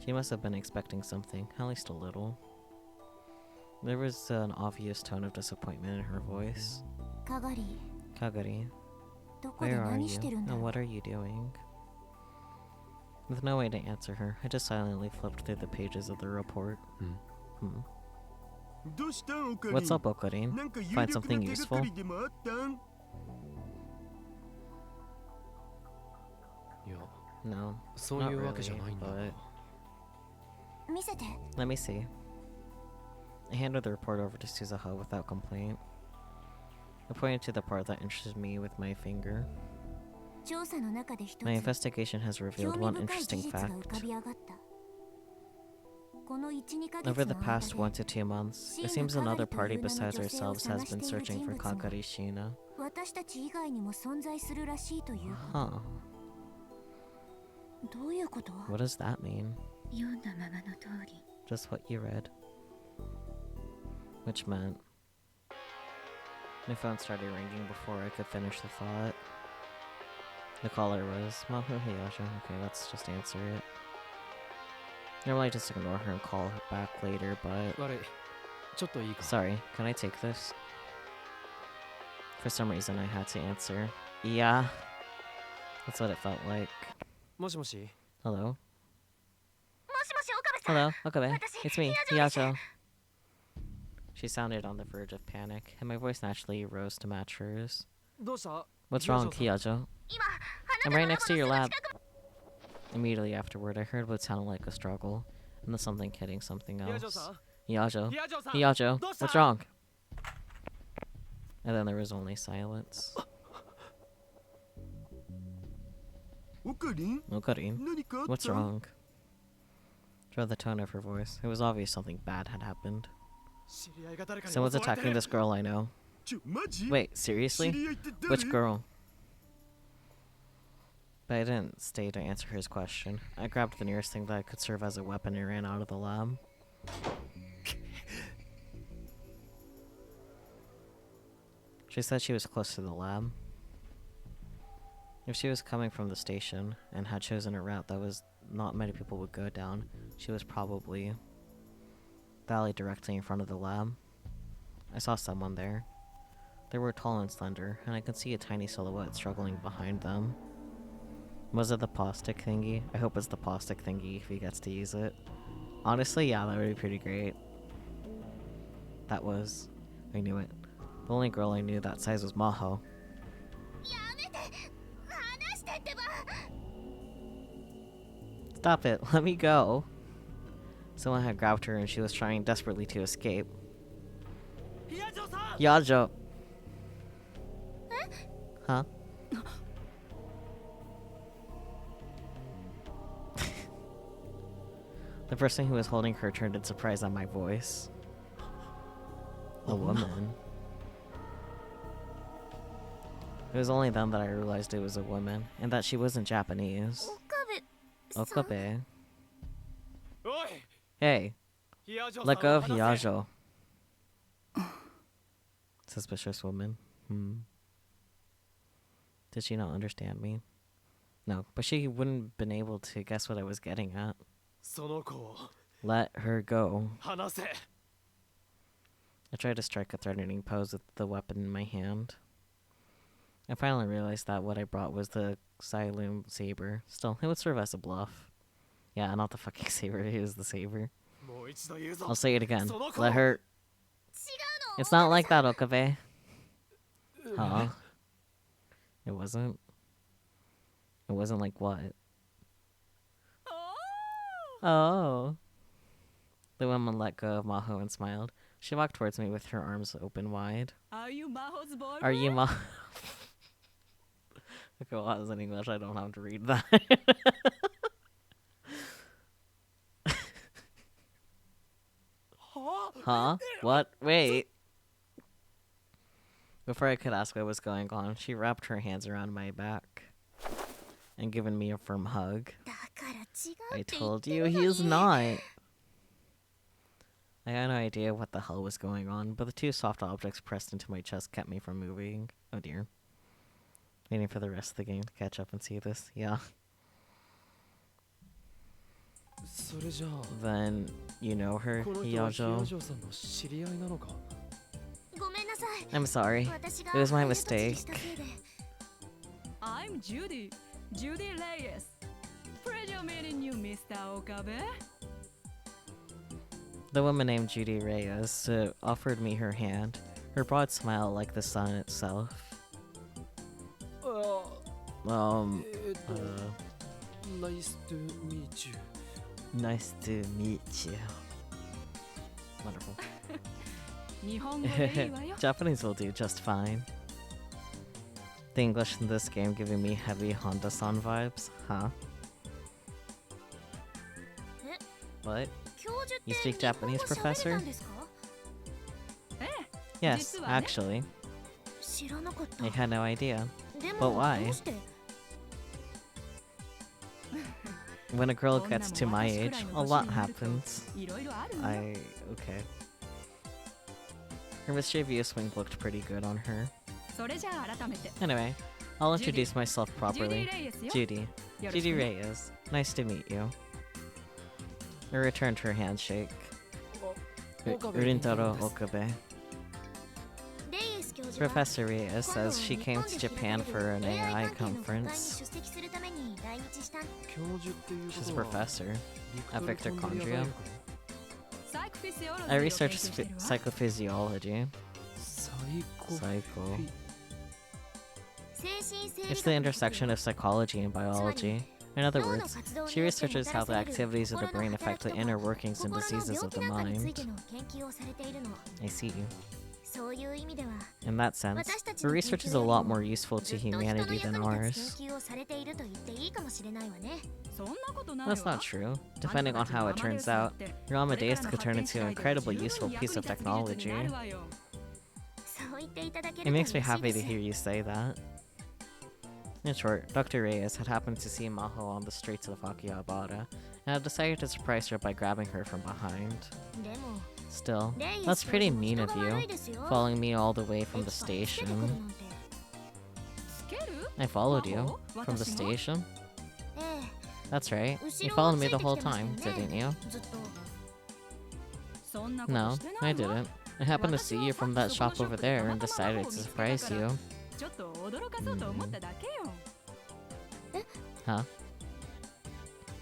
She must have been expecting something, at least a little. There was an obvious tone of disappointment in her voice. かがり Kagari, どこで where are 何して you? るんだ And what are you doing? With no way to answer her, I just silently flipped through the pages of the report. うん Hmm. どうしたんオカリン What's up, Okarin? なんか有 Find 力 something な手がか useful? りでもあったんいや、 No, そう not いうわけじゃ really, ないんだが。 but 見せて let me see. I handed the report over to Suzuha without complaint. I pointed to the part that interested me with my finger. 調査の中で一つ My investigation has 興 revealed 味 one 深い interesting 事実が浮か fact. び上がったこの 1,2 ヶ Over 月 the の past 間 1 to 2 months, it seems another party besides ourselves has been searching for Kakari Shina. で私たち以外にも存在するらしいという Huh. どういうこと What does that mean? 読んだままの通り Just what you read. Which meant... My phone started ringing before I could finish the thought. The caller was Maho Hiyasha. Okay, let's just answer it. Normally I just ignore her and call her back later, but... 悪い。ちょっといいか。 Sorry, can I take this? For some reason I had to answer. Yeah. That's what it felt like. もしもし。 Hello? もしもし岡部さん Hello, Okabe. 私 It's me, Hiyajo Hiyajo. She sounded on the verge of panic, and my voice naturally rose to match hers. どうした What's wrong, Hiyajo-san? Hiyajo? 今 I'm right next to your lab. Immediately afterward, I heard what sounded like a struggle, and then something hitting something else. Hiyajo-san? Hiyajo? Hiyajo-san! Hiyajo, どうした what's wrong? And then there was only silence. オカリン Okarin, 何かあった what's wrong? Through the tone of her voice, it was obvious something bad had happened. 知り合いが誰かに Someone's 襲われて attacking this girl I know. マジ Wait, 知 seriously? り合いって誰 Which girl? But I didn't stay to answer his question. I grabbed the nearest thing that could serve as a weapon and ran out of the lab. She said she was close to the lab. If she was coming from the station and had chosen a route that was not many people would go down, she was probably the alley directly in front of the lab. I saw someone there. They were tall and slender, and I could see a tiny silhouette struggling behind them. Was it the paw stick thingy? I hope it's the paw stick thingy if he gets to use it. Honestly, yeah, that would be pretty great. That was... I knew it. The only girl I knew that size was Maho. やめて離してってば Stop it, let me go. Someone had grabbed her and she was trying desperately to escape. ！Hiyajo-san! Yajo! Huh? The person who was holding her turned in surprise at my voice. A woman. It was only then that I realized it was a woman, and that she wasn't Japanese. 岡部さん Okabe. おい Hey, Hiyajo-san let go of を離せ Hiyajo. Suspicious woman. Did she not understand me? No, but she wouldn't have been able to guess what I was getting at. その子を Let her go. 離せ I tried to strike a threatening pose with the weapon in my hand. I finally realized that what I brought was the Xyloom saber. Still, it would serve as a bluff. Yeah, not the fucking saber, it is the saber. もう一度言うぞ I'll say it again. その子 Let her... 違うの It's not like that, Okabe. Huh? It wasn't? It wasn't like what? Oh. The woman let go of Maho and smiled. She walked towards me with her arms open wide. Are you Maho's boyfriend? Are you Ma... If it was in English, I don't have to read that. Huh? What? Wait. Before I could ask what was going on, she wrapped her hands around my back and given me a firm hug. だから違う I って言っ told て you るの he is に not. I had no idea what the hell was going on, but the two soft objects pressed into my chest kept me from moving. Oh dear. Waiting for the rest of the game to catch up and see this. Yeah. それじゃあ Then, you know her, この人はヒヤ Hiyajo? ジョさんの知り合いなのか。ごめんなさい I'm sorry. 私 It was my 早とちり mistake. したせいで I'm Judy. Judy Reyes. Pleasure meeting you, Mr. Okabe. The woman named Judy Reyes offered me her hand, her broad smile like the sun itself. あ Um, ナイストゥミーチュー。 nice to meet you. Wonderful. 日本語でいいわよ。 Japanese will do just fine. The English in this game giving me heavy Honda-san vibes, huh? What? 教授って You speak 日本 Japanese, 語喋れたんですか Yes, 実はね。 actually. 知らなかった I had no idea. で But も why? どうして When a girl こんな gets も to ん my 私く age, らい a の lot 年になると happens. いろいろあるのよ。 Okay. Her mischievous wink looked pretty good on her. それじゃあ改めて。 Anyway, I'll introduce myself ジュデ properly. ィ・レイエスよ。 Judy. よろ Judy しくね Reyes. Nice to meet you. I returned her handshake. Urintaro Okabe. レイエス教授は Professor Reyes says she came to Japan for an AI conference. 出席するために来日したん教授っていうこ She's a とは professor. ビク at トル Victor コンドリア Condria. 大学のサイコフィジオロジーを I 研 researched 究してるわ。 psychophysiology. サイコ Psycho. 精神生理 It's the intersection of psychology and biology. In other words, she researches how the activities of the brain affect the inner workings and diseases of the mind. I see you. そういう意味では In that sense, her research is a lot more useful to ずっと人の humanity 役 than に ours. 立つ研究をされていると言っていいかもしれないわねそんなことないわ。 That's not true. Depending on how it turns out, your Amadeus could turn into an incredibly useful piece of technology. そう言っていただけ It る makes と me 嬉しい happy で to す hear you say that. In short, Dr. Reyes had happened to see Maho on the streets of Akihabara and had decided to surprise her by grabbing her from behind. でも Still, レイエ that's ス教 pretty 授も mean 人 of が悪 you, いですよ following me all the way from エ the キパーつけてくる station. なんてつける I followed you 魔法 from the 私も station. え That's right. え You 後ろを followed つ me い the てき whole てました time, よ didn't ね you? ずっとそんなこと No, してないわ。 I didn't. I happened to see you from that shop over there and decided to surprise you. ちょっと驚かそうと思っただけよ。 Huh?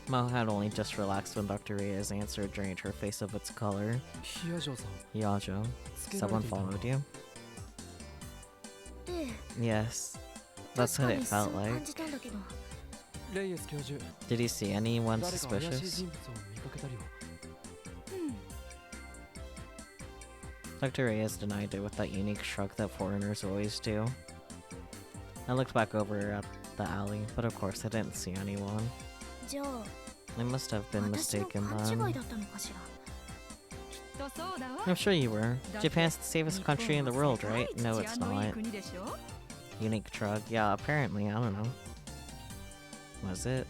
Maho had only just relaxed when Dr. Reyes' answer drained her face of its color. ヒヤジョさん Yajo, つけられ someone ていたの followed か you? ええ Yes. That's 確 what か it にそう felt 感 like. じたんだけどレイエス教授 Did you see anyone 誰か怪しい suspicious? 人物を見かけたりは Dr. Reyes denied it with that unique shrug that foreigners always do. I looked back over at the alley, but of course I didn't see anyone. じゃあ I must have been 私の mistaken 勘違 then. いだったのかしらきっとそうだわ。 I'm sure you were. Japan's the safest country in the world, right? No, it's 日本は世界一治安のいい not. 国でしょ。 Unique shrug. Yeah, apparently. I don't know. Was it?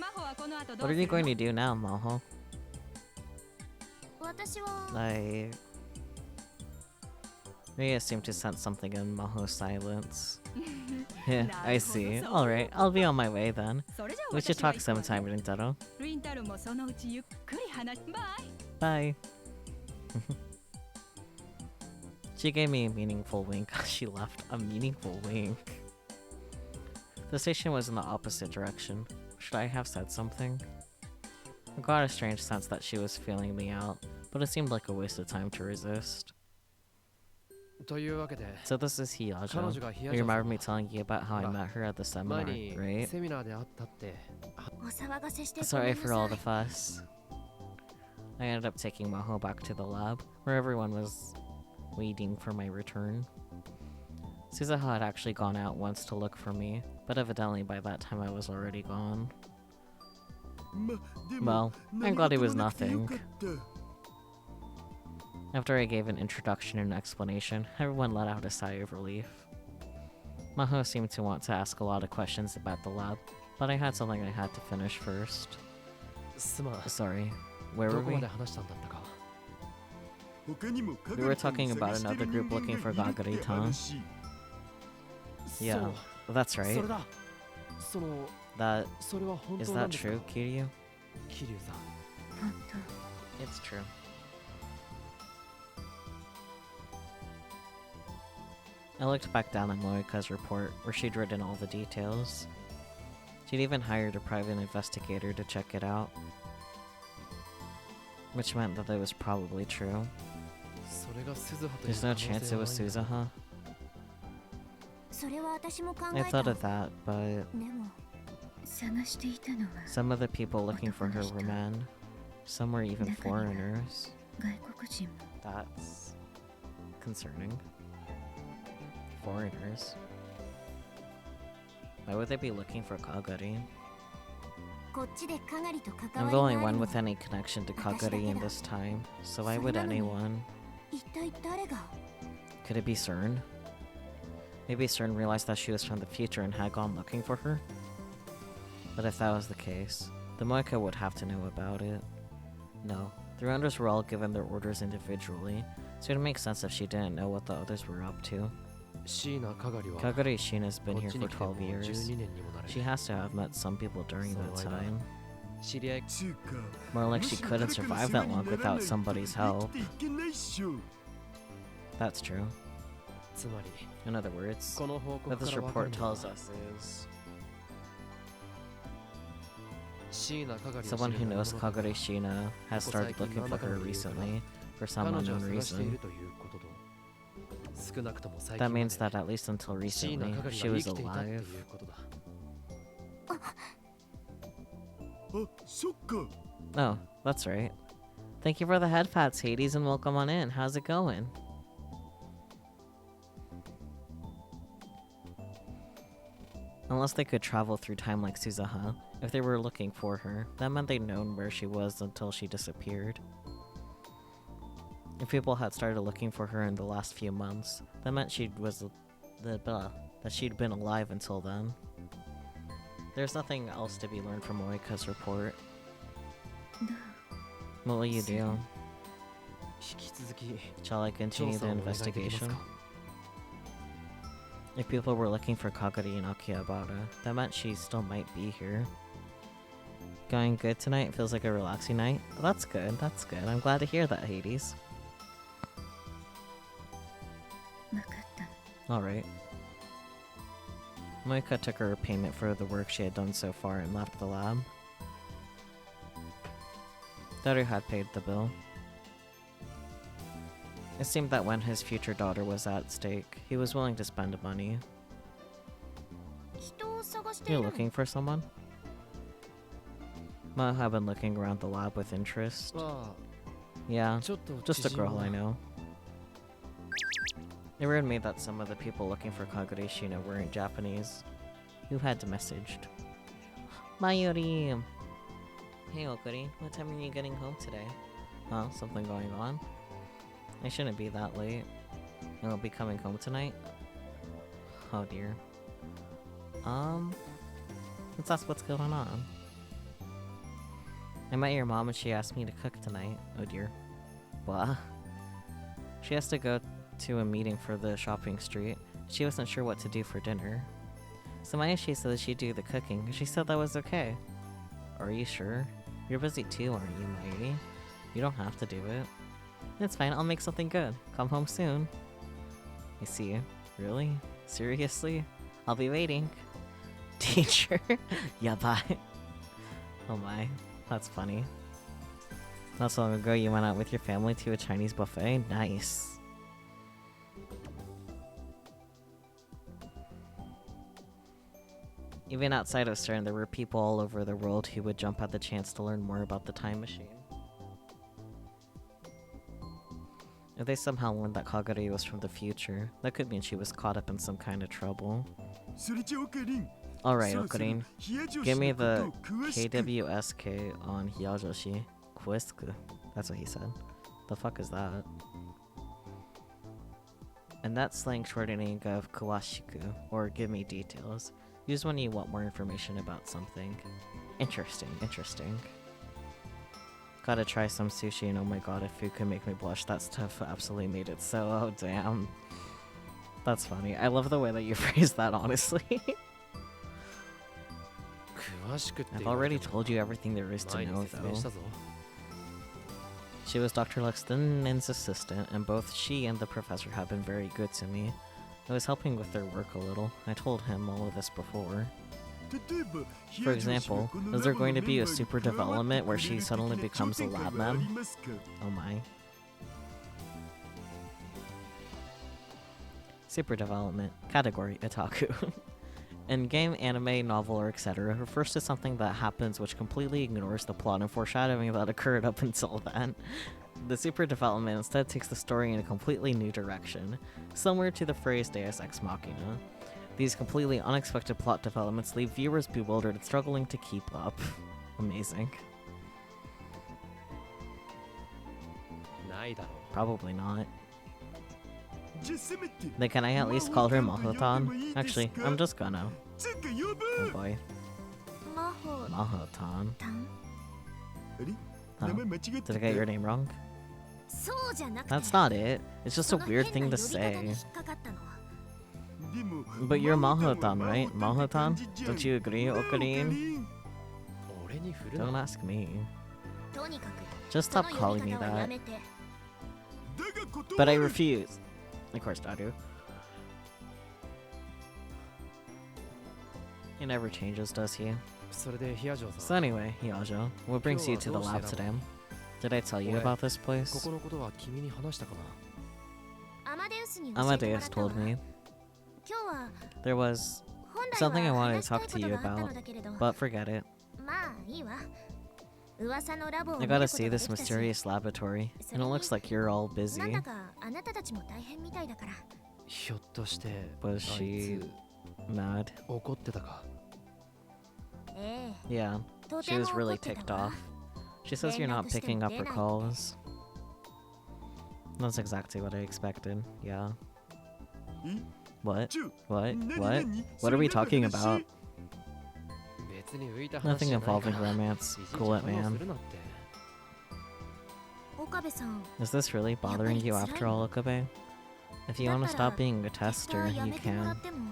魔法はこの後ど What う are す you るの going to do now, Maho? 私は Reyes seemed to sense something in Maho's silence. Yeah, な I るほど see. そう Alright, I'll be on my way then. それじゃあ We should 私は talk 行くわ sometime, ね Rintaro. ウィンタルもそのうちゆっくり話す。バイ。 Bye. She gave me a meaningful wink. She left a meaningful wink. The station was in the opposite direction. Should I have said something? I got a strange sense that she was feeling me out, but it seemed like a waste of time to resist. というわけで So this is 彼 Hiyajo. 女がヒヤ You ジョさ remember ん me telling you about how I met her at the 前 seminar, に right? セミナーで会ったってお騒がせしてごめ Sorry ん for な all さ the い fuss. I ended up taking Maho back to the lab, where everyone was waiting for my return. Suzaha had actually gone out once to look for me, But evidently by that time I was already gone. ま、でも Well, I'm 何 glad it 事 was もなくてよ nothing. かった After I gave an introduction and explanation, everyone let out a sigh of relief. Maho seemed to want to ask a lot of questions about the lab, but I had something I had to finish first. すまん。 Sorry, where ど were こま we? で話したんだったか。他にも We were talking about another group looking for 係さんを探してる人間がいるって Gagari-tan. 話 Yeah, そう that's そ right. れだ。その That それは本 is 当な that んですか。 true, Kiryu? 桐生さん。本当 It's true. I looked back down at Moika's report, where she'd written all the details. She'd even hired a private investigator to check it out. Which meant that it was probably true. それが鈴葉という There's 可 no 能性 chance it は was ないんだ。 Suzuha. それは私も考 I えた thought of that, but でも探していたのは some of the people looking for her were men. Some were even foreigners. 外国人も That's concerning. Foreigners. Why would they be looking for Kagari? こっちでかがりと関 I'm わ the り only があ one るの with any connection to Kagari in this time, so why would anyone? 一体誰が Could it be CERN? Maybe CERN realized that she was from the future and had gone looking for her? But if that was the case, the Moika would have to know about it. No, the rounders were all given their orders individually, so it'd make sense if she didn't know what the others were up to. 椎名かがりは Kagari Shina's been こっ here ち for に来ても 12 years. 12年にもなる。 She has to have met some people during that So, time. 知り合い。つうか More like she むしろ couldn't 誰かの survive 世話 that に long なら without ないと somebody's 生 help. きていけないっしょ That's true. つまり In other words, この報告 what か this ら分かる report のは tells us is 椎名かがりを someone 知 who る者 knows の中 Kagari で Shina has started looking for her recently for some 彼女を unknown 探してい reason. るということと少なくとも最 That 近ま means that で at least until 椎名 recently, かがり she は was 生きていたってい alive. うことだ。あ、そっか Oh, that's right. Thank you for the head pats, Hades, and welcome on in. How's it going? Unless they could travel through time like Suzuha, if they were looking for her, that meant they'd known where she was until she disappeared. If people had started looking for her in the last few months, that meant that she'd been alive until then. There's nothing else to be learned from Moika's report. どう What will you do? 引き続き Shall I 調 continue 査 the をお願いできます investigation? か。 If people were looking for Kagari and Akihabara, that meant she still might be here. Going good tonight? Feels like a relaxing night? Oh, that's good, that's good. I'm glad to hear that, Hades. 分かった Alright. Moika took her payment for the work she had done so far and left the lab. Daughter had paid the bill. It seemed that when his future daughter was at stake, he was willing to spend money. 人を探してい You're るの looking for someone? Ma had been looking around the lab with interest. ま Yeah, あちょっと just a 知人 girl は I know. It worried me that some of the people looking for Kagure Shina weren't Japanese. Who had messaged? Mayuri! Hey Okuri, what time are you getting home today? Huh? Something going on? I shouldn't be that late. You'll be coming home tonight? Oh dear. Let's ask what's going on. I met your mom and she asked me to cook tonight. Oh dear. Blah. She has to go to a meeting for the shopping street. She wasn't sure what to do for dinner. So Mayashi said she'd do the cooking. She said that was okay. Are you sure? You're busy too, aren't you, Mayuri? You don't have to do it. It's fine, I'll make something good. Come home soon. I see. Really? Seriously? I'll be waiting. Teacher? Yabai. Oh my, that's funny. Not so long ago you went out with your family to a Chinese buffet? Nice. Even outside of CERN, there were people all over the world who would jump at the chance to learn more about the time machine. If they somehow learned that Kagari was from the future, that could mean she was caught up in some kind of trouble. それじゃオカリン Alright, そろそろ Okarin. 冷や女 Give 子 me のこと the を詳しく KWSK on Hyajoshi. Kuisku. That's what he said. The fuck is that? And that slang shortening of Kawashiku, or give me details. Use when you want more information about something. Interesting, interesting. Gotta try some sushi, and oh my god, if food could make me blush, that stuff absolutely made it so. Oh damn. That's funny. I love the way that you phrase that, honestly. 詳しくって I've 言われ already ても told you everything there is to 前に know, 説明 though. したぞ She was Dr. Luxton's assistant, and both she and the professor have been very good to me. I was helping with their work a little. I told him all of this before. 例えば For example, is there going to be a super development where she suddenly becomes a lab man? Oh my. Super development. Category, otaku. In game, anime, novel, or etc. refers to something that happens which completely ignores the plot and foreshadowing that occurred up until then. The super development instead takes the story in a completely new direction, similar to the phrase Deus Ex Machina. These completely unexpected plot developments leave viewers bewildered and struggling to keep up. Amazing. ないだろ Probably not. じゃあせめて Then can I at least call her Mahotan? Actually, I'm just gonna. つうか呼ぶ Oh boy. 魔法 Mahotan. たんあれ Huh. 名前間違って Did I get your name wrong? そうじゃなくて That's not it. It's just a その weird 変 thing な to 呼び方 say. に引っかかったのは でも But you're マホ Mahotan, は right? マホタン Mahotan? って感じじゃん Don't you agree, なあ Okarin? 俺に振るな Don't ask me. とにかく Just そ stop の calling 呼び me 方はや that. めて だが断 But I る refuse. Of course I do. He never changes, does he? それでヒヤジョーさ So ん anyway, Hyajo, what brings you to the lab today? Did I tell you Wait. about this こ place? このことは君に話したかなアマデウスに教えてもら Amadeus ったわ told me 今日は there was 本来 something I は wanted 話 to したい talk こ to と you があったの about, だけれど but forget it. まあいいわ噂のラボを I 見るこ gotta と see がで this きたし mysterious laboratory, and it looks like you're all なん busy. だかあなたたちも大変みたいだからひょっとして Was あい she つ mad? 怒ってたかえ Yeah, えと she ても was 怒 really って ticked たわ off. She says you're not picking up her calls. That's exactly what I expected. Yeah. え What? ちょ What? 何 What? 何 What are we それ talking 何の話 about? 別に浮いた話 Nothing じゃないか involving ら romance. いちいち Cool it, 反応 man. するなって 岡部さん Is this really bothering you after all, Okabe? If you want to stop being a 実は tester, や you めてもらっ can. ても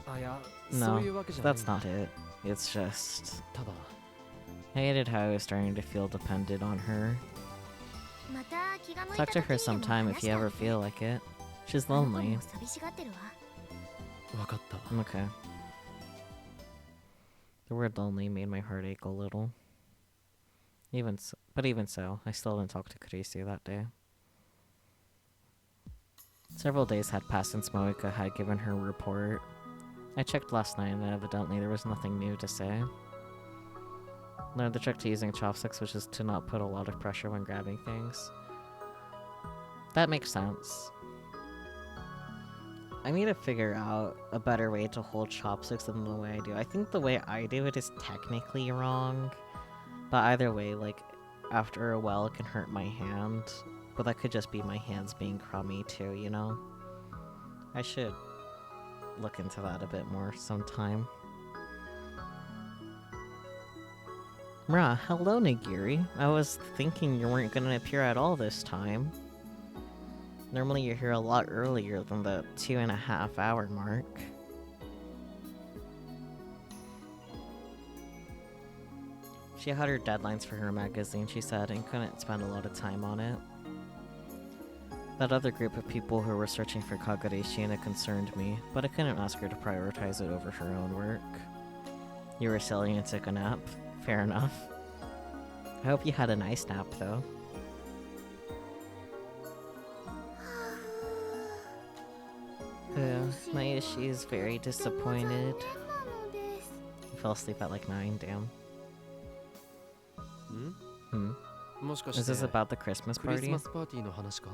あいや No, そういうわけじゃないん That's だ not it. It's just... ただ I hated how I was starting to feel dependent on her. また気が向いた Talk to 時 her にでも sometime 話 if し you てあ ever げて feel like it. She's あの子 lonely. も寂しがってるわ分かった Okay. The word lonely made my heart ache a little. Even so, I still didn't talk to Kurisu that day. Several days had passed since Moeka had given her report. I checked last night and evidently there was nothing new to say. Learned the trick to using chopsticks, which is to not put a lot of pressure when grabbing things. That makes sense. I need to figure out a better way to hold chopsticks than the way I do. I think the way I do it is technically wrong. But either way, like, after a while it can hurt my hand. But that could just be my hands being crummy too, you know? I should look into that a bit more sometime. Mra, hello Nagiri. I was thinking you weren't gonna appear at all this time. Normally you're here a lot earlier than the 2.5 hour mark. She had her deadlines for her magazine, she said, and couldn't spend a lot of time on it. That other group of people who were searching for Kagure Shiina concerned me, but I couldn't ask her to prioritize it over her own work. You were silly and took a nap. Fair enough. I hope you had a nice nap, though. Mayoshi is very disappointed. You fell asleep at like 9, damn. ん Hmm? もしか Is して this about the Christmas クリス party? マスパーティーの話か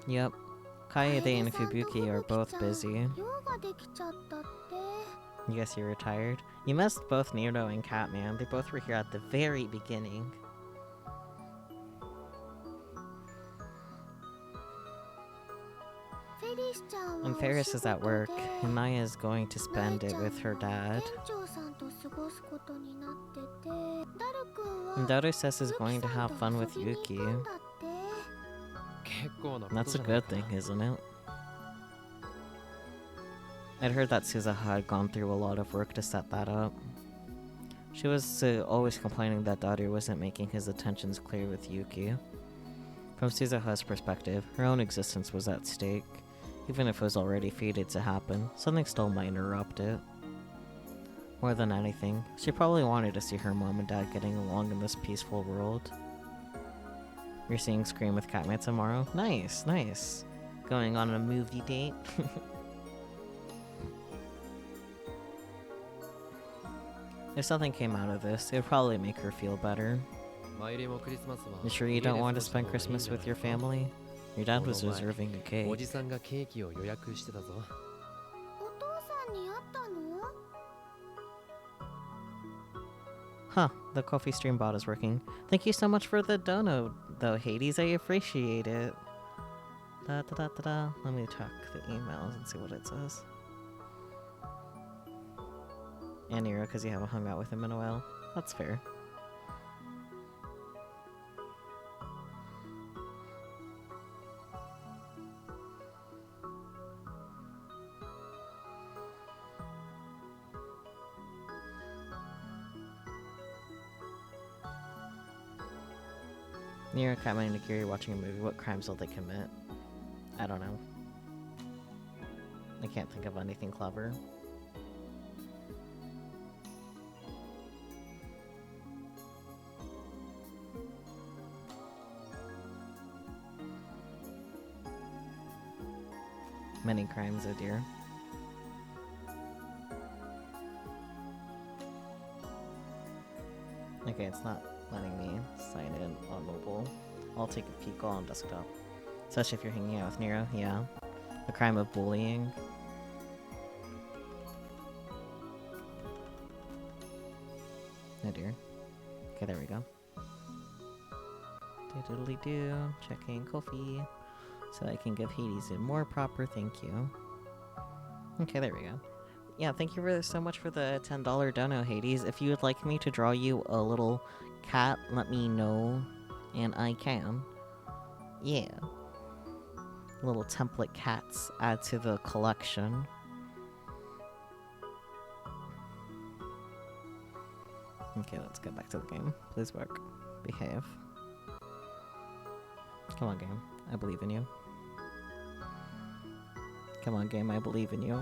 Yep. Kaede and Fubuki are both busy. 用ができちゃったって You guess you're retired? You missed both Nero and Catman. They both were here at the very beginning. And Ferris is at work, and Naya is going to spend it with her dad. And Daru says he's going to have fun with Yuki. That's a good thing, isn't it? I'd heard that Suzuha had gone through a lot of work to set that up. She was always complaining that Daru wasn't making his intentions clear with Yuki. From Suzuha's perspective, her own existence was at stake. Even if it was already fated to happen, something still might interrupt it. More than anything, she probably wanted to see her mom and dad getting along in this peaceful world. You're seeing Scream with Catman tomorrow? Nice, nice. Going on a movie date? If something came out of this, it would probably make her feel better. You sure you don't want to spend Christmas with your family? Your dad was reserving a cake. Huh, the coffee stream bot is working. Thank you so much for the dono, though, Hades. I appreciate it. Da da da da da. Let me check the emails and see what it says. And Nero, because you haven't hung out with him in a while. That's fair. Nero, Catman, and Akiri watching a movie. What crimes will they commit? I don't know. I can't think of anything clever. Many crimes, oh dear. Okay, it's not letting me sign in on mobile. I'll take a peek on desktop. Especially if you're hanging out with Nero, yeah. The crime of bullying. Oh dear. Okay, there we go. Diddly-doo, checking coffee. So I can give Hades a more proper thank you. Okay, there we go. Yeah, thank you so much for the $10 dono, Hades. If you would like me to draw you a little cat, let me know, and I can. Yeah. Little template cats add to the collection. Okay, let's get back to the game. Please work. Behave. Come on, game. I believe in you. Come on, game. I believe in you.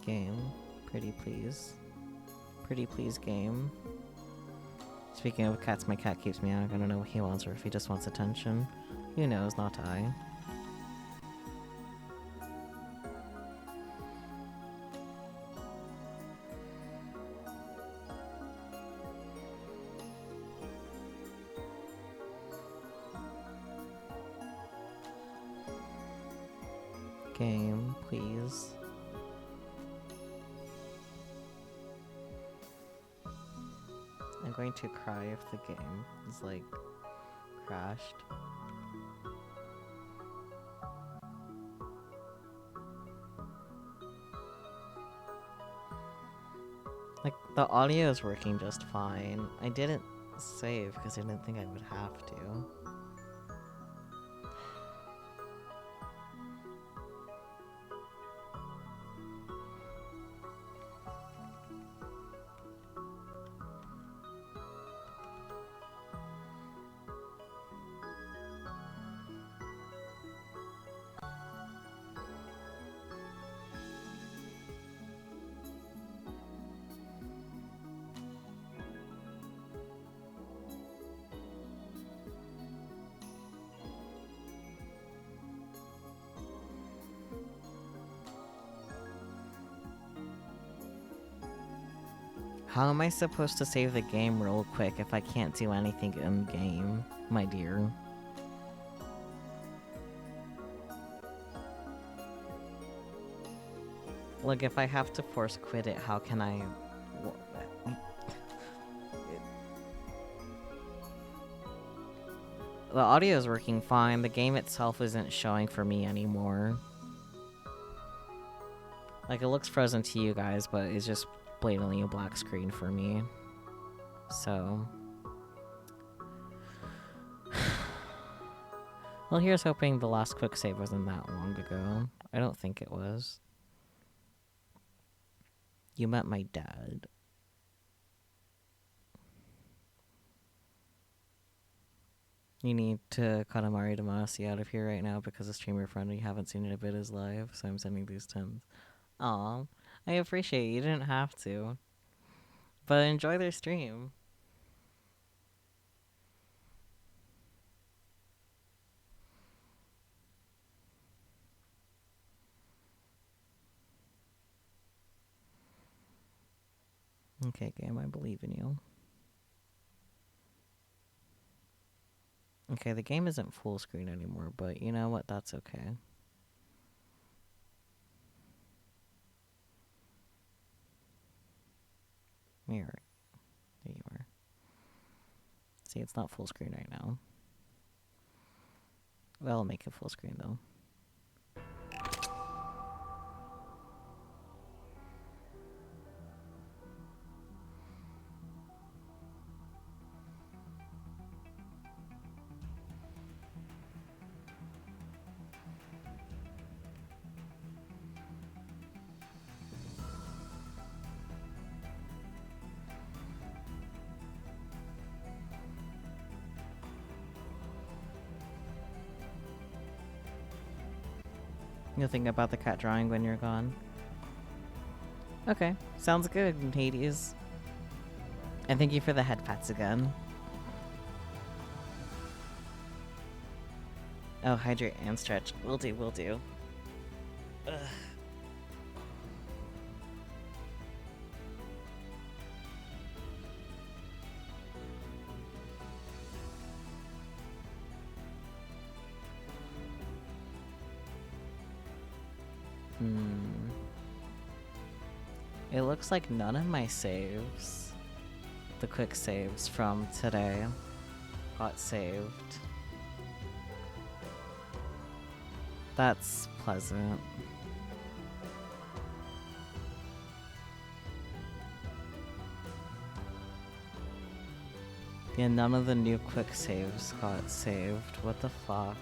Game. Pretty please. Pretty please, game. Speaking of cats, my cat keeps me out. I don't know what he wants or if he just wants attention. Who knows, not I. Game, please. I'm going to cry if the game is like crashed. Like, the audio is working just fine. I didn't save because I didn't think I would have to. How am I supposed to save the game real quick if I can't do anything in game, my dear? Like, if I have to force quit it, how can I... The audio is working fine, the game itself isn't showing for me anymore. Like, it looks frozen to you guys, but it's just blatantly a black screen for me. So... Well, here's hoping the last quick save wasn't that long ago. I don't think it was. You met my dad. You need to cut Amari Damasi out of here right now because a streamer friend you haven't seen in a bit is live, so I'm sending these tens. Aw, I appreciate it. You didn't have to. But enjoy their stream. Okay, game, I believe in you. Okay, the game isn't full screen anymore, but you know what? That's okay. You're right. There you are. See, it's not full screen right now. Well, I'll make it full screen, though. You'll think about the cat drawing when you're gone. Okay, sounds good, Hades. And thank you for the head pats again. Oh, hydrate and stretch. Will do, will do. Ugh. It looks like none of my saves, the quick saves from today, got saved. That's pleasant. Yeah, none of the new quick saves got saved. What the fuck?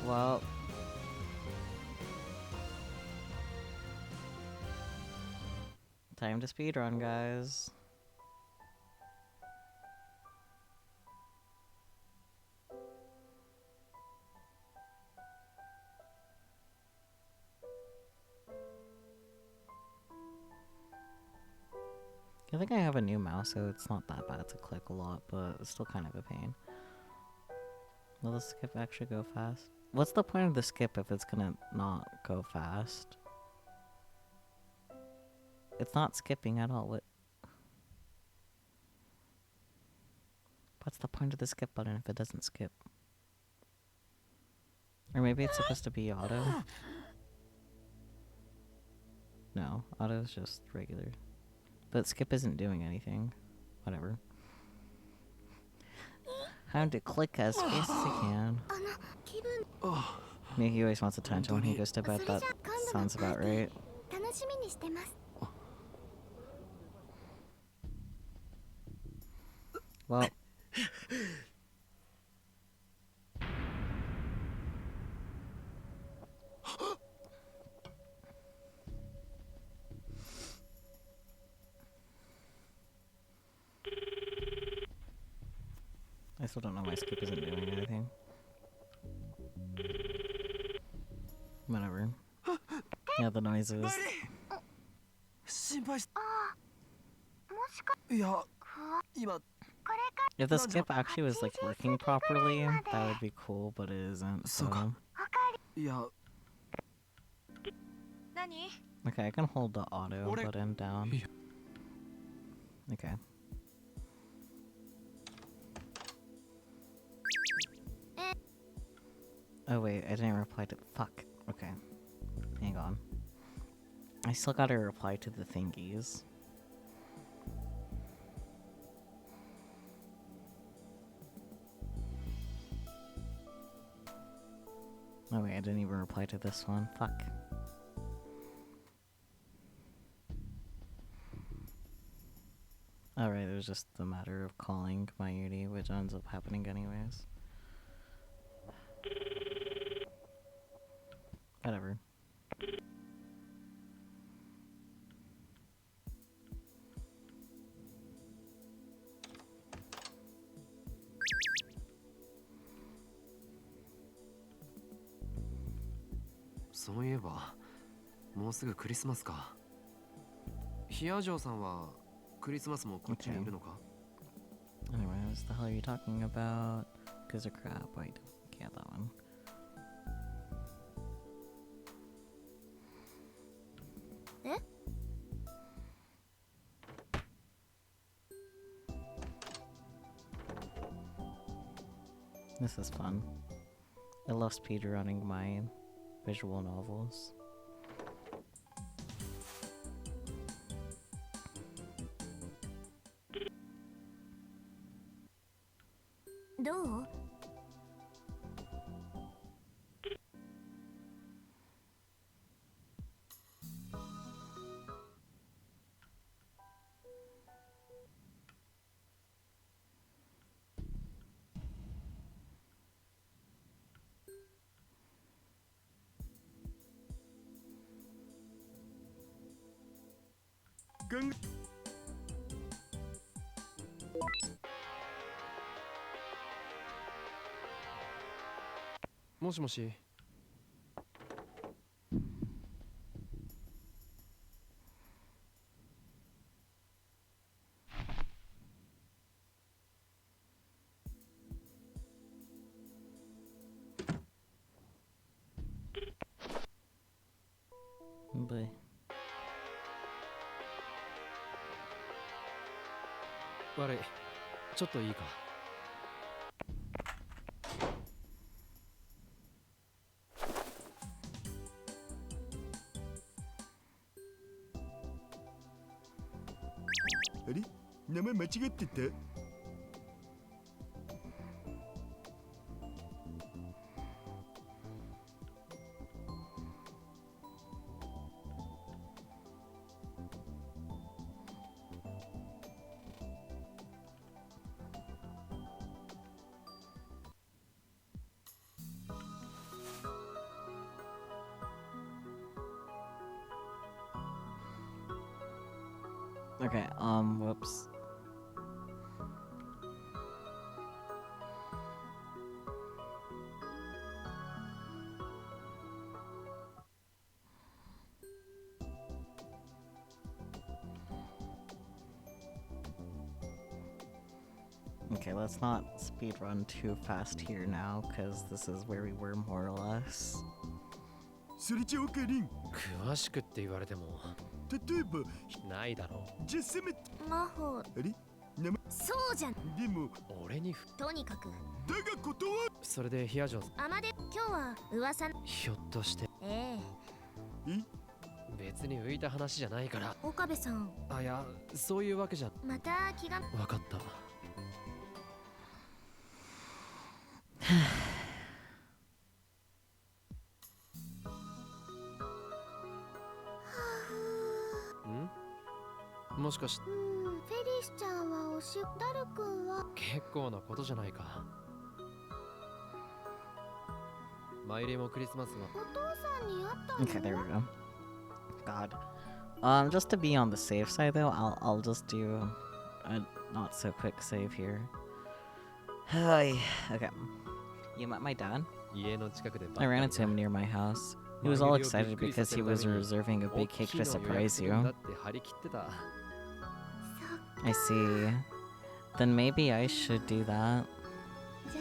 Well, time to speedrun, guys. I think I have a new mouse, so it's not that bad to click a lot, but it's still kind of a pain. Will the skip actually go fast? What's the point of the skip if it's gonna not go fast? It's not skipping at all. What's the point of the skip button if it doesn't skip? Or maybe it's supposed to be auto? No, auto is just regular. But skip isn't doing anything. Whatever. How to click as fast as I can. Yeah, he always wants attention when he goes to bed. That sounds about right. Well. I still don't know why skip isn't doing anything. Whatever. Yeah, the noises. If the skip actually was like working properly, that would be cool, but it isn't, so... いや 何 Okay, I can hold the auto Ore- button down. Yeah. Okay. Oh wait, I didn't reply to. Fuck. Okay. Hang on. I still gotta reply to the thingies. Oh wait, I didn't even reply to this one. Fuck. Alright, it was just the matter of calling Mayuri, which ends up happening anyways. Whatever.そういえばもうすぐクリスマスか。ヒアジョーさんはクリスマスもこっちにいるのか？ Anyway, what the hell are you talking about? Gives a crap. Wait, yeah, that one. Eh? This is fun. I love speedrunning my visual novels. Do? Gung. もしもし。But 悪い。ちょっといいか。あれ名前間違ってた okay, whoops. Okay, let's not speedrun too fast here now, because this is where we were more or less. それじゃおかりん詳しくって言われても例えばないだろじゃあせめて魔法あれ名前そうじゃん。でもう。俺にとにかくだが断るそれでヒアジョーさん、アマデ今日は噂のひょっとしてええ別に浮いた話じゃないから。岡部さんあ、いや、そういうわけじゃ。また気がわかった。ん？もしかしてフェリスちゃんはダル君は結構なことじゃないか。マイリーもクリスマスはお父さんに会ったの Okay, there we go. God. Just to be on the safe side though, I'll just do a not so quick save here. Hi. Okay. You met my dad? 家の近くで I ran into him near my house. He was all excited because he was reserving a big cake to surprise you. だって張り切ってた。 I see. Then maybe I should do that. じ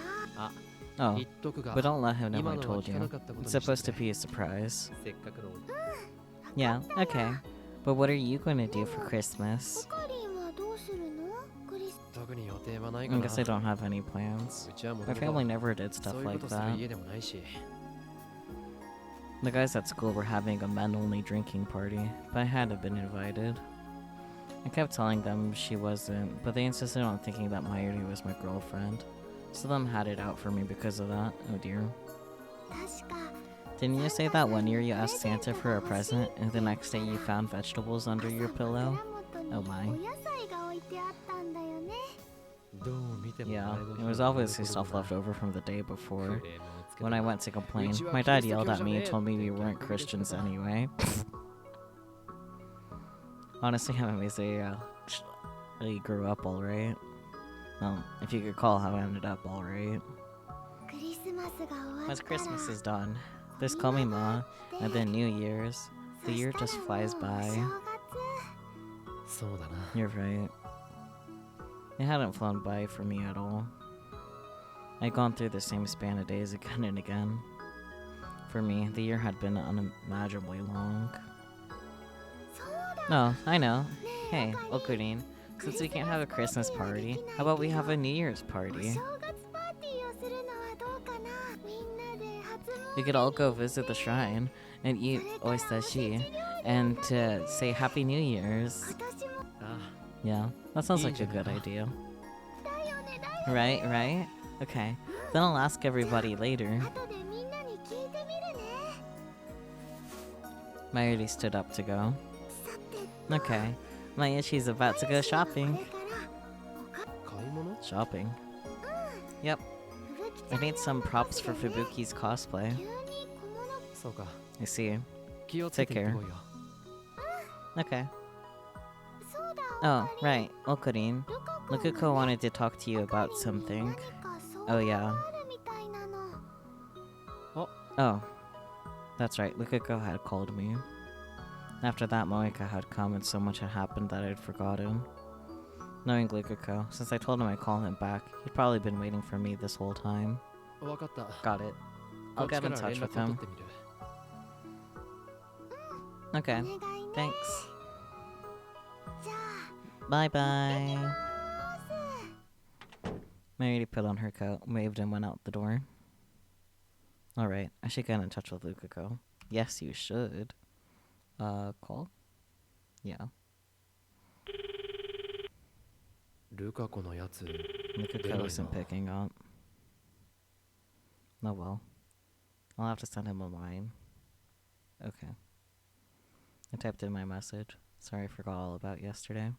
ゃ Oh, 言っとくが but don't let him know 今 I のは told 聞 you. かなかったことに It's して supposed く to れ be a surprise. せっかくの Yeah, okay. But what are you going to do for Christmas? ポカリンはどうするの？クリス。特に予定はないか I な guess I don't have any plans. うちはも My とも family と never did そ stuff ういうこ like とする that. 家でもないし The guys at school were having a men-only drinking party, but I hadn't been invited. I kept telling them she wasn't, but they insisted on thinking that Mayuri was my girlfriend. So them had it out for me because of that. Oh dear. 確か Didn't you say that one year you asked Santa for a present, and the next day you found vegetables under your pillow? Oh my. お野菜が置いてあったんだよね。 Yeah, it was obviously stuff left over from the day before. クレームをつけ When た I went to complain, my dad yelled at me and told me we weren't Christians anyway. Honestly, I'm amazed I grew up alright. Well, if you could call how I ended up alright. クリスマスが終わ Once ったら Christmas is done, there's Komima, and then New Year's. The year just flies by. そうだな You're right. It hadn't flown by for me at all. I'd gone through the same span of days again and again. For me, the year had been unimaginably long. No, I know. Hey, Okurin, since we can't have a Christmas party, how about we have a New Year's お party? 正月パーティーをするのはどうかな。みんなで初詣 We could all go visit the shrine and eat oistashi and say Happy New Year's. 私も Yeah, that sounds like a good idea. だよねだよ Right, right? Okay, then I'll ask everybody later. 後でみんなに聞いてみるね。 Mayuri stood up to go. さて Okay, Maya, she's about to go こ shopping. れからおか買い物 Shopping? Yep, ふぶきち I ゃんに made some 会う props for のでね Fubuki's cosplay. 急に小物そうか I see. 気をつけて行ってこいよ Okay. そうだ Oh, right, Okurin. ルカ Lukako wanted to talk to you about something. Oh, yeah. あるみたいなの Oh, that's right, Lukako had called me. After that, Moika had come and so much had happened that I'd forgotten. Knowing Lukako, since I told him I'd call him back, he'd probably been waiting for me this whole time. 分かった Got it. こ I'll っち get か in ら touch 連 with 絡を取 him. ってみる Okay, お願いね thanks. じゃあ Bye bye. まーす Mary put on her coat, waved, and went out the door. Alright, I should get in touch with Lukako. Yes, you should. Call? Yeah. ルカ子のやつ Lukako isn't picking up. Oh well. I'll have to send him a line. Okay. I typed in my message. Sorry I forgot all about yesterday.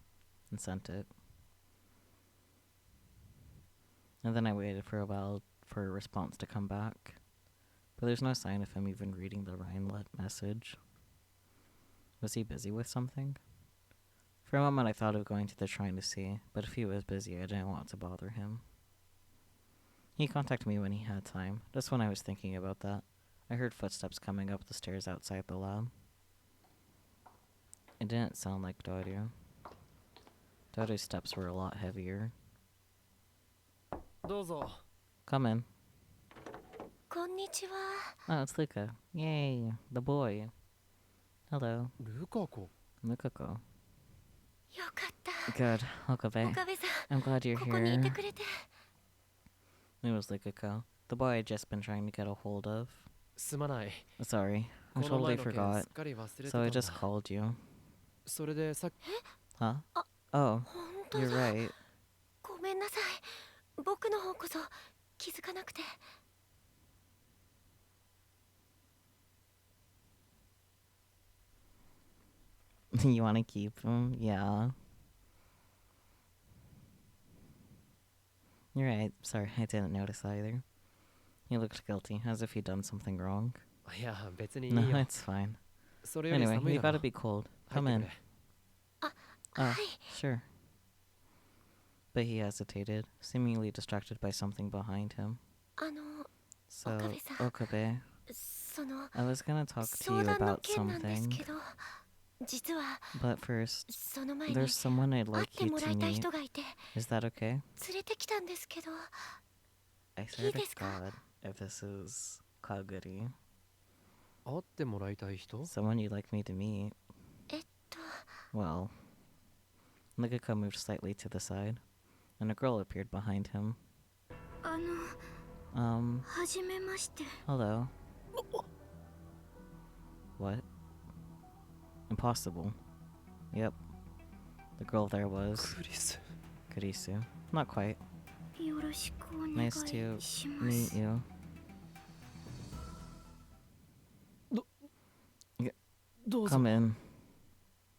And sent it. And then I waited for a while for a response to come back. But there's no sign of him even reading the Rhinelet message. Was he busy with something? For a moment I thought of going to the shrine to see, but if he was busy I didn't want to bother him. He contacted me when he had time, just when I was thinking about that. I heard footsteps coming up the stairs outside the lab. It didn't sound like Dario. Dario's steps were a lot heavier. どうぞ Come in. こんにちは Oh, it's Luca. Yay, the boy. Hello, ルカ子 Lukako. よかった Good, Okabe. 岡部さん I'm glad you're ここにいて here. くれて It was Lukako, the boy I'd just been trying to get a hold of. すまない Sorry, こ I の前 totally の件 forgot. すっかり忘れて So た I んだ just called you. それでさっき Huh? Oh, 本当 you're だ right. ごめんなさい僕の方こそ気づかなくて You want to keep him? Yeah. You're right. Sorry, I didn't notice either. He looked guilty, as if he'd done something wrong. いや別にいい No, よ it's fine. それより Anyway, 寒い you だろ gotta be cold. 入 Come って in. くれ Oh, はい sure. But he hesitated, seemingly distracted by something behind him. あの So, Okabe-san. Okabe, その I was gonna talk to 相 you 談の about 件なんです something, けど実は but first, その前に there's someone I'd 会っ like て you もら to いたい meet. 人がいて Is that okay? 連れてきたんですけど I swear to いいですか？ God. if this is Kaguri. 会ってもらいたい人？ Someone you'd like me to meet. Well, Lukako moved slightly to the side, and a girl appeared behind him. はじめまして。 Hello. What? Impossible. Yep. The girl there was クリス。 Kurisu. Not quite. よろしくお願い Nice to しま meet す。 you. どうぞ。 Come in.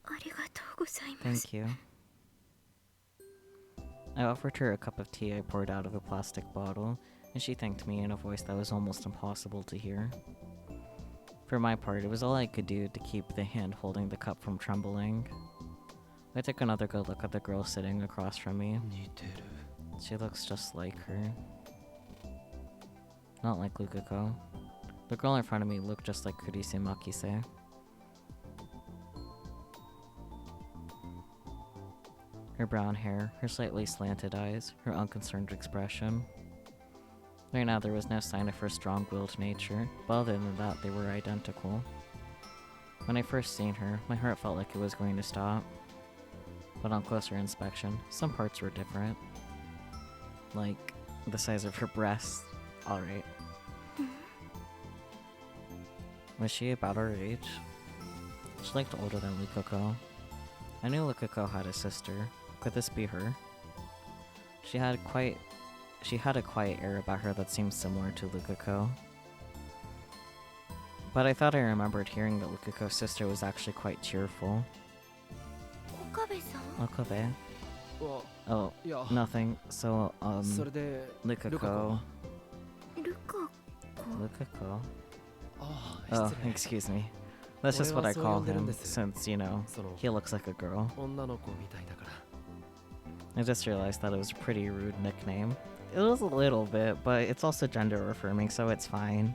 ありがとうございます。 Thank you. I offered her a cup of tea I poured out of a plastic bottle, and she thanked me in a voice that was almost impossible to hear. For my part, it was all I could do to keep the hand holding the cup from trembling. I took another good look at the girl sitting across from me. 似てる。 She looks just like her. Not like Lukako. The girl in front of me looked just like Kurisu Makise. Her brown hair, her slightly slanted eyes, her unconcerned expression. Right now there was no sign of her strong-willed nature, but other than that they were identical. When I first seen her, my heart felt like it was going to stop. But on closer inspection, some parts were different. Like, the size of her breasts. Alright. Was she about our age? She looked older than Lukako. I knew Lukako had a sister. Could this be her? She had a quiet air about her that seemed similar to Lukako. But I thought I remembered hearing that Lukako's sister was actually quite cheerful. 岡部さん。 Okabe? わ、 Oh, いや、 nothing. So, それで、 Lukako. ルカコ。 Lukako? ああ、 Oh, 失礼。 excuse me. That's just what I call him, since, you know, その he looks like a girl. 女の子みたいだから。 I just realized that it was a pretty rude nickname. It was a little bit, but it's also gender affirming, so it's fine.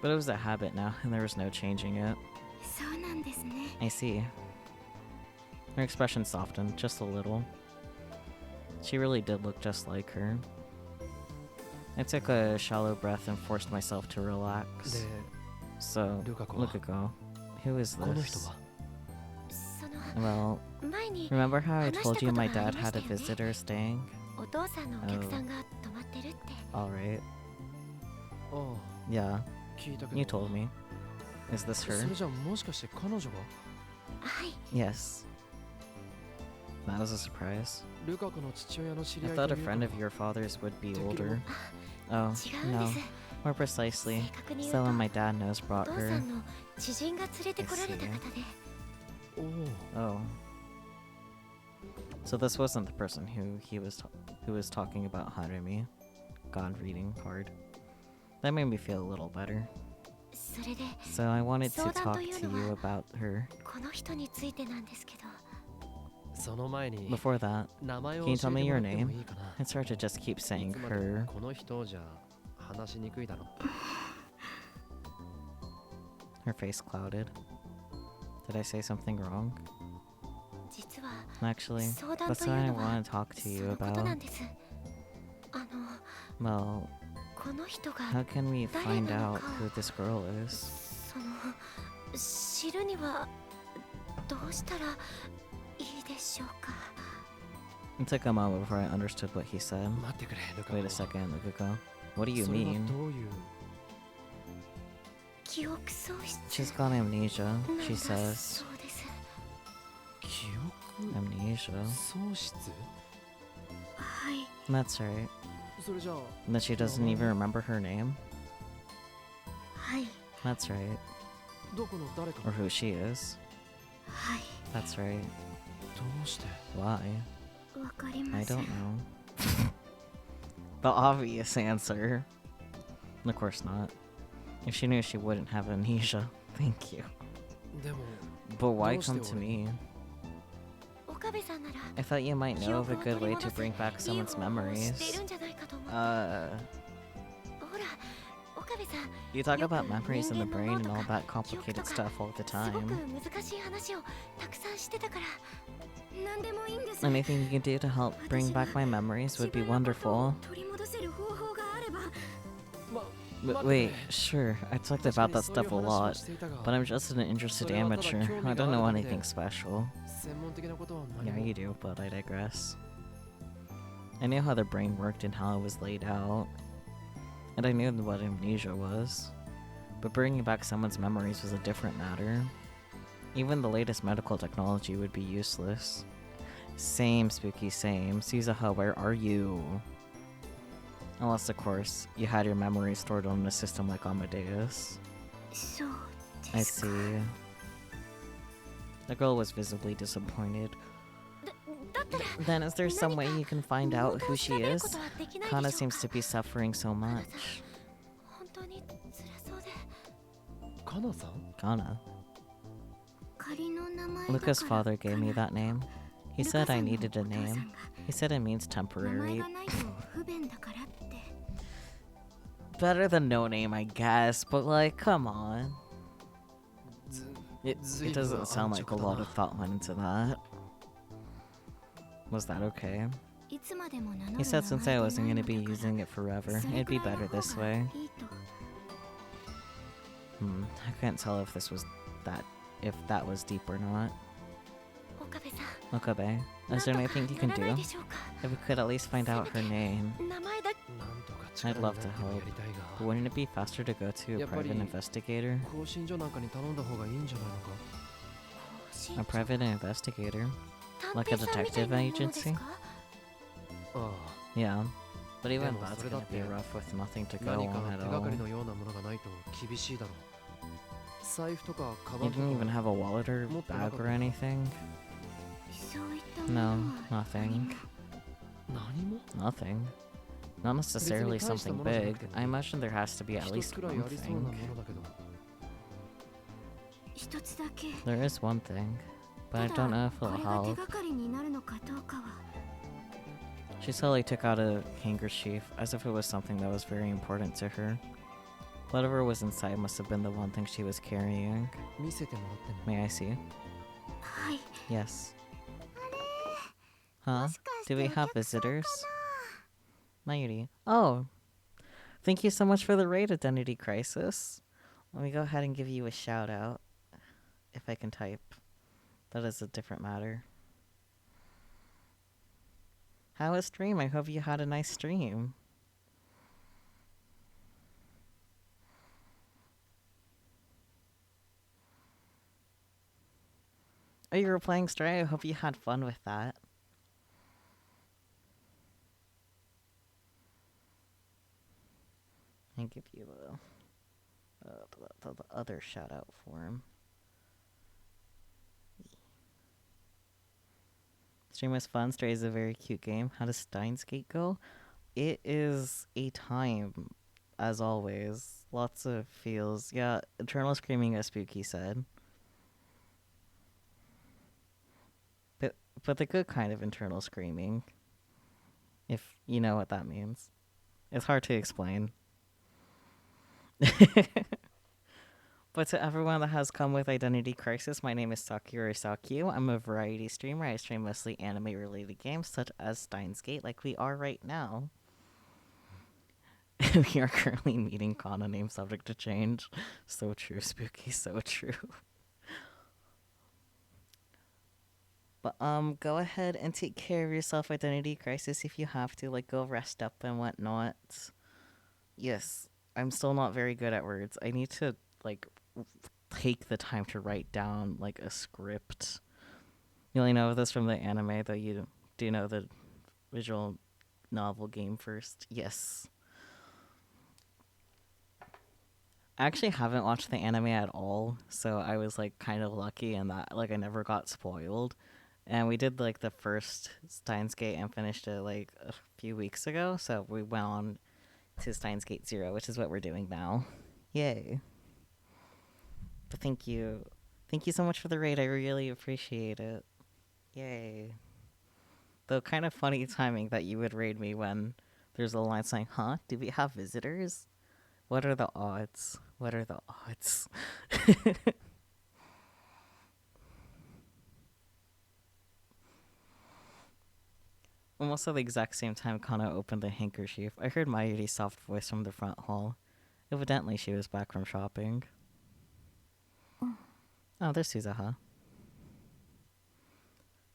But it was a habit now, and there was no changing it. そうなんですね。 I see. Her expression softened just a little. She really did look just like her. I took a shallow breath and forced myself to で、 relax. So, Lukako は Lukako, who is この this? 人は？その Well, 前に remember how I told you my 話したことがあ dad りました had a よね。 visitor staying? お父さんのお客さんが泊まってるって。 Alright. ああ、 Yeah, 聞いたけど。 you told me. Is this そ her? れじゃあもしかして彼女が？はい。 Yes. That was a surprise. ルカ子の父親の知り I 合い thought と a いう friend か of your father's would be 敵の older. Oh, 違うん no. です。 More precisely, 正確に言うと、 someone my dad knows お brought 父 her. さんの知人が連れてこられた方で。おお。 Oh. So this wasn't the person who was talking about Harumi. God, reading hard. That made me feel a little better. それで、 So I wanted to 相談 talk という to のは you about her. この人についてなんですけど。その前に Before that, 名前を can 教 you え tell て me も your らっても name? いいかな。 It's hard to just keep い saying つまで her. この人じゃ話しにくいだろ。 Her face clouded. Did I say something wrong? 実は Actually, 相談 that's とい what う I のは want to talk to そ you のことな about. んです。Well, この人が how can we 誰 find なの out か who this girl is? その知るにはどうしたらいいでしょうか。 It took a moment before I understood what he said. 待ってくれ、ルカ子。 Wait a second, Lukako. What do you それは mean? どういう？記憶喪失 She's got amnesia, なんだ she says. そうです。記憶 Amnesia? 喪失？はい。 That's right. それじゃあ That she doesn't even remember her name? はい。 That's right. どこの誰か？ Or who she is? はい。 That's right. どうして？ Why? わかりま I せ don't ん。 know. The obvious answer. Of course not. If she knew, she wouldn't have amnesia. Thank you. でも But why どうして come to 俺 me? 岡部さんなら I thought you might 記 know 憶 of を a 取 good り way 戻 to す bring back いい someone's 方法を知ってい memories. るんじゃないかと思って。 ほら、岡部さん。 You talk よく about memories in the 人間 brain の and 脳 all とか that 記憶 complicated とか stuff all the すごく time. 難しい話をたくさんしてたから。何でもいいんです。 Anything you can do to help bring back my memories would be 自分のことを wonderful. 取り戻せる方法があれば But wait, sure, I talked about that stuff a lot, but I'm just an interested amateur. I don't know anything special. Yeah, you do, but I digress. I knew how the brain worked and how it was laid out. And I knew what amnesia was. But bringing back someone's memories was a different matter. Even the latest medical technology would be useless. Same, Spooky, same. Suzaha, where are you? Unless, of course, you had your memory stored on a system like Amadeus. I see. The girl was visibly disappointed. Then is there some way you can find out who she is? Kana seems to be suffering so much. Kana? Luka's father gave me that name. He said I needed a name. He said it means temporary. Better than no name, I guess, but like, come on. It doesn't sound like a lot of thought went into that. Was that okay? He said since I wasn't going to be using it forever, it'd be better this way. I can't tell if that was deep or not. Okabe, is there anything you can do? If we could at least find out her name. I'd love to help, but wouldn't it be faster to go to a private investigator? A private investigator? Like a detective agency? Yeah, but even that's gonna be rough with nothing to go on at all. You didn't even have a wallet or bag or anything? No, nothing. Nothing. Not necessarily something big. I imagine there has to be at least one thing. There is one thing, but I don't know if it'll help. She slowly took out a handkerchief, as if it was something that was very important to her. Whatever was inside must have been the one thing she was carrying. May I see? Yes. Huh? Do we have visitors? Mayuri. Oh! Thank you so much for the raid, Identity Crisis. Let me go ahead and give you a shout out. If I can type. That is a different matter. How was stream? I hope you had a nice stream. Oh, you were playing Stray? I hope you had fun with that. And give you the other shout out for him. Stream was fun. Stray is a very cute game. How does Steins go? It is a time, as always. Lots of feels. Yeah, eternal screaming, as Spooky said. But the good kind of internal screaming. If you know what that means. It's hard to explain. But to everyone that has come with Identity Crisis, my name is Sakura Sakyu. I'm a variety streamer. I stream mostly anime-related games, such as Steins Gate, like we are right now. We are currently meeting Kana name subject to change. So true, Spooky, so true. But go ahead and take care of yourself, Identity Crisis, if you have to. Like, go rest up and whatnot. Yes, I'm still not very good at words. I need to, like, take the time to write down, like, a script. You only know this from the anime, though you do know the visual novel game first. Yes. I actually haven't watched the anime at all, so I was, like, kind of lucky in that, like, I never got spoiled. And we did, like, the first Steins Gate and finished it, like, a few weeks ago. So we went on to Steins Gate 0, which is what we're doing now. Yay. But thank you. Thank you so much for the raid. I really appreciate it. Yay. Though kind of funny timing that you would raid me when there's a line saying, huh? Do we have visitors? What are the odds? What are the odds? Almost at the exact same time Kana opened the handkerchief, I heard Mayuri's soft voice from the front hall. Evidently, she was back from shopping. Oh, there's Suzuha.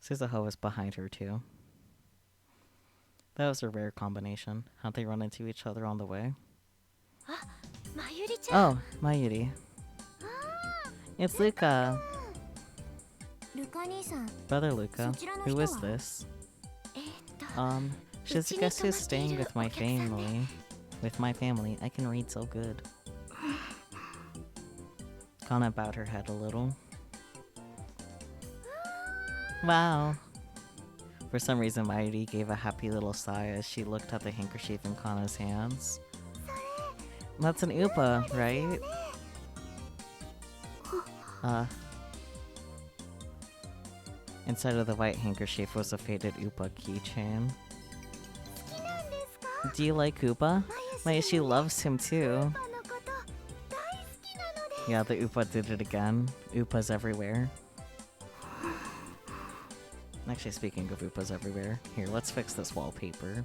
Suzuha was behind her, too. That was a rare combination. How'd they run into each other on the way? Oh, Mayuri. It's Luka. Brother Luka. Who is this? She's a guest who's staying with my family. With my family, I can read so good. Kana bowed her head a little. Wow. For some reason, Mayuri gave a happy little sigh as she looked at the handkerchief in Kana's hands. That's an Upa, right? Inside of the white handkerchief was a faded Upa keychain. Do you like Upa? She loves him too. Yeah, the Upa did it again. Upas everywhere. Actually, speaking of Upas everywhere, here, let's fix this wallpaper.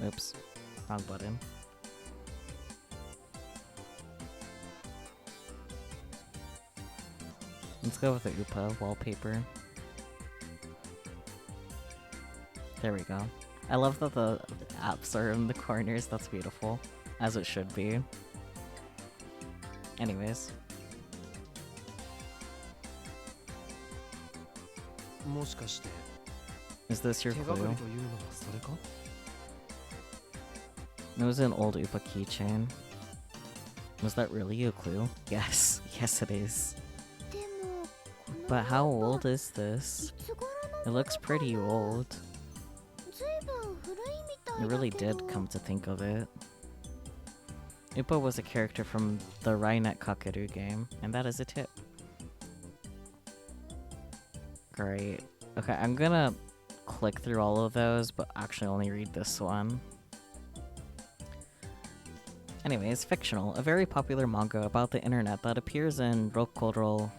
Oops, wrong button. Let's go with the Upa wallpaper. There we go. I love that the apps are in the corners, that's beautiful. As it should be. Anyways. Is this your clue? It was an old Upa keychain. Was that really a clue? Yes. Yes it is. But how old is this? It looks pretty old. It really did, come to think of it. Upa was a character from the Rainet Kakeru game, and that is a tip. Great. Okay, I'm gonna click through all of those, but actually only read this one. Anyways, fictional. A very popular manga about the internet that appears in Roko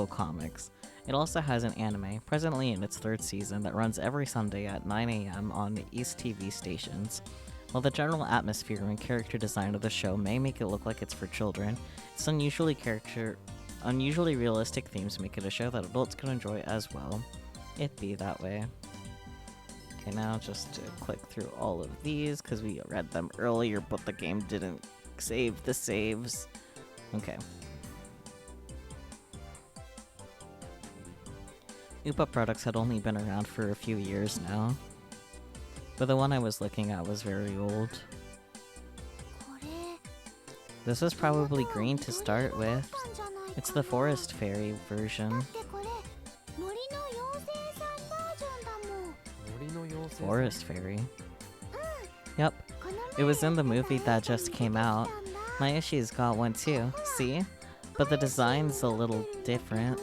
Comics. It also has an anime, presently in its 3rd season, that runs every Sunday at 9 AM on the East TV stations. While the general atmosphere and character design of the show may make it look like it's for children, its unusually realistic themes make it a show that adults can enjoy as well. It be that way. Okay, now just to click through all of these, because we read them earlier, but the game didn't save the saves. Okay. Upa products had only been around for a few years now, but the one I was looking at was very old. This was probably green to start with. It's the Forest Fairy version. Forest Fairy? Yep. It was in the movie that just came out. Mayoshi's got one too, see? But the design's a little different.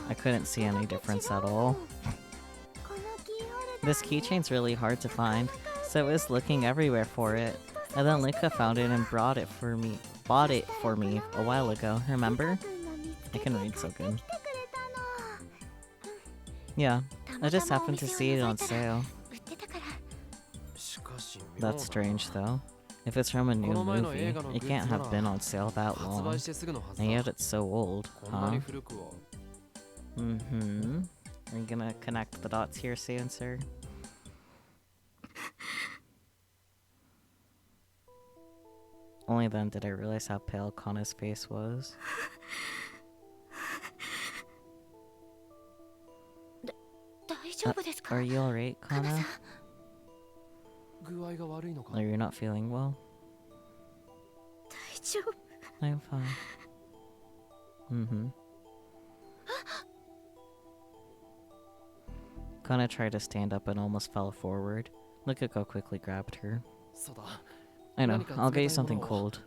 I couldn't see any difference at all. This keychain's really hard to find, so I was looking everywhere for it. And then Luka found it and bought it for me a while ago, remember? I can read so good. Yeah, I just happened to see it on sale. That's strange though. If it's from a new movie, it can't have been on sale that long. And yet it's so old, huh? Mm-hmm. Are you gonna connect the dots here soon, sir? Only then did I realize how pale Kana's face was. Are you alright, Kana? Are you not feeling well? I'm fine. Mm-hmm. Kana tried to stand up and almost fell forward. Lukako quickly grabbed her. I know, I'll get you something cold.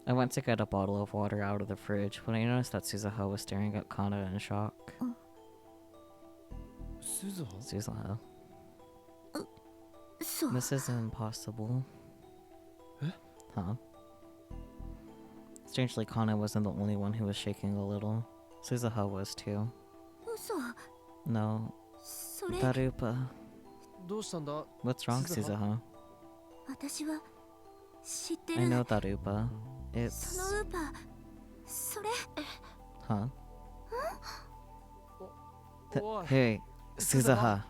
I went to get a bottle of water out of the fridge when I noticed that Suzuha was staring at Kana in shock. Suzuha? This is impossible. Huh? Strangely, Kana wasn't the only one who was shaking a little. Suzuha was too. 嘘。 No, それ Darupa. どうしたんだ What's wrong, Suzuha? Suzuha? 私は知って I る。 know Darupa. そ It's... のウーパー、それ Huh? おい Hey, Suzuha.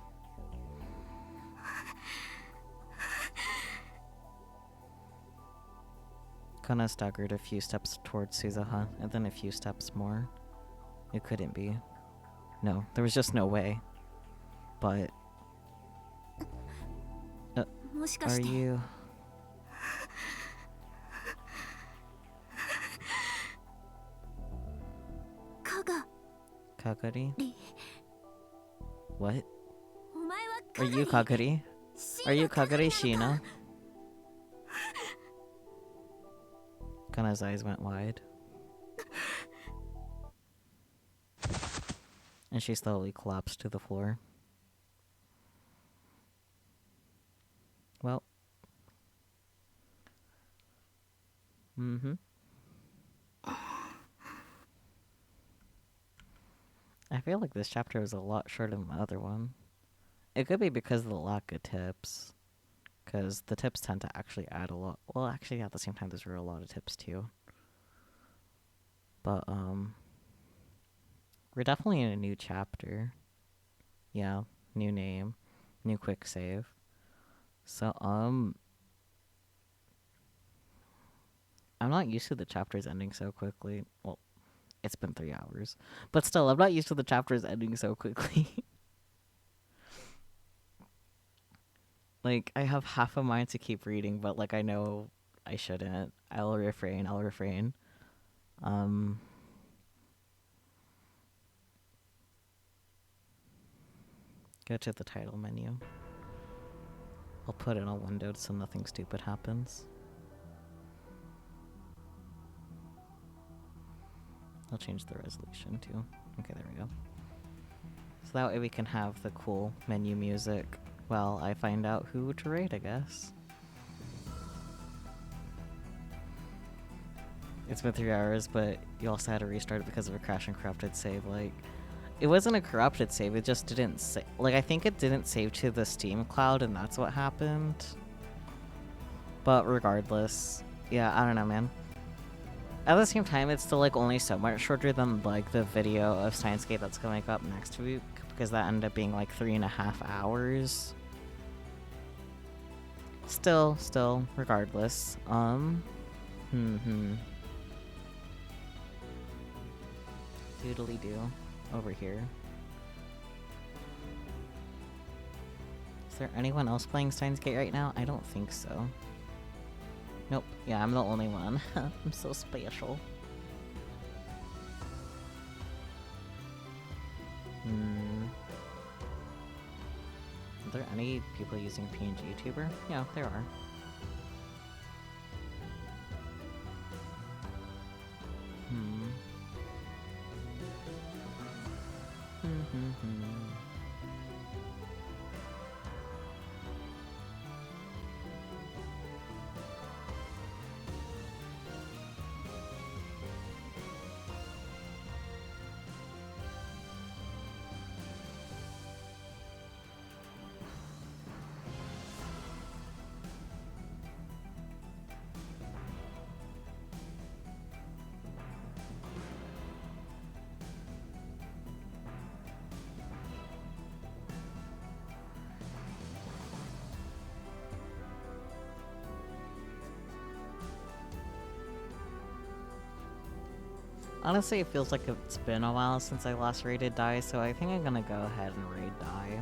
Kana staggered a few steps towards Suzuha, and then a few steps more. It couldn't be. No, there was just no way. But もしか are して you... かが Kagari? り What? お前は Are you かが Kagari? り Are you かがり Kagari なのか Shina? Kana's eyes went wide. And she slowly collapsed to the floor. Well. Mm-hmm. I feel like this chapter was a lot shorter than the other one. It could be because of the lack of tips. Because the tips tend to actually add a lot. Well, actually, at the same time, there were a lot of tips too. But, we're definitely in a new chapter. Yeah, new name, new quick save. So, I'm not used to the chapters ending so quickly. Well, it's been 3 hours. But still, I'm not used to the chapters ending so quickly. Like, I have half a mind to keep reading, but, like, I know I shouldn't. I'll refrain. Go to the title menu. I'll put it on windowed so nothing stupid happens. I'll change the resolution too. Okay, there we go. So that way we can have the cool menu music while I find out who to raid, I guess. It's been 3 hours, but you also had to restart it because of a crash and corrupted save. Like, it wasn't a corrupted save, it just didn't save. Like, I think it didn't save to the Steam cloud, and that's what happened. But regardless, yeah, I don't know, man. At the same time, it's still, like, only so much shorter than, like, the video of Steins that's coming up next week, because that ended up being, like, 3.5 hours. Still, regardless. Doodly doo over here. Is there anyone else playing Steins Gate right now? I don't think so. Nope. Yeah, I'm the only one. I'm so special. Are there any people using PNG YouTuber? Yeah, there are. Honestly, it feels like it's been a while since I last raided Dai, so I think I'm gonna go ahead and raid Dai.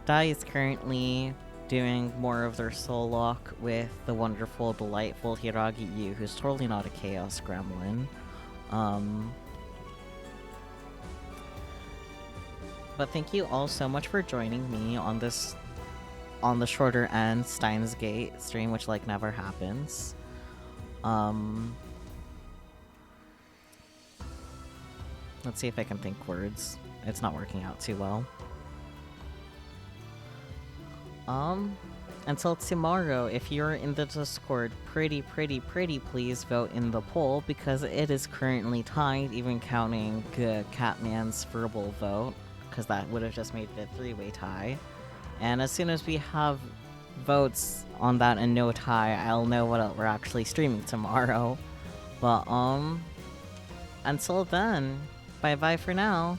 Dai is currently doing more of their soul lock with the wonderful, delightful Hiragi Yu, who's totally not a chaos gremlin. But thank you all so much for joining me on this, on the shorter end Steins Gate stream, which like never happens. Let's see if I can think words. It's not working out too well. until tomorrow, if you're in the Discord, pretty please vote in the poll, because it is currently tied, even counting Catman's verbal vote, because that would have just made it a 3-way tie. And as soon as we have votes on that and no tie, I'll know what we're actually streaming tomorrow. But until then, bye bye for now.